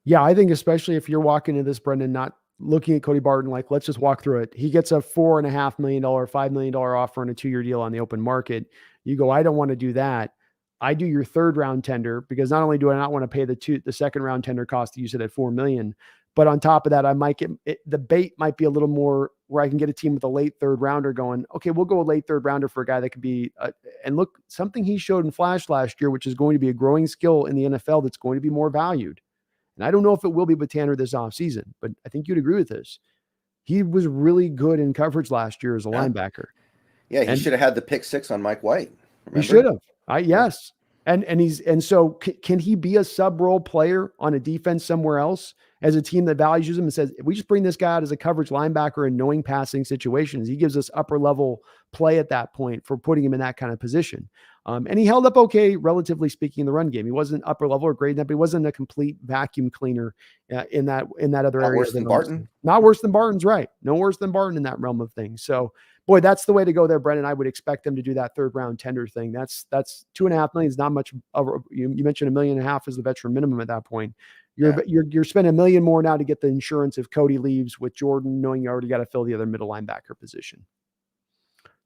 Yeah, I think especially if you're walking into this, Brendon, not looking at Cody Barton, like, let's just walk through it. He gets a $4.5 million, $5 million offer on a 2-year deal on the open market. You go, I don't want to do that. I do your 3rd-round tender because not only do I not want to pay the 2nd-round tender cost that you said at $4 million, but on top of that, I might get the bait might be a little more where I can get a team with a late 3rd-rounder going, okay, we'll go a late 3rd-rounder for a guy that could be, and look, something he showed in flash last year, which is going to be a growing skill in the NFL that's going to be more valued. And I don't know if it will be with Tanner this offseason, but I think you'd agree with this. He was really good in coverage last year as a linebacker. Yeah, he should have had the pick 6 on Mike White. Remember? He should have. Yes. And so can he be a sub role player on a defense somewhere else as a team that values him and says, if we just bring this guy out as a coverage linebacker in knowing passing situations, he gives us upper level play at that point for putting him in that kind of position. And he held up okay, relatively speaking, in the run game. He wasn't upper level or great, but he wasn't a complete vacuum cleaner in that other area. Worse than Barton. Not worse than Barton's, right? No worse than Barton in that realm of things. So, boy, that's the way to go there, Brendon. I would expect them to do that 3rd-round tender thing. That's $2.5 million is not much. You mentioned $1.5 million is the veteran minimum at that point. You're spending $1 million more now to get the insurance if Cody leaves with Jordan, knowing you already got to fill the other middle linebacker position.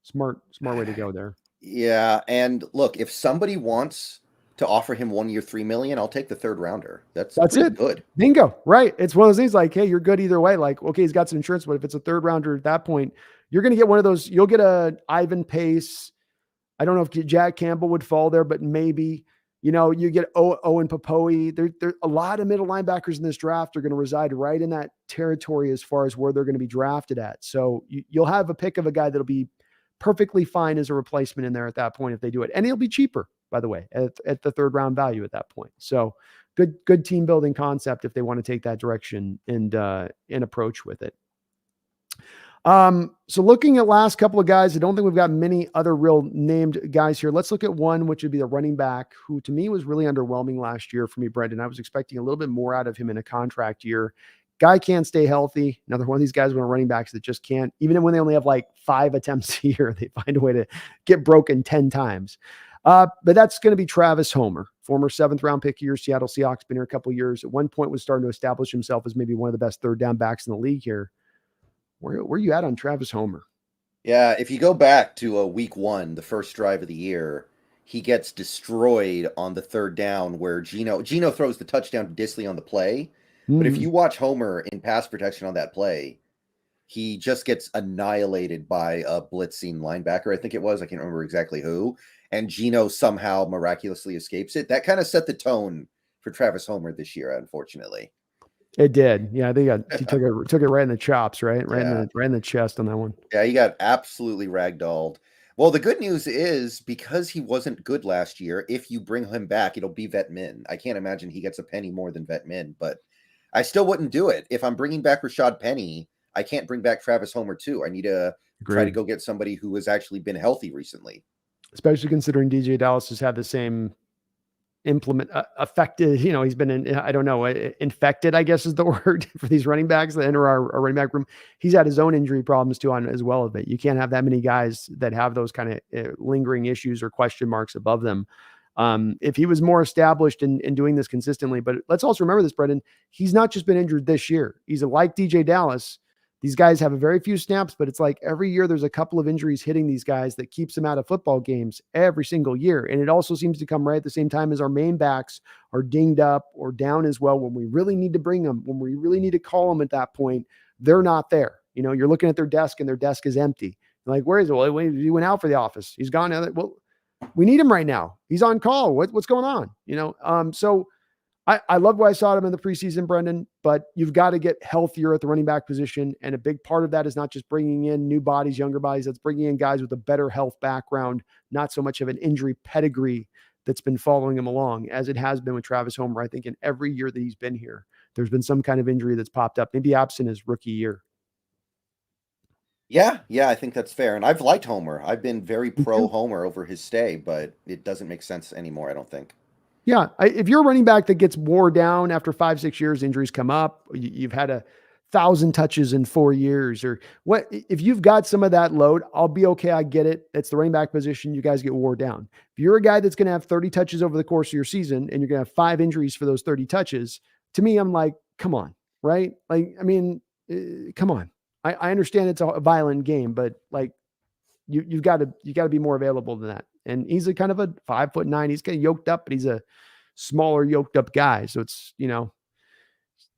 Smart way to go there. Yeah, and look, if somebody wants to offer him 1 year, $3 million, I'll take the 3rd-rounder. That's it. Good. Bingo. Right. It's one of those things like, hey, you're good either way. Like, okay, he's got some insurance, but if it's a 3rd-rounder at that point, you're going to get one of those. You'll get a Ivan Pace. I don't know if Jack Campbell would fall there, but maybe, you get Owen Popoe. There a lot of middle linebackers in this draft are going to reside right in that territory as far as where they're going to be drafted at. So you'll have a pick of a guy that'll be perfectly fine as a replacement in there at that point if they do it. And he'll be cheaper, by the way, at the 3rd-round value at that point. So good team building concept if they want to take that direction and approach with it. So looking at last couple of guys, I don't think we've got many other real named guys here. Let's look at one, which would be the running back, who to me was really underwhelming last year for me, Brendon. I was expecting a little bit more out of him in a contract year. Guy can't stay healthy. Another one of these guys when running backs that just can't, even when they only have like 5 attempts a year, they find a way to get broken 10 times. But that's going to be Travis Homer, former 7th-round pick of your Seattle Seahawks, been here a couple of years. At one point was starting to establish himself as maybe one of the best third down backs in the league here. Where are you at on Travis Homer? Yeah, if you go back to week 1, the first drive of the year, he gets destroyed on the third down where Geno throws the touchdown to Disley on the play. But if you watch Homer in pass protection on that play, he just gets annihilated by a blitzing linebacker, I think it was. I can't remember exactly who. And Geno somehow miraculously escapes it. That kind of set the tone for Travis Homer this year, unfortunately. It did. Yeah, he took it right in the chops, right? Right in the chest on that one. Yeah, he got absolutely ragdolled. Well, the good news is because he wasn't good last year, if you bring him back, it'll be vet min. I can't imagine he gets a penny more than vet min, but I still wouldn't do it. If I'm bringing back Rashad Penny, I can't bring back Travis Homer too. I need to try to go get somebody who has actually been healthy recently. Especially considering DJ Dallas has had the same affected, he's been infected, I guess is the word for these running backs that enter our running back room. He's had his own injury problems too on as well of it. You can't have that many guys that have those kind of lingering issues or question marks above them. If he was more established in doing this consistently, but let's also remember this, Brendon, he's not just been injured this year. He's like DJ Dallas. These guys have a very few snaps, but it's like every year there's a couple of injuries hitting these guys that keeps them out of football games every single year. And it also seems to come right at the same time as our main backs are dinged up or down as well. When we really need to bring them, when we really need to call them at that point, they're not there. You're looking at their desk and their desk is empty. You're like, where is it? Well, he went out for the office. He's gone. Well, we need him right now. He's on call. What's going on? So I love what I saw him in the preseason, Brendon, but you've got to get healthier at the running back position. And a big part of that is not just bringing in new bodies, younger bodies. That's bringing in guys with a better health background, not so much of an injury pedigree that's been following him along as it has been with Travis Homer. I think in every year that he's been here, there's been some kind of injury that's popped up, maybe absent his rookie year. Yeah, I think that's fair. And I've liked Homer. I've been very pro Homer over his stay, but it doesn't make sense anymore, I don't think. Yeah. If you're a running back that gets wore down after 5-6 years, injuries come up, you've had 1,000 touches in 4 years or what, if you've got some of that load, I'll be okay. I get it. It's the running back position. You guys get wore down. If you're a guy that's going to have 30 touches over the course of your season and you're going to have 5 injuries for those 30 touches, to me, I'm like, come on. Right. Come on. I understand it's a violent game, but like you've got to be more available than that. And he's a kind of a 5'9". He's kind of yoked up, but he's a smaller yoked up guy. So it's,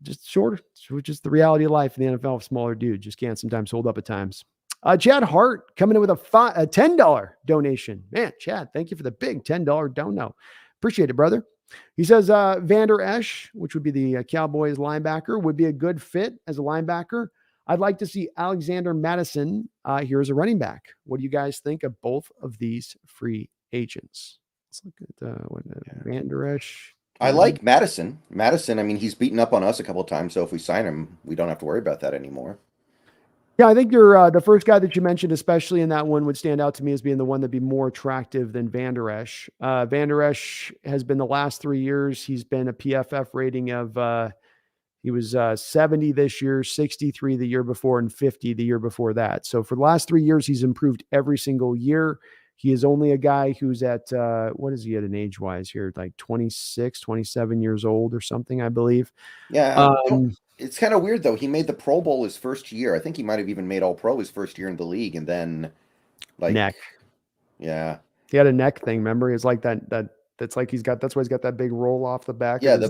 just shorter, which is the reality of life in the NFL. Smaller dude just can't sometimes hold up at times. Chad Hart coming in with a $10 donation. Man, Chad, thank you for the big $10 dono. Appreciate it, brother. He says Vander Esch, which would be the Cowboys linebacker, would be a good fit as a linebacker. I'd like to see Alexander Madison here as a running back. What do you guys think of both of these free agents? Let's look at Van Der Esch. I like Madison. Madison, I mean, he's beaten up on us a couple of times, so if we sign him, we don't have to worry about that anymore. Yeah, I think you're the first guy that you mentioned, especially in that one, would stand out to me as being the one that'd be more attractive than Van Der Esch. Van Der Esch has been the last 3 years. He's been a PFF rating of he was 70 this year, 63 the year before, and 50 the year before that. So for the last 3 years, he's improved every single year. He is only a guy who's at, what is he at an age-wise here? Like 26, 27 years old or something, I believe. Yeah. It's kind of weird, though. He made the Pro Bowl his first year. I think he might have even made All-Pro his first year in the league. And then, neck. Yeah. He had a neck thing, remember? It's like that's like that's why he's got that big roll off the back. Yeah, the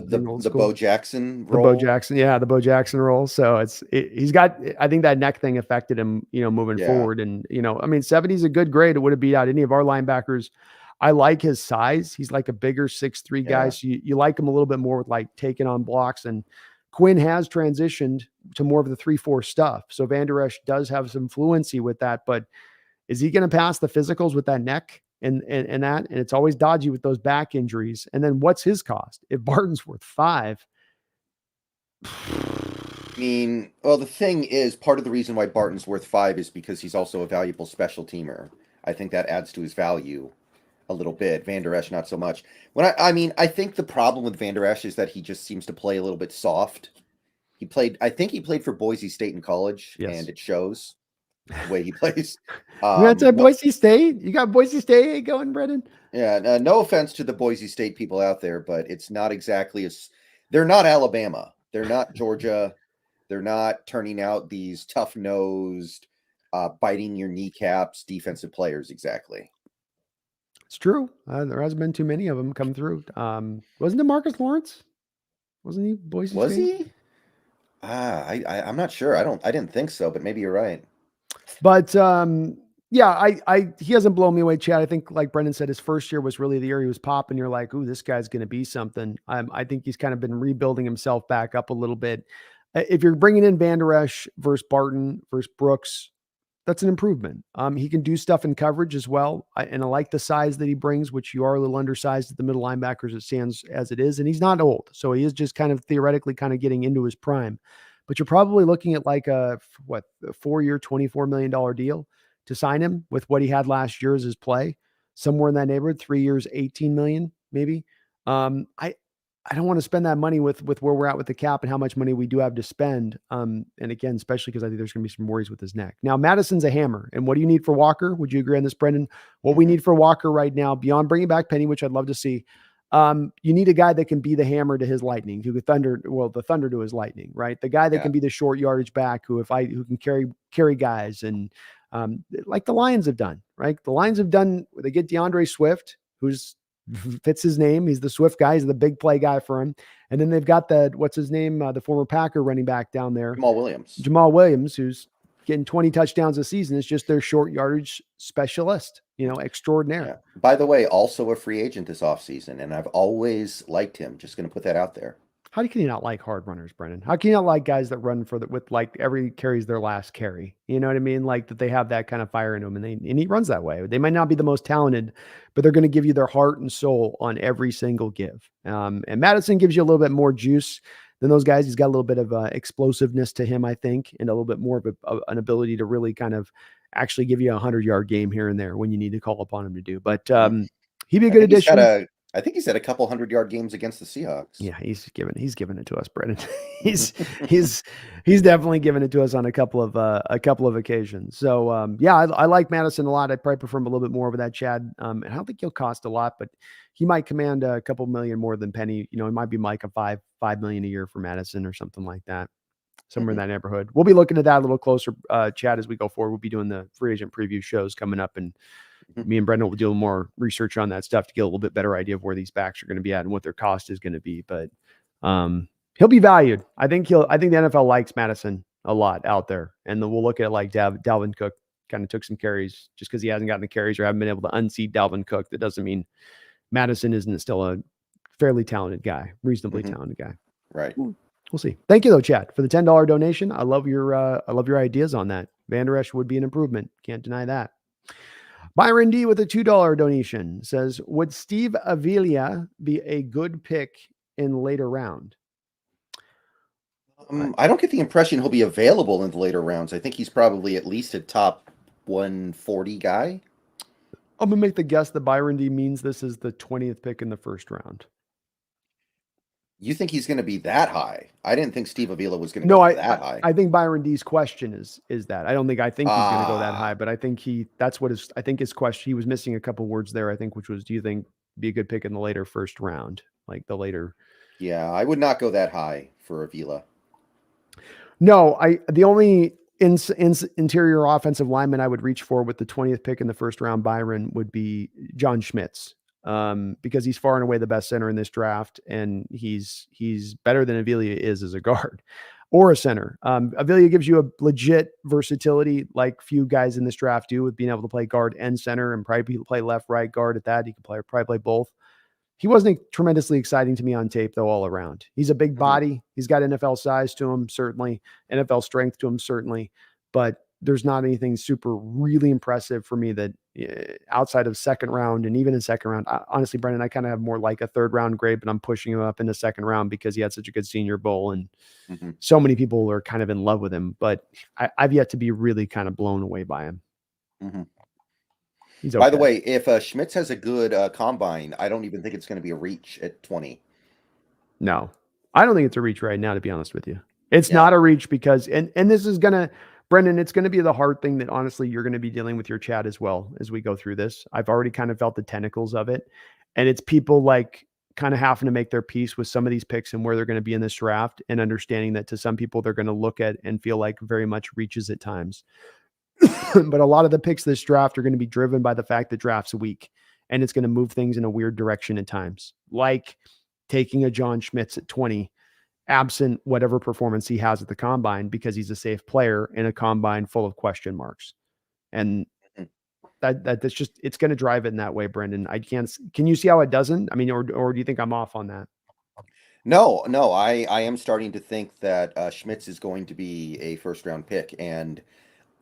Bo Jackson roll. The Bo Jackson, the Bo Jackson roll. So he's got, I think that neck thing affected him, moving forward. And, 70 is a good grade. It would have beat out any of our linebackers. I like his size. He's like a bigger 6'3" guy. So you like him a little bit more with like taking on blocks. And Quinn has transitioned to more of the 3-4 stuff. So Van Der Esch does have some fluency with that, but is he going to pass the physicals with that neck? And it's always dodgy with those back injuries. And then what's his cost? If Barton's worth 5. I mean, well, the thing is, part of the reason why Barton's worth 5 is because he's also a valuable special teamer. I think that adds to his value a little bit. Van Der Esch, not so much. I think the problem with Van Der Esch is that he just seems to play a little bit soft. I think he played for Boise State in college, and it shows. the way he plays. You got to No, Boise State? You got Boise State going, Brendan? yeah, no offense to the Boise State people out there, but it's not exactly as they're not Alabama, they're not Georgia, they're not turning out these tough nosed, biting your kneecaps defensive players exactly. It's true. There hasn't been too many of them come through. Wasn't it Marcus Lawrence? Wasn't he Boise Was State? he? I'm not sure. I didn't think so, but maybe you're right. But yeah, he hasn't blown me away, Chad. I think, like Brendan said, his first year was really the year he was popping. You're like, ooh, this guy's going to be something. I think he's kind of been rebuilding himself back up a little bit. If you're bringing in Van Der Esch versus Barton versus Brooks, that's an improvement. He can do stuff in coverage as well. And I like the size that he brings, which you are a little undersized at the middle linebackers. It stands as it is. And he's not old. So he is just kind of theoretically kind of getting into his prime. But you're probably looking at like a 4-year, $24 million deal to sign him with what he had last year as his play, somewhere in that neighborhood, 3 years, 18 million, maybe. I don't want to spend that money with where we're at with the cap and how much money we do have to spend. And again, especially because I think there's going to be some worries with his neck. Now, Madison's a hammer. And what do you need for Walker? Would you agree on this, Brendan? What we need for Walker right now, beyond bringing back Penny, which I'd love to see, you need a guy that can be the hammer to his lightning, who could the thunder to his lightning, right? The guy that can be the short yardage back, who can carry guys, and like the Lions have done, right? The Lions have done. They get DeAndre Swift, who's fits his name. He's the Swift guy. He's the big play guy for him. And then they've got what's his name? The former Packer running back down there, Jamal Williams, who's getting 20 touchdowns a season. It's just their short yardage specialist, extraordinaire. Yeah. By the way, also a free agent this offseason, and I've always liked him. Just going to put that out there. How can you not like hard runners, Brendan? How can you not like guys that run with like every carry's their last carry? You know what I mean? Like that they have that kind of fire in them, and he runs that way. They might not be the most talented, but they're going to give you their heart and soul on every single give. And Madison gives you a little bit more juice than those guys. He's got a little bit of explosiveness to him, I think, and a little bit more of an ability to really kind of actually give you a 100-yard game here and there when you need to call upon him to do. But he'd be a good addition. I think he's had a couple 100-yard games against the Seahawks. Yeah, he's given it to us, Brendan. he's definitely given it to us on a couple of occasions. So yeah, I like Madison a lot. I probably prefer him a little bit more over that Chad. And I don't think he'll cost a lot, but he might command a couple million more than Penny. It might be like a $5 million a year for Madison or something like that. Somewhere in that neighborhood. We'll be looking at that a little closer, Chad, as we go forward. We'll be doing the free agent preview shows coming up, and me and Brendan will do more research on that stuff to get a little bit better idea of where these backs are going to be at and what their cost is going to be. But he'll be valued. I think the NFL likes Madison a lot out there. And then we'll look at it like Dalvin Cook kind of took some carries just because he hasn't gotten the carries or haven't been able to unseat Dalvin Cook. That doesn't mean Madison isn't still a fairly talented guy, reasonably talented guy. Right. We'll see. Thank you though, Chad, for the $10 donation. I love your ideas on that. Van Der Esch would be an improvement. Can't deny that. Byron D with a $2 donation says, would Steve Avila be a good pick in later round? I don't get the impression he'll be available in the later rounds. I think he's probably at least a top 140 guy. I'm going to make the guess that Byron D means this is the 20th pick in the first round. You think he's going to be that high? I didn't think Steve Avila was going to go that high. I think Byron D's question is that. I think he's going to go that high, but I think his question, he was missing a couple words there, I think, which was, do you think be a good pick in the later first round? Like the later. Yeah, I would not go that high for Avila. No, the only interior offensive lineman I would reach for with the 20th pick in the first round, Byron, would be John Schmitz. Because he's far and away the best center in this draft, and he's better than Avila is as a guard or a center. Avila gives you a legit versatility like few guys in this draft do, with being able to play guard and center and probably play left, right guard at that. He can probably play both. He wasn't tremendously exciting to me on tape, though, all around. He's a big body. He's got NFL size to him, certainly. NFL strength to him, certainly. But there's not anything super really impressive for me that outside of second round, and even in second round, honestly, Brendan, I kind of have more like a third round grade, but I'm pushing him up in the second round because he had such a good Senior Bowl, and so many people are kind of in love with him, but I've yet to be really kind of blown away by him. He's okay. By the way, if Schmitz has a good combine, I don't even think it's going to be a reach at 20. No, I don't think it's a reach right now, to be honest with you. It's not a reach because, and this is going to, Brendon, it's going to be the hard thing that honestly you're going to be dealing with your chat as well as we go through this. I've already kind of felt the tentacles of it. And it's people like kind of having to make their peace with some of these picks and where they're going to be in this draft, and understanding that to some people they're going to look at and feel like very much reaches at times. But a lot of the picks this draft are going to be driven by the fact that draft's a week, and it's going to move things in a weird direction at times, like taking a John Schmitz at 20, absent whatever performance he has at the combine, because he's a safe player in a combine full of question marks. And Mhm. that's just, it's going to drive it in that way, Brendon. Can you see how it doesn't? I mean, or do you think I'm off on that? No, no, I am starting to think that Schmitz is going to be a first round pick, and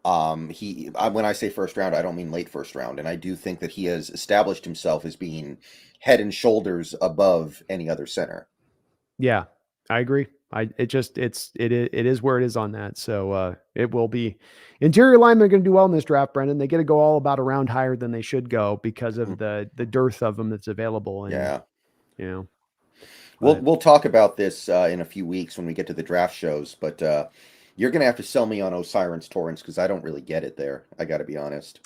when I say first round, I don't mean late first round, and I do think that he has established himself as being head and shoulders above any other center. Yeah, I agree. It is where it is on that. So it will be interior linemen are going to do well in this draft, Brendon. They get to go all about a round higher than they should go because Mhm. of the dearth of them that's available. And Yeah. you know, We'll but we'll talk about this in a few weeks when we get to the draft shows, but you're gonna have to sell me on Osiris Torrance because I don't really get it there. I got to be honest.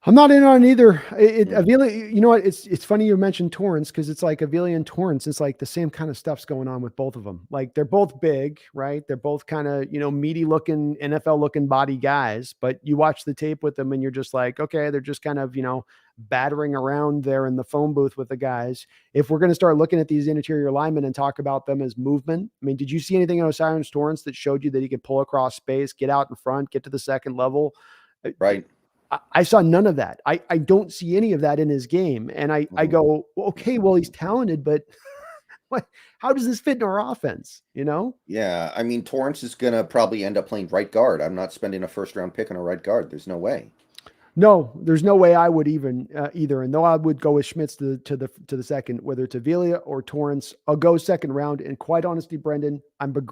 I'm not in on either. Mm. Avila, you know what? It's funny you mentioned Torrance, because it's like Avila and Torrance. It's like the same kind of stuff's going on with both of them. Like they're both big, right? They're both kind of meaty looking NFL looking body guys. But you watch the tape with them and you're just like, okay, they're just kind of battering around there in the phone booth with the guys. If we're going to start looking at these interior linemen and talk about them as movement, I mean, did you see anything in Osiris Torrance that showed you that he could pull across space, get out in front, get to the second level? Right. I saw none of that. I don't see any of that in his game. And I Mhm. go, okay, well, he's talented, but what, how does this fit in our offense? Yeah, I mean Torrance is gonna probably end up playing right guard. I'm not spending a first round pick on a right guard. There's no way. No, there's no way I would even either. And though I would go with Schmitz to the second, whether it's Avila or Torrance, I'll go second round. And quite honestly, Brendon,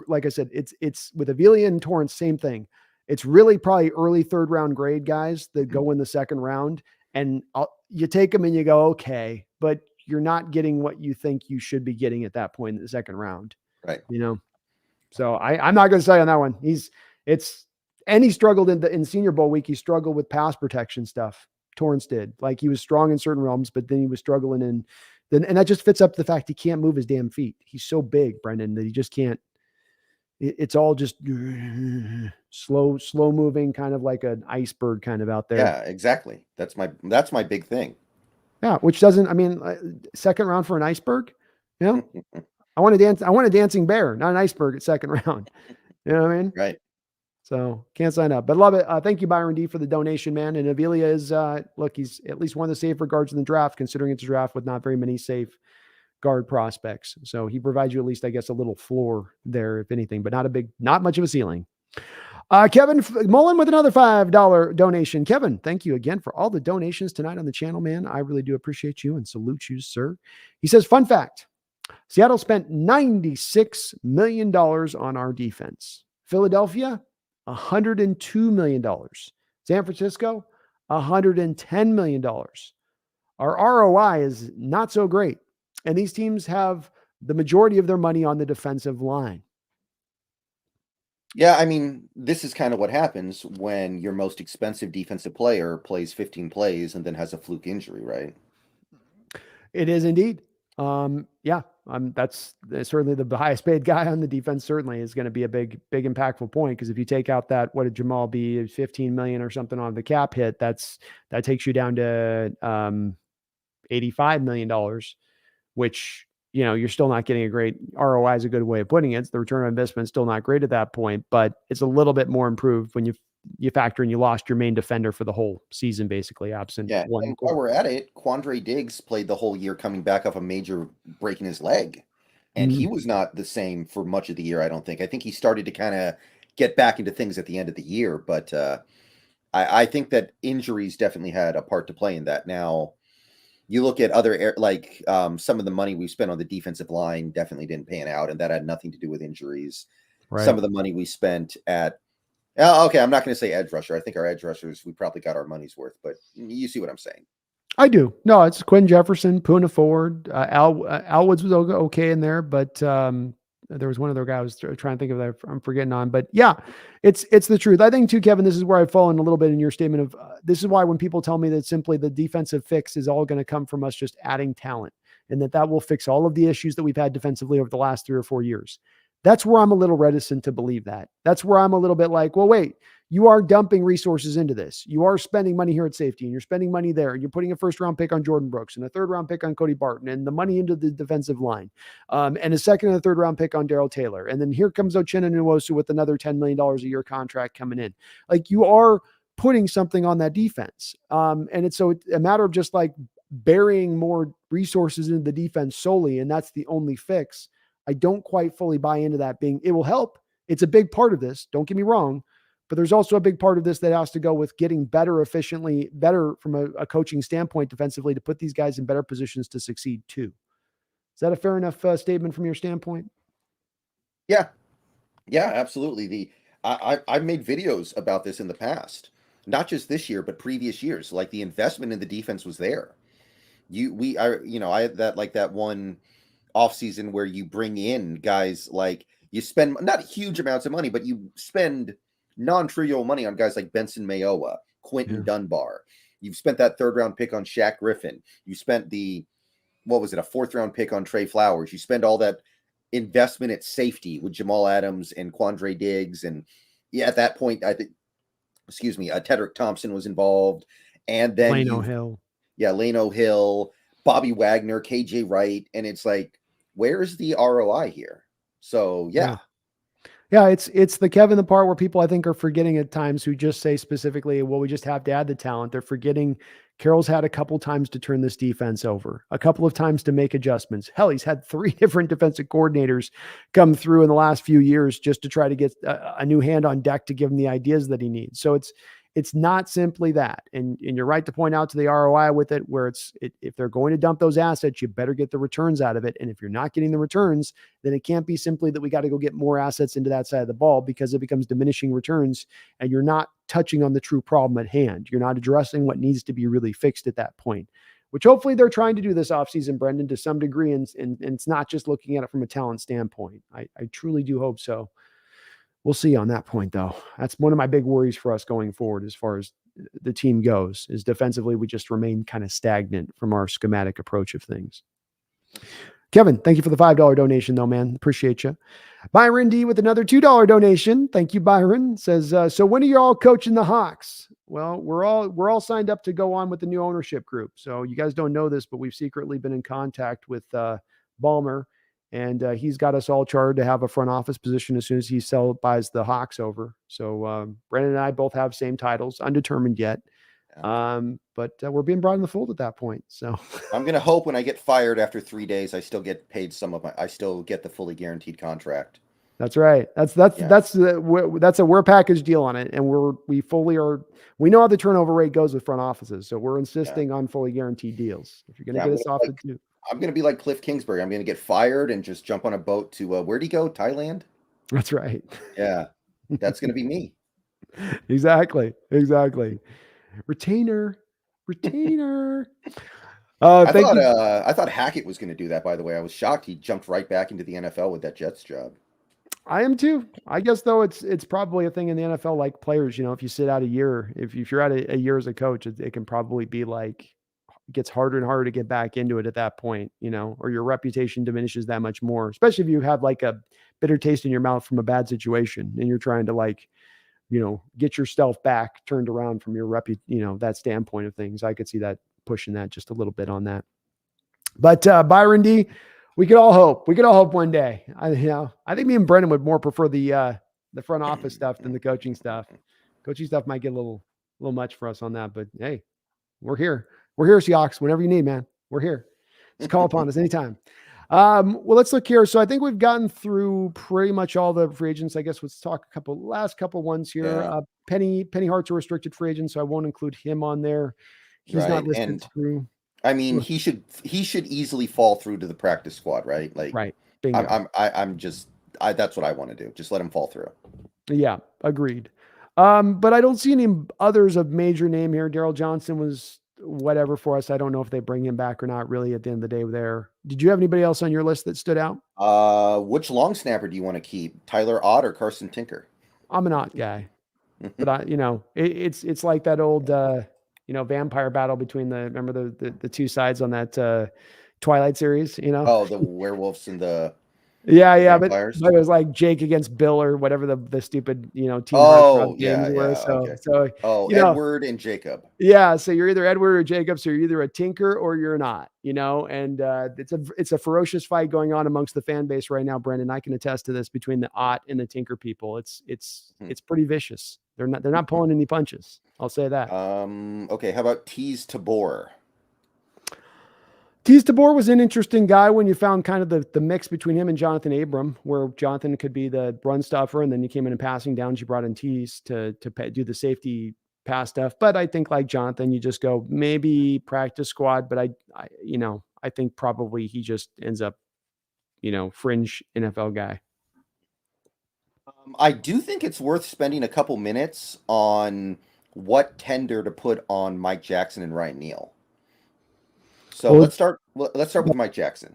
like I said, it's with Avila and Torrance, same thing. It's really probably early third round grade guys that Mhm. go in the second round, and you take them and you go, okay, but you're not getting what you think you should be getting at that point in the second round. Right. You know, so I'm not going to say on that one. It's and he struggled in Senior Bowl week. He struggled with pass protection stuff. Torrance did. Like he was strong in certain realms, but then he was struggling and that just fits up to the fact he can't move his damn feet. He's so big, Brendon, that he just can't. It's all just slow moving, kind of like an iceberg kind of out there. Yeah, exactly. That's my big thing. Yeah, which doesn't. I mean, second round for an iceberg. You know, I want to dance. I want a dancing bear, not an iceberg at second round. You know what I mean? Right. So can't sign up, but love it. Thank you, Byron D, for the donation, man. And Avila is, look, he's at least one of the safer guards in the draft, considering it's a draft with not very many safe guard prospects. So he provides you at least, I guess, a little floor there, if anything, but not much of a ceiling. Kevin Mullen with another $5 donation. Kevin, thank you again for all the donations tonight on the channel, man. I really do appreciate you and salute you, sir. He says, fun fact, Seattle spent $96 million on our defense. Philadelphia, $102 million. San Francisco, $110 million. Our ROI is not so great. And these teams have the majority of their money on the defensive line. Yeah, I mean, this is kind of what happens when your most expensive defensive player plays 15 plays and then has a fluke injury, right? It is indeed. Yeah, that's certainly the highest paid guy on the defense. Certainly is going to be a big impactful point, because if you take out that, what did Jamal be, 15 million or something on the cap hit, that takes you down to $85 million, which you're still not getting a great ROI is a good way of putting it. The return on investment is still not great at that point, but it's a little bit more improved when you factor in you lost your main defender for the whole season, basically absent Yeah, one and while quarter. we're at it, Quandre Diggs played the whole year coming back off a major breaking his leg. And he was not the same for much of the year, I don't think. I think he started to kind of get back into things at the end of the year, but I think that injuries definitely had a part to play in that. Now, you look at some of the money we spent on the defensive line definitely didn't pan out, and that had nothing to do with injuries. Some Right. of the money we spent at okay, I'm not going to say edge rusher. I think our edge rushers, we probably got our money's worth, but you see what I'm saying. I do. No, it's Quinn Jefferson, Puna Ford, Al Woods was okay in there, but there was one other guy I was trying to think of that I'm forgetting on, but yeah, it's the truth. I think too, Kevin, this is where I've fallen a little bit in your statement of this is why when people tell me that simply the defensive fix is all going to come from us just adding talent and that will fix all of the issues that we've had defensively over the last 3 or 4 years. That's where I'm a little reticent to believe that. That's where I'm a little bit like, well, wait, you are dumping resources into this. You are spending money here at safety and you're spending money there. And you're putting a first round pick on Jordan Brooks and a third round pick on Cody Barton and the money into the defensive line and a second and a third round pick on Darrell Taylor. And then here comes Uchenna Nwosu with another $10 million a year contract coming in. Like you are putting something on that defense. And it's a matter of just like burying more resources into the defense solely. And that's the only fix. I don't quite fully buy into that being, it will help. It's a big part of this. Don't get me wrong. But there's also a big part of this that has to go with getting better efficiently, better from a coaching standpoint defensively to put these guys in better positions to succeed too. Is that a fair enough statement from your standpoint? Yeah, absolutely. I've made videos about this in the past, not just this year, but previous years. Like the investment in the defense was there. I had that one offseason where you bring in guys like you spend not huge amounts of money, but you spend non-trivial money on guys like Benson Mayowa, Quentin Dunbar. You've spent that third round pick on Shaq Griffin. You spent a fourth round pick on Trey Flowers. You spend all that investment at safety with Jamal Adams and Quandre Diggs. And at that point, I think, Tedrick Thompson was involved. And then Lano Hill. Yeah, Lano Hill, Bobby Wagner, KJ Wright. And it's like, where's the ROI here? So, yeah. Yeah, it's the Kevin, the part where people I think are forgetting at times who just say specifically, well, we just have to add the talent. They're forgetting Carroll's had a couple times to turn this defense over, a couple of times to make adjustments. Hell, he's had 3 different defensive coordinators come through in the last few years just to try to get a new hand on deck to give him the ideas that he needs. So it's not simply that. And you're right to point out to the ROI with it, where if they're going to dump those assets, you better get the returns out of it. And if you're not getting the returns, then it can't be simply that we got to go get more assets into that side of the ball, because it becomes diminishing returns and you're not touching on the true problem at hand. You're not addressing what needs to be really fixed at that point, which hopefully they're trying to do this offseason, Brendon, to some degree. And it's not just looking at it from a talent standpoint. I truly do hope so. We'll see on that point, though. That's one of my big worries for us going forward as far as the team goes, is defensively we just remain kind of stagnant from our schematic approach of things. Kevin, thank you for the $5 donation, though, man. Appreciate you. Byron D with another $2 donation. Thank you, Byron. Says, so when are you all coaching the Hawks? Well, we're all signed up to go on with the new ownership group. So you guys don't know this, but we've secretly been in contact with Ballmer. And he's got us all chartered to have a front office position as soon as he buys the Hawks over. So Brandon and I both have same titles, undetermined yet. But we're being brought in the fold at that point. So I'm going to hope when I get fired after 3 days, I still get paid I still get the fully guaranteed contract. That's right. That's a we're package deal on it. And we know how the turnover rate goes with front offices. So we're insisting on fully guaranteed deals. If you're going to get us off I'm going to be like Cliff Kingsbury. I'm going to get fired and just jump on a boat to where'd he go? Thailand? That's right. Yeah. That's going to be me. Exactly. Retainer. I thought Hackett was going to do that, by the way. I was shocked he jumped right back into the NFL with that Jets job. I am too. I guess, though, it's probably a thing in the NFL, like players, if you sit out a year, if you're out a year as a coach, it can probably be like, it gets harder and harder to get back into it at that point, or your reputation diminishes that much more, especially if you have like a bitter taste in your mouth from a bad situation and you're trying to get yourself back turned around from your that standpoint of things. I could see that pushing that just a little bit on that. But Byron D, we could all hope one day. I think me and Brendan would more prefer the front office stuff than the coaching stuff. Coaching stuff might get a little much for us on that, but hey, we're here. We're here, Seahawks. Whenever you need, man, we're here. Just call upon us anytime. Well, let's look here. So I think we've gotten through pretty much all the free agents. I guess let's talk last couple ones here. Yeah. Penny Hart's a restricted free agent, so I won't include him on there. He's not listed through. I mean, he should easily fall through to the practice squad, right? Like, right. Bingo. That's what I want to do. Just let him fall through. Yeah, agreed. But I don't see any others of major name here. Daryl Johnson was whatever for us. I don't know if they bring him back or not really at the end of the day there. Did you have anybody else on your list that stood out? Which long snapper do you want to keep? Tyler Ott or Carson Tinker? I'm an odd guy, but it's like that old, vampire battle between remember the two sides on that, Twilight series, Oh, the werewolves and the Yeah, but vampires. it was like Jake against Bill or whatever the stupid, Teen Oh, Heartthrob yeah, games were. yeah, So okay. so, Oh, you know, Edward and Jacob. yeah, so you're either Edward or Jacob, so you're either a tinker or you're not, and it's a ferocious fight going on amongst the fan base right now, Brendan. I can attest to this between the Ott and the tinker people. It's pretty vicious. They're not pulling any punches. I'll say that. Okay, how about Tease Tabor? Tease Tabor was an interesting guy when you found kind of the mix between him and Jonathan Abram, where Jonathan could be the run stuffer, and then you came in and passing downs. You brought in Tease to do the safety pass stuff. But I think like Jonathan, you just go maybe practice squad, but I think probably he just ends up, fringe NFL guy. I do think it's worth spending a couple minutes on what tender to put on Mike Jackson and Ryan Neal. So Well, let's start with Mike Jackson.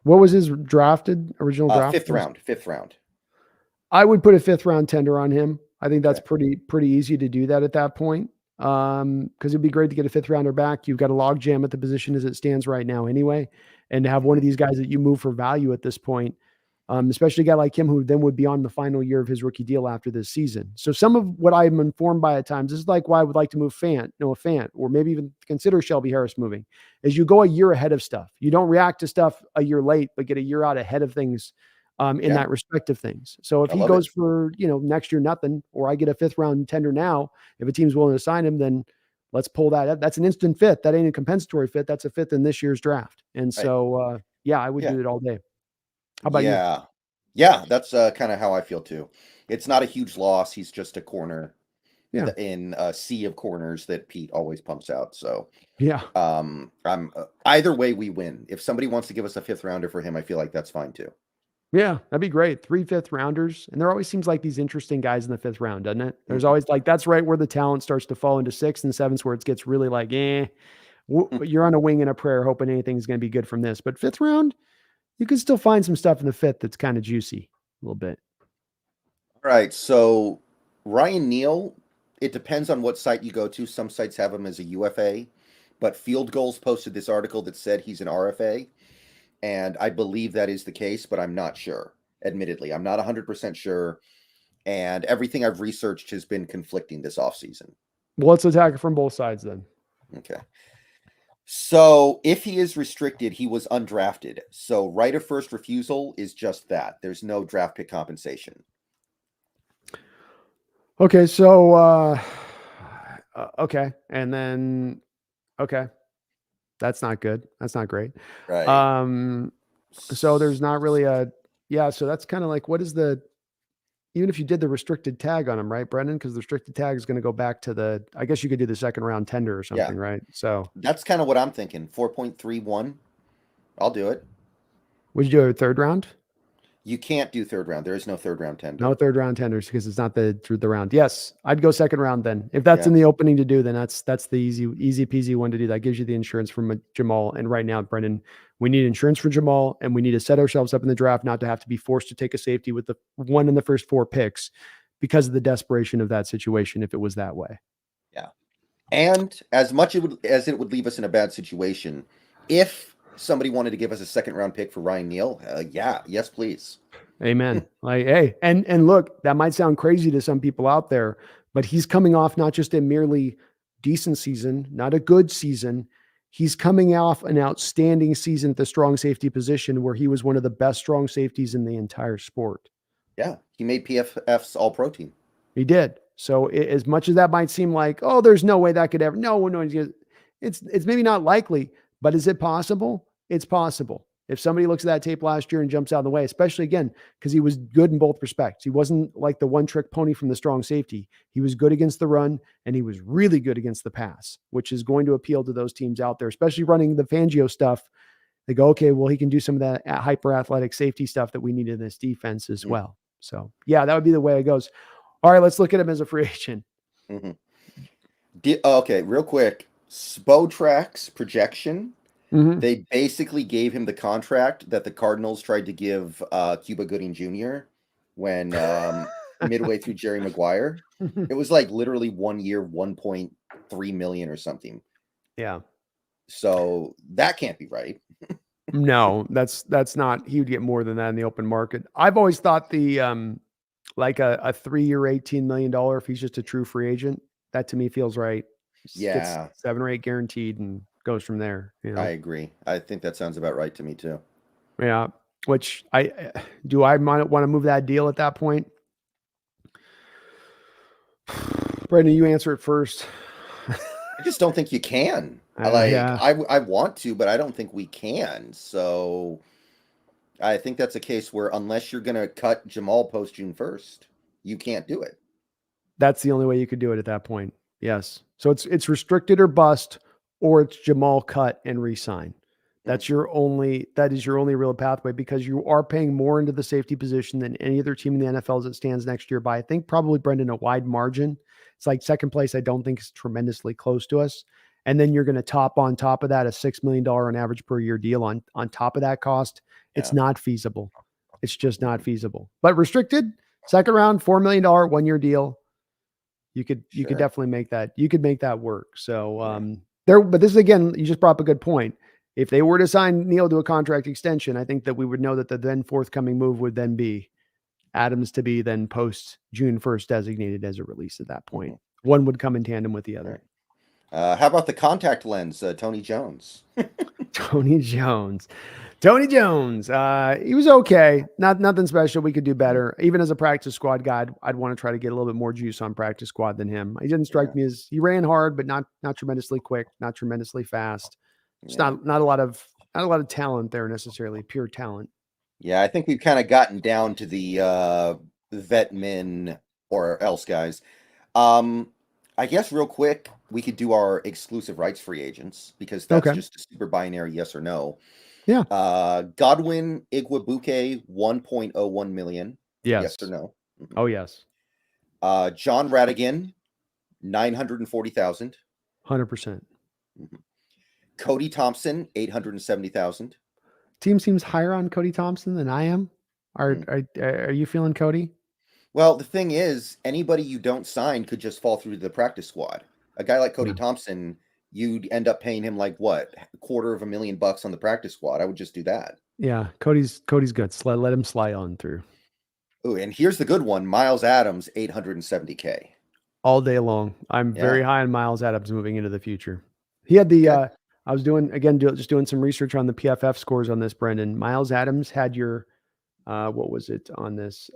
What was his original draft? Fifth round. I would put a 5th round tender on him. I think that's pretty easy to do that at that point. Because it'd be great to get a 5th rounder back. You've got a log jam at the position as it stands right now anyway. And to have one of these guys that you move for value at this point, especially a guy like him who then would be on the final year of his rookie deal after this season. So some of what I'm informed by at times, this is like why I would like to move Noah Fant, or maybe even consider Shelby Harris moving, is you go a year ahead of stuff. You don't react to stuff a year late, but get a year out ahead of things in that respect of things. So if he goes for, next year, nothing, or I get a 5th round tender now, if a team's willing to sign him, then let's pull that. That's an instant 5th. That ain't a compensatory 5th. That's a 5th in this year's draft. And so, I would do it all day. How about you? Yeah, that's kind of how I feel too. It's not a huge loss. He's just a corner in a sea of corners that Pete always pumps out. So I'm either way we win. If somebody wants to give us a 5th rounder for him, I feel like that's fine too. Yeah, that'd be great. 3 5th rounders. And there always seems like these interesting guys in the 5th round, doesn't it? There's always that's right where the talent starts to fall into 6th and 7th, where it gets really like, you're on a wing and a prayer hoping anything's going to be good from this. But 5th round, you can still find some stuff in the 5th that's kind of juicy a little bit. All right. So Ryan Neal, it depends on what site you go to. Some sites have him as a UFA, but Field Goals posted this article that said he's an RFA. And I believe that is the case, but I'm not sure. Admittedly, I'm not 100% sure. And everything I've researched has been conflicting this offseason. Well, let's attack it from both sides then. Okay. So if he is restricted, he was undrafted. So right of first refusal is just that. There's no draft pick compensation. Okay. So, okay. And then, okay. That's not good. That's not great. Right. So there's not really so that's kind of like, what is even if you did the restricted tag on him, right, Brendan? Because the restricted tag is going to go back to I guess you could do the 2nd round tender or something, right? So that's kind of what I'm thinking. 4.31. I'll do it. Would you do a 3rd round? You can't do 3rd round. There is no 3rd round tender. No 3rd round tenders because it's not the round. Yes, I'd go 2nd round then. If that's in the opening to do, then that's the easy peasy one to do. That gives you the insurance from Jamal. And right now, Brendan, we need insurance for Jamal, and we need to set ourselves up in the draft not to have to be forced to take a safety with the one in the first 4 picks because of the desperation of that situation. If it was that way, and as much as it would leave us in a bad situation, if somebody wanted to give us a 2nd round pick for Ryan Neal, yes, please. Amen. Like, hey, and look, that might sound crazy to some people out there, but he's coming off not just a merely decent season, not a good season. He's coming off an outstanding season at the strong safety position where he was one of the best strong safeties in the entire sport. Yeah, he made PFF's All-Pro team. He did. So as much as that might seem like, oh, there's no way that could ever, no, it's maybe not likely, but is it possible? It's possible. If somebody looks at that tape last year and jumps out of the way, especially again, because he was good in both respects. He wasn't like the one-trick pony from the strong safety. He was good against the run, and he was really good against the pass, which is going to appeal to those teams out there, especially running the Fangio stuff. They go, okay, well, he can do some of that hyper-athletic safety stuff that we need in this defense as well. So, that would be the way it goes. All right, let's look at him as a free agent. Okay, real quick. Spotrac's projection, Hmm. they basically gave him the contract that the Cardinals tried to give Cuba Gooding Jr. when midway through Jerry Maguire. It was like literally 1 year, 1.3 million or something. Yeah. So that can't be right. No, that's not. He would get more than that in the open market. I've always thought the like a 3-year, $18 million if he's just a true free agent. That to me feels right. Gets Yeah, 7 or 8 guaranteed and goes from there. You I know. agree. I think that sounds about right to me too. Yeah. Which I might want to move that deal at that point. Brandon, you answer it first. I just don't think you can. Like Yeah. I want to, but I don't think we can. So I think that's a case where unless you're going to cut Jamal post June 1st, you can't do it. That's the only way you could do it at that point. Yes. So it's restricted or bust, or it's Jamal cut and resign. Mhm. That is your only real pathway because you are paying more into the safety position than any other team in the NFL as it stands next year by I think probably Brendan a wide margin. It's like second place, I don't think is tremendously close to us. And then you're going to top on top of that a $6 million on average per year deal on top of that cost. It's Yeah. not feasible. It's just not Mhm. feasible. But restricted, second round, $4 million 1 year deal. You could Sure. definitely make that. You could make that work. So Yeah. but this is again, you just brought up a good point. If they were to sign Neal to a contract extension, I think that we would know that the then forthcoming move would then be Adams to be then post June 1st designated as a release at that point. Mhm. One would come in tandem with the All other. right. How about the contact lens, Tony Jones? Tony Jones. Tony Jones. He was okay. Nothing special. We could do Mhm. better. Even as a practice squad guy, I'd want to try to get a little bit more juice on practice squad than him. He didn't strike Yeah. me as he ran hard, but not tremendously quick, not tremendously fast. Just Yeah. not a lot of talent there necessarily, pure talent. Yeah. I think we've kind of gotten down to the vet men or else guys. Um, I guess real quick, we could do our exclusive rights free agents because that's Okay. just a super binary yes or no. Yeah. Godwin Igwebuike 1.01 million. Yes or Yes. no? Mhm. Oh yes. John Radigan 940,000. 100%. Mhm. Cody Thompson 870,000. Team seems higher on Cody Thompson than I am. Are Mm. are you feeling Cody? Well, the thing is, anybody you don't sign could just fall through the practice squad. A guy like Cody Yeah. Thompson, you'd end up paying him like what, $250,000 on the practice squad. I would just do that. Yeah. Cody's good. Let him slide on through. Oh, and here's the good one: Miles Adams, 870K. All day long. I'm very Yeah, high on Miles Adams moving into the future. He had the good. I was doing again just doing some research on the PFF scores on this, Brendan. Miles Adams had your what was it on this?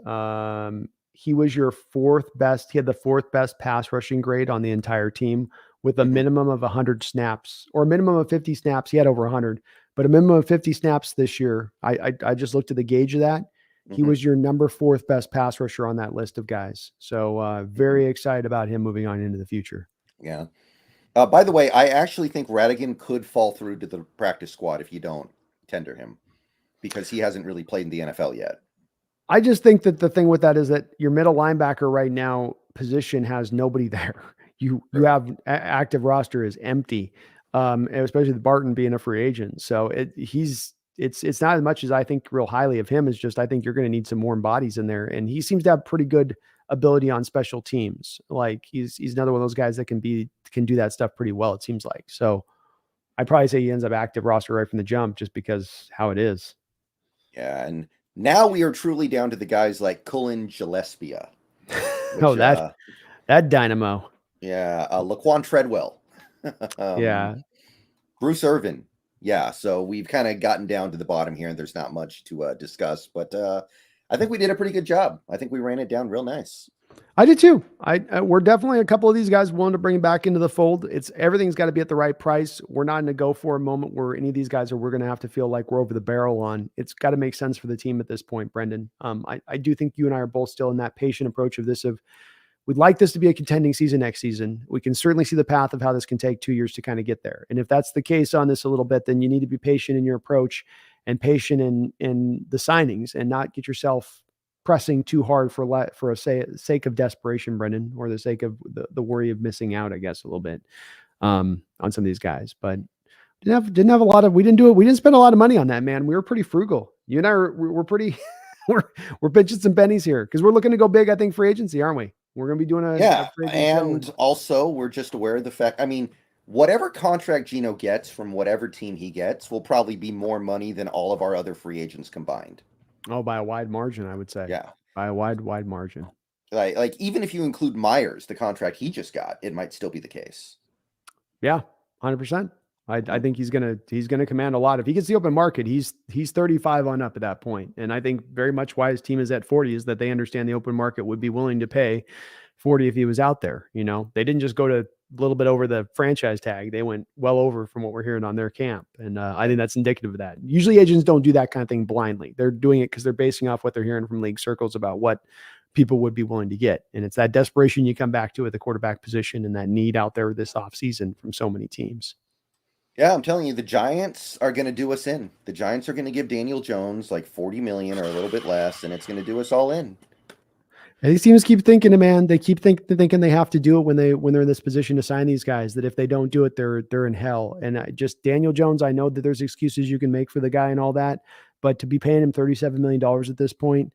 He was your fourth best. He had the fourth best pass rushing grade on the entire team with a Hmm. minimum of 100 snaps or a minimum of 50 snaps. He had over 100, but a minimum of 50 snaps this year. I just looked at the gauge of that. He Hmm. was your number fourth best pass rusher on that list of guys. So Hmm. very excited about him moving on into the future. Yeah. By the way, I actually think Radigan could fall through to the practice squad if you don't tender him because he hasn't really played in the NFL yet. I just think that the thing with that is that your middle linebacker right now position has nobody there. You True. have active roster is empty, and especially with Barton being a free agent. So it's not as much as I think real highly of him. It's just I think you're going to need some more bodies in there, and he seems to have pretty good ability on special teams. Like he's another one of those guys that can do that stuff pretty well. It seems like so. I'd probably say he ends up active roster right from the jump, just because how it is. Yeah, and now we are truly down to the guys like Cullen Gillespie, Oh, which that dynamo. yeah, Laquan Treadwell, um, Yeah. Bruce Irvin. Yeah, so we've kind of gotten down to the bottom here, and there's not much to discuss, but I think we did a pretty good job. I think we ran it down real nice. I did too. We're definitely a couple of these guys willing to bring back into the fold. It's everything's got to be at the right price. We're not in a go for a moment where any of these guys we're going to have to feel like we're over the barrel on. It's got to make sense for the team at this point, Brendan. I do think you and I are both still in that patient approach of this. Of we'd like this to be a contending season next season. We can certainly see the path of how this can take 2 years to kind of get there. And if that's the case on this a little bit, then you need to be patient in your approach and patient in the signings and not get yourself pressing too hard for a sake of desperation, Brendan, or the sake of the worry of missing out, I guess, a little bit. on some of these guys, but didn't have a lot of, we didn't spend a lot of money on that, man. We were pretty frugal. You and I we're pretty, we're pinching some pennies here because we're looking to go big, I think, free agency, aren't we? We're going to be doing a Yeah, free agent show. and also we're just aware of the fact. I mean, whatever contract Gino gets from whatever team he gets will probably be more money than all of our other free agents combined. Oh, by a wide margin, I would say. Yeah, By a wide margin. like even if you include Myers, the contract he just got, it might still be the case. Yeah, 100%. I think he's gonna command a lot. If he gets the open market, he's 35 on up at that point. And I think very much why his team is at 40 is that they understand the open market would be willing to pay 40 if he was out there. You know, they didn't just go to a little bit over the franchise tag. They went well over from what we're hearing on their camp. And I think that's indicative of that. Usually agents don't do that kind of thing blindly. They're doing it because they're basing off what they're hearing from league circles about what people would be willing to get. And it's that desperation you come back to at the quarterback position and that need out there this offseason from so many teams. Yeah, I'm telling you, the Giants are going to do us in. The Giants are going to give Daniel Jones like 40 million or a little bit less, and it's going to do us all in. And these teams keep thinking, man, they keep thinking they have to do it when they're in this position to sign these guys, that if they don't do it, they're in hell. And just Daniel Jones, I know that there's excuses you can make for the guy and all that, but to be paying him $37 million at this point,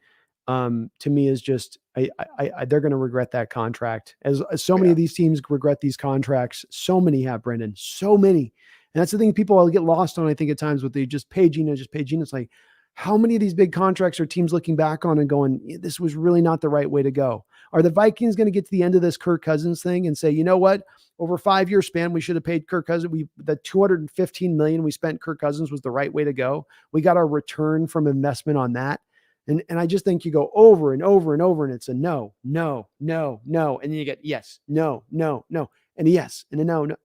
to me is just, they're going to regret that contract as so many of these teams regret these contracts. So many have, Brendon, so many. And that's the thing people will get lost on, I think, at times with the just pay Gino. It's like, how many of these big contracts are teams looking back on and going, this was really not the right way to go? Are the Vikings going to get to the end of this Kirk Cousins thing and say, you know what, over a 5-year span, we should have paid Kirk Cousins. The $215 million we spent Kirk Cousins was the right way to go. We got our return from investment on that. And I just think you go over and over and over, and it's a no, no, no, no. And then you get yes, no, no, no, and a yes, and a no, no.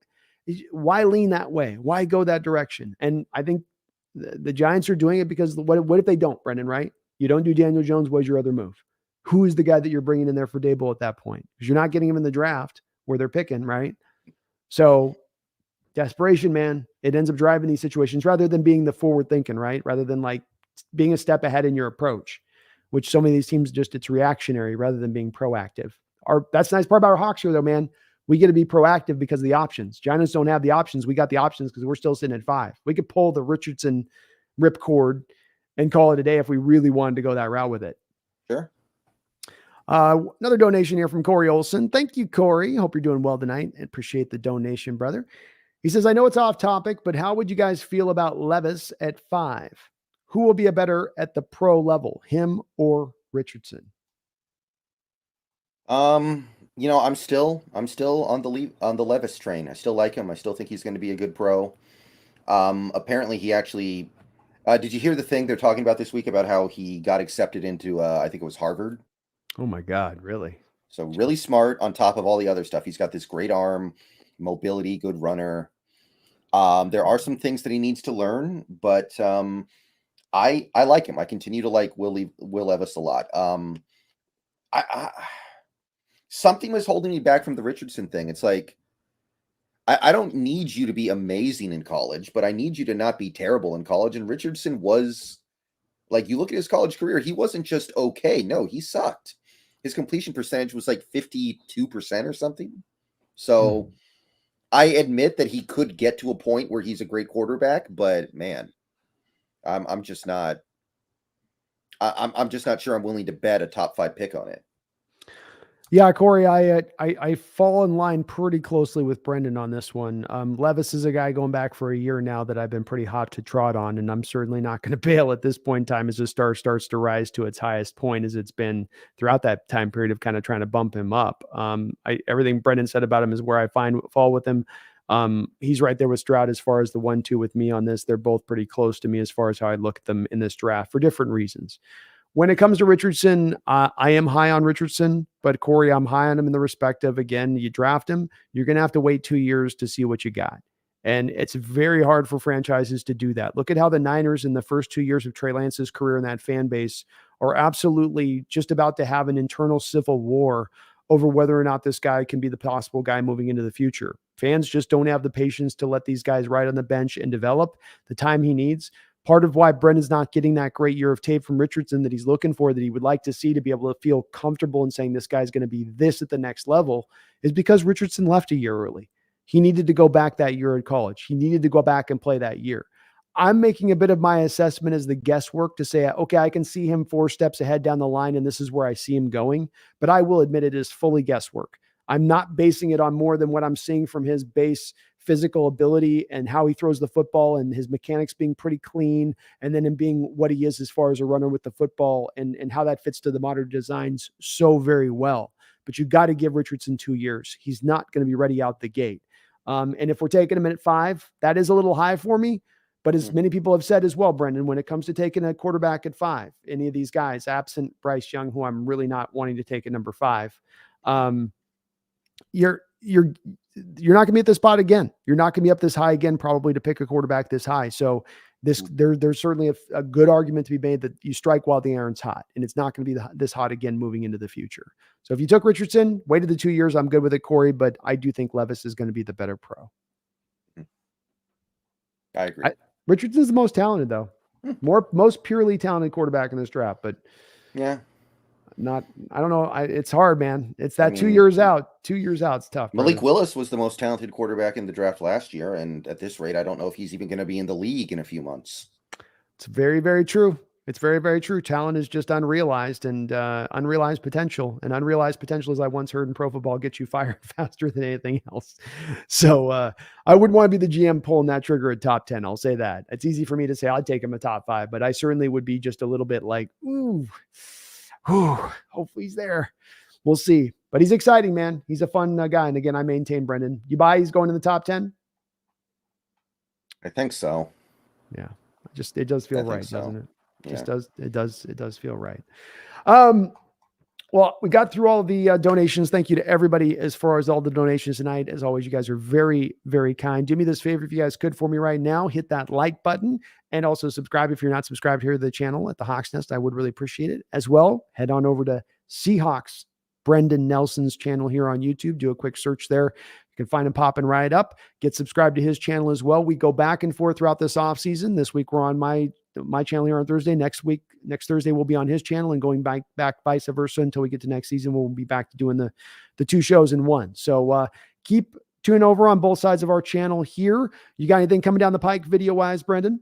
Why lean that way? Why go that direction? And I think the Giants are doing it because what if they don't, Brendon, right? You don't do Daniel Jones. What's your other move? Who is the guy that you're bringing in there for Daboll at that point? Because you're not getting him in the draft where they're picking, right? So desperation, man, it ends up driving these situations rather than being the forward thinking, right? Rather than like being a step ahead in your approach, which so many of these teams just, it's reactionary rather than being proactive. That's the nice part about our Hawks here though, man. We get to be proactive because of the options. Giants don't have the options. We got the options because we're still sitting at 5. We could pull the Richardson ripcord and call it a day if we really wanted to go that route with it. Sure. Another donation here from Corey Olson. Thank you, Corey. Hope you're doing well tonight. I appreciate the donation, brother. He says, I know it's off topic, but how would you guys feel about Levis at 5? Who will be a better at the pro level, him or Richardson? You know, I'm still on the Levis train. I still like him. I still think he's going to be a good pro. Apparently he actually, did you hear the thing they're talking about this week about how he got accepted into, I think it was Harvard? Oh my God, really? So really smart on top of all the other stuff. He's got this great arm, mobility, good runner. There are some things that he needs to learn, but I like him. I continue to like Will Levis a lot. Something was holding me back from the Richardson thing. It's like, I don't need you to be amazing in college, but I need you to not be terrible in college. And Richardson was, like, you look at his college career, he wasn't just okay. No, he sucked. His completion percentage was like 52% or something. So I admit that he could get to a point where he's a great quarterback, but man, I'm just not sure I'm willing to bet a top 5 pick on it. Yeah, Corey, I fall in line pretty closely with Brendon on this one. Levis is a guy going back for a year now that I've been pretty hot to trot on, and I'm certainly not going to bail at this point in time as the star starts to rise to its highest point as it's been throughout that time period of kind of trying to bump him up. Everything Brendon said about him is where I fall with him. He's right there with Stroud as far as the 1-2 with me on this. They're both pretty close to me as far as how I look at them in this draft for different reasons. When it comes to Richardson, I am high on Richardson, but Corey, I'm high on him in the respect of, again, you draft him, you're going to have to wait 2 years to see what you got. And it's very hard for franchises to do that. Look at how the Niners in the first 2 years of Trey Lance's career in that fan base are absolutely just about to have an internal civil war over whether or not this guy can be the possible guy moving into the future. Fans just don't have the patience to let these guys ride on the bench and develop the time he needs. Part of why Brendon's not getting that great year of tape from Richardson that he's looking for, that he would like to see to be able to feel comfortable in saying this guy's going to be this at the next level, is because Richardson left a year early. He needed to go back that year at college. He needed to go back and play that year. I'm making a bit of my assessment as the guesswork to say, okay, I can see him 4 steps ahead down the line, and this is where I see him going. But I will admit it is fully guesswork. I'm not basing it on more than what I'm seeing from his base physical ability and how he throws the football and his mechanics being pretty clean, and then him being what he is as far as a runner with the football and how that fits to the modern designs so very well. But you got to give Richardson 2 years. He's not going to be ready out the gate. And if we're taking him at 5, that is a little high for me. But as many people have said as well, Brendan, when it comes to taking a quarterback at 5, any of these guys, absent Bryce Young, who I'm really not wanting to take at number 5, you're not going to be at this spot again. You're not going to be up this high again, probably, to pick a quarterback this high. So there's certainly a good argument to be made that you strike while the iron's hot, and it's not going to be this hot again moving into the future. So if you took Richardson, waited the 2 years, I'm good with it, Corey. But I do think Levis is going to be the better pro. I agree. Richardson's the most talented, though. Most purely talented quarterback in this draft, but yeah, I don't know. It's hard, man. It's that 2 years out. 2 years out. It's tough. Malik Willis was the most talented quarterback in the draft last year. And at this rate, I don't know if he's even going to be in the league in a few months. It's very, very true. It's very, very true. Talent is just unrealized and unrealized potential. And unrealized potential, as I once heard in pro football, gets you fired faster than anything else. So I wouldn't want to be the GM pulling that trigger at top 10. I'll say that. It's easy for me to say I'd take him a top 5, but I certainly would be just a little bit like, ooh, hopefully he's there. We'll see. But he's exciting, man. He's a fun guy. And again, I maintain, Brendan, you buy he's going in the top 10? I think so. Yeah. It does feel right, so. doesn't it? Yeah. It does feel right. Well, we got through all of the donations. Thank you to everybody as far as all the donations tonight. As always, you guys are very, very kind. Do me this favor, if you guys could, for me right now, hit that like button and also subscribe if you're not subscribed here to the channel at the Hawks Nest. I would really appreciate it. As well, head on over to Seahawks Brendon Nelson's channel here on YouTube. Do a quick search there. You can find him popping right up. Get subscribed to his channel as well. We go back and forth throughout this off season. This week we're on my channel here on Thursday. Next Thursday we'll be on his channel, and going back vice versa until we get to next season. We'll be back to doing the 2 shows in one. So keep tuning over on both sides of our channel here. You got anything coming down the pike video wise, Brendan?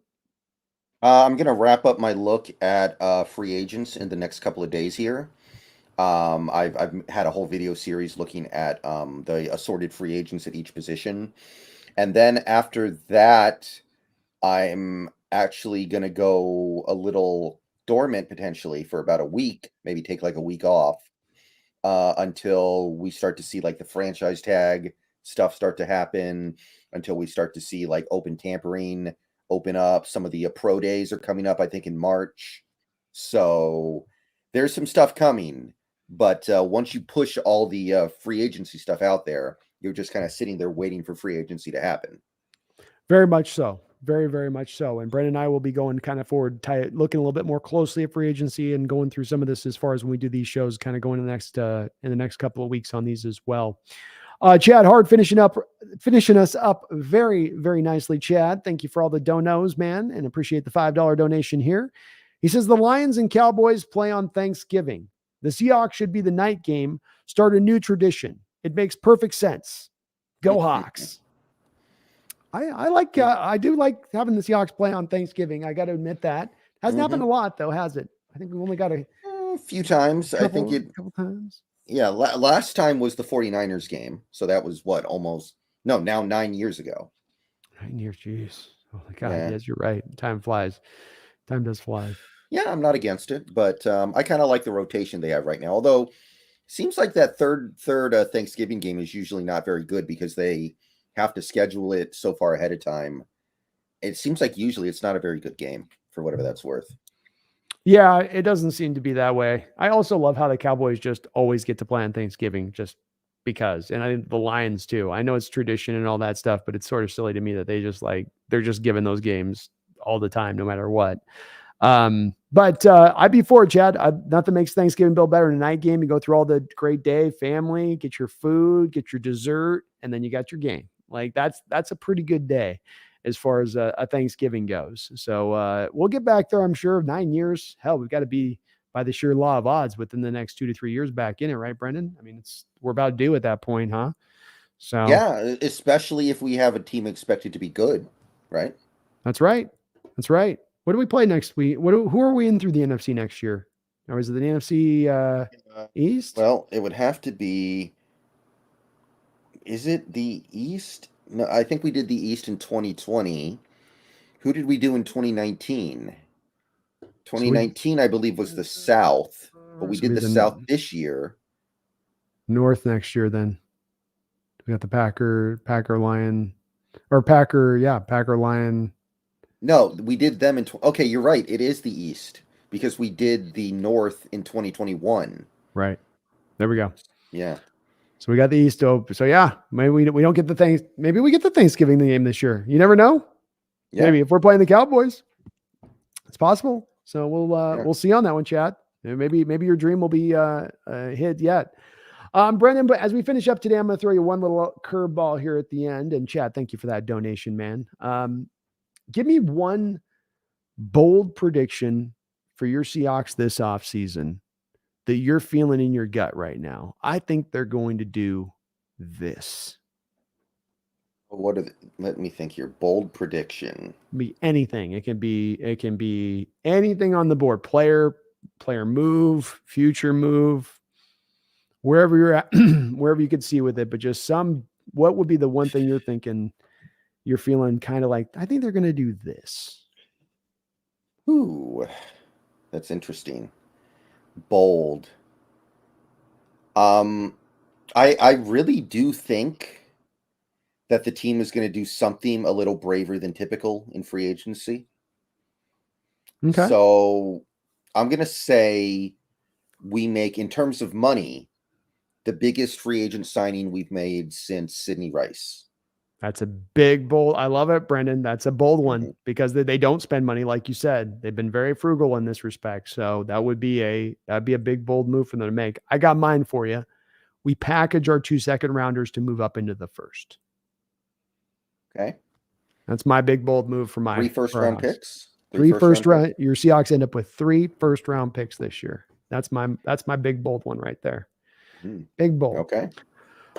I'm going to wrap up my look at free agents in the next couple of days here. I've had a whole video series looking at the assorted free agents at each position. And then after that, I'm actually going to go a little dormant potentially for about a week, maybe take like a week off until we start to see like the franchise tag stuff start to happen, until we start to see like open tampering open up. Some of the pro days are coming up, I think, in March. So there's some stuff coming. But once you push all the free agency stuff out there, you're just kind of sitting there waiting for free agency to happen. Very much so. Very, very much so. And Brendan and I will be going kind of forward, looking a little bit more closely at free agency and going through some of this as far as when we do these shows, kind of going in the next couple of weeks on these as well. Chad Hard finishing us up very, very nicely. Chad, thank you for all the donos, man, and appreciate the $5 donation here. He says the Lions and Cowboys play on Thanksgiving. The Seahawks should be the night game. Start a new tradition. It makes perfect sense. Go Hawks. I do like having the Seahawks play on Thanksgiving. I got to admit that. Hasn't happened a lot though, has it? I think we've only got a few times. I think a couple times. Yeah, last time was the 49ers game. So that was now 9 years ago. 9 years, jeez. Oh my God, yes, you're right. Time flies. Time does fly. Yeah, I'm not against it, but I kind of like the rotation they have right now. Although, seems like that third Thanksgiving game is usually not very good because they have to schedule it so far ahead of time. It seems like usually it's not a very good game for whatever that's worth. Yeah, it doesn't seem to be that way. I also love how the Cowboys just always get to play on Thanksgiving just because. And I think the Lions too. I know it's tradition and all that stuff, but it's sort of silly to me that they're just given those games all the time, no matter what. But I'd be for it, Chad. Nothing makes Thanksgiving Bill better than a night game. You go through all the great day, family, get your food, get your dessert, and then you got your game. Like that's a pretty good day as far as a Thanksgiving goes. So we'll get back there, I'm sure. 9 years. Hell, we've got to be, by the sheer law of odds, within the next 2 to 3 years back in it, right, Brendan? I mean, we're about due at that point, huh? So Yeah, especially if we have a team expected to be good, right? that's right. That's right. What do we play next week? Who are we in through the NFC next year? Or is it the NFC East? Well, it would have to be. Is it the East? No, I think we did the East in 2020. Who did we do in 2019? So we 2019, I believe, was the South, but we so did we the South this year. North next year then. We got the Packer Lion or Packer Lion. No, we did them in. Okay, you're right. It is the East because we did the North in 2021. Right. There we go. Yeah. So we got the East open. So yeah, maybe we don't get maybe we get the Thanksgiving game this year. You never know. Yeah. Maybe if we're playing the Cowboys, it's possible. So Yeah. we'll see on that one, Chad. Maybe your dream will be hit yet. Brendon, but as we finish up today, I'm going to throw you one little curveball here at the end. And Chad, thank you for that donation, man. Give me one bold prediction for your Seahawks this offseason that you're feeling in your gut right now. I think they're going to do this. What are let me think here. Bold prediction. Be anything. It can be anything on the board. Player move, future move, wherever you're at, wherever you could see with it, but just what would be the one thing you're thinking, you're feeling kind of like, I think they're going to do this. Ooh, that's interesting. Bold. I really do think that the team is going to do something a little braver than typical in free agency. Okay. So I'm going to say we make, in terms of money, the biggest free agent signing we've made since Sidney Rice. That's a big, bold. I love it, Brendon. That's a bold one because they don't spend money. Like you said, they've been very frugal in this respect. So that'd be a big, bold move for them to make. I got mine for you. We package our 2 second rounders to move up into the first. Okay. That's my big, bold move for my 3 first round picks. Three first round. Your Seahawks end up with 3 first round picks this year. That's my big, bold one right there. Big, bold. Okay.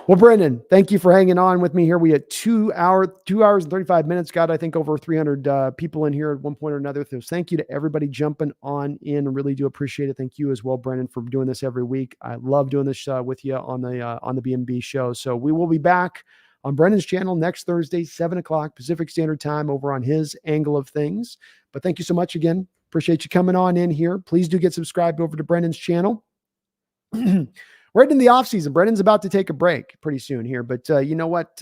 Well, Brendon, thank you for hanging on with me here. We had 2 hours and 35 minutes. Got, I think, over 300 people in here at one point or another. So thank you to everybody jumping on in. Really do appreciate it. Thank you as well, Brendon, for doing this every week. I love doing this with you on the BNB show. So we will be back on Brendon's channel next Thursday, 7:00 Pacific Standard Time over on his angle of things. But thank you so much again. Appreciate you coming on in here. Please do get subscribed over to Brendon's channel. Right in the off season, Brendon's about to take a break pretty soon here, but you know what?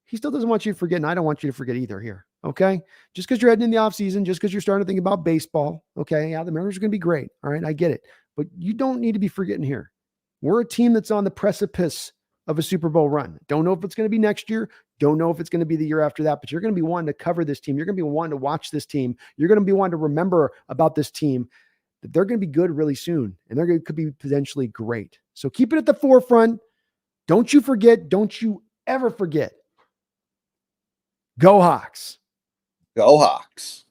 He still doesn't want you to forget, and I don't want you to forget either here. Okay. Just because you're heading in the off season, just because you're starting to think about baseball. Okay. Yeah. The Mariners are going to be great. All right. I get it, but you don't need to be forgetting here. We're a team that's on the precipice of a Super Bowl run. Don't know if it's going to be next year. Don't know if it's going to be the year after that, but you're going to be wanting to cover this team. You're going to be wanting to watch this team. You're going to be wanting to remember about this team. That they're going to be good really soon, and could be potentially great. So keep it at the forefront. Don't you forget. Don't you ever forget. Go Hawks. Go Hawks.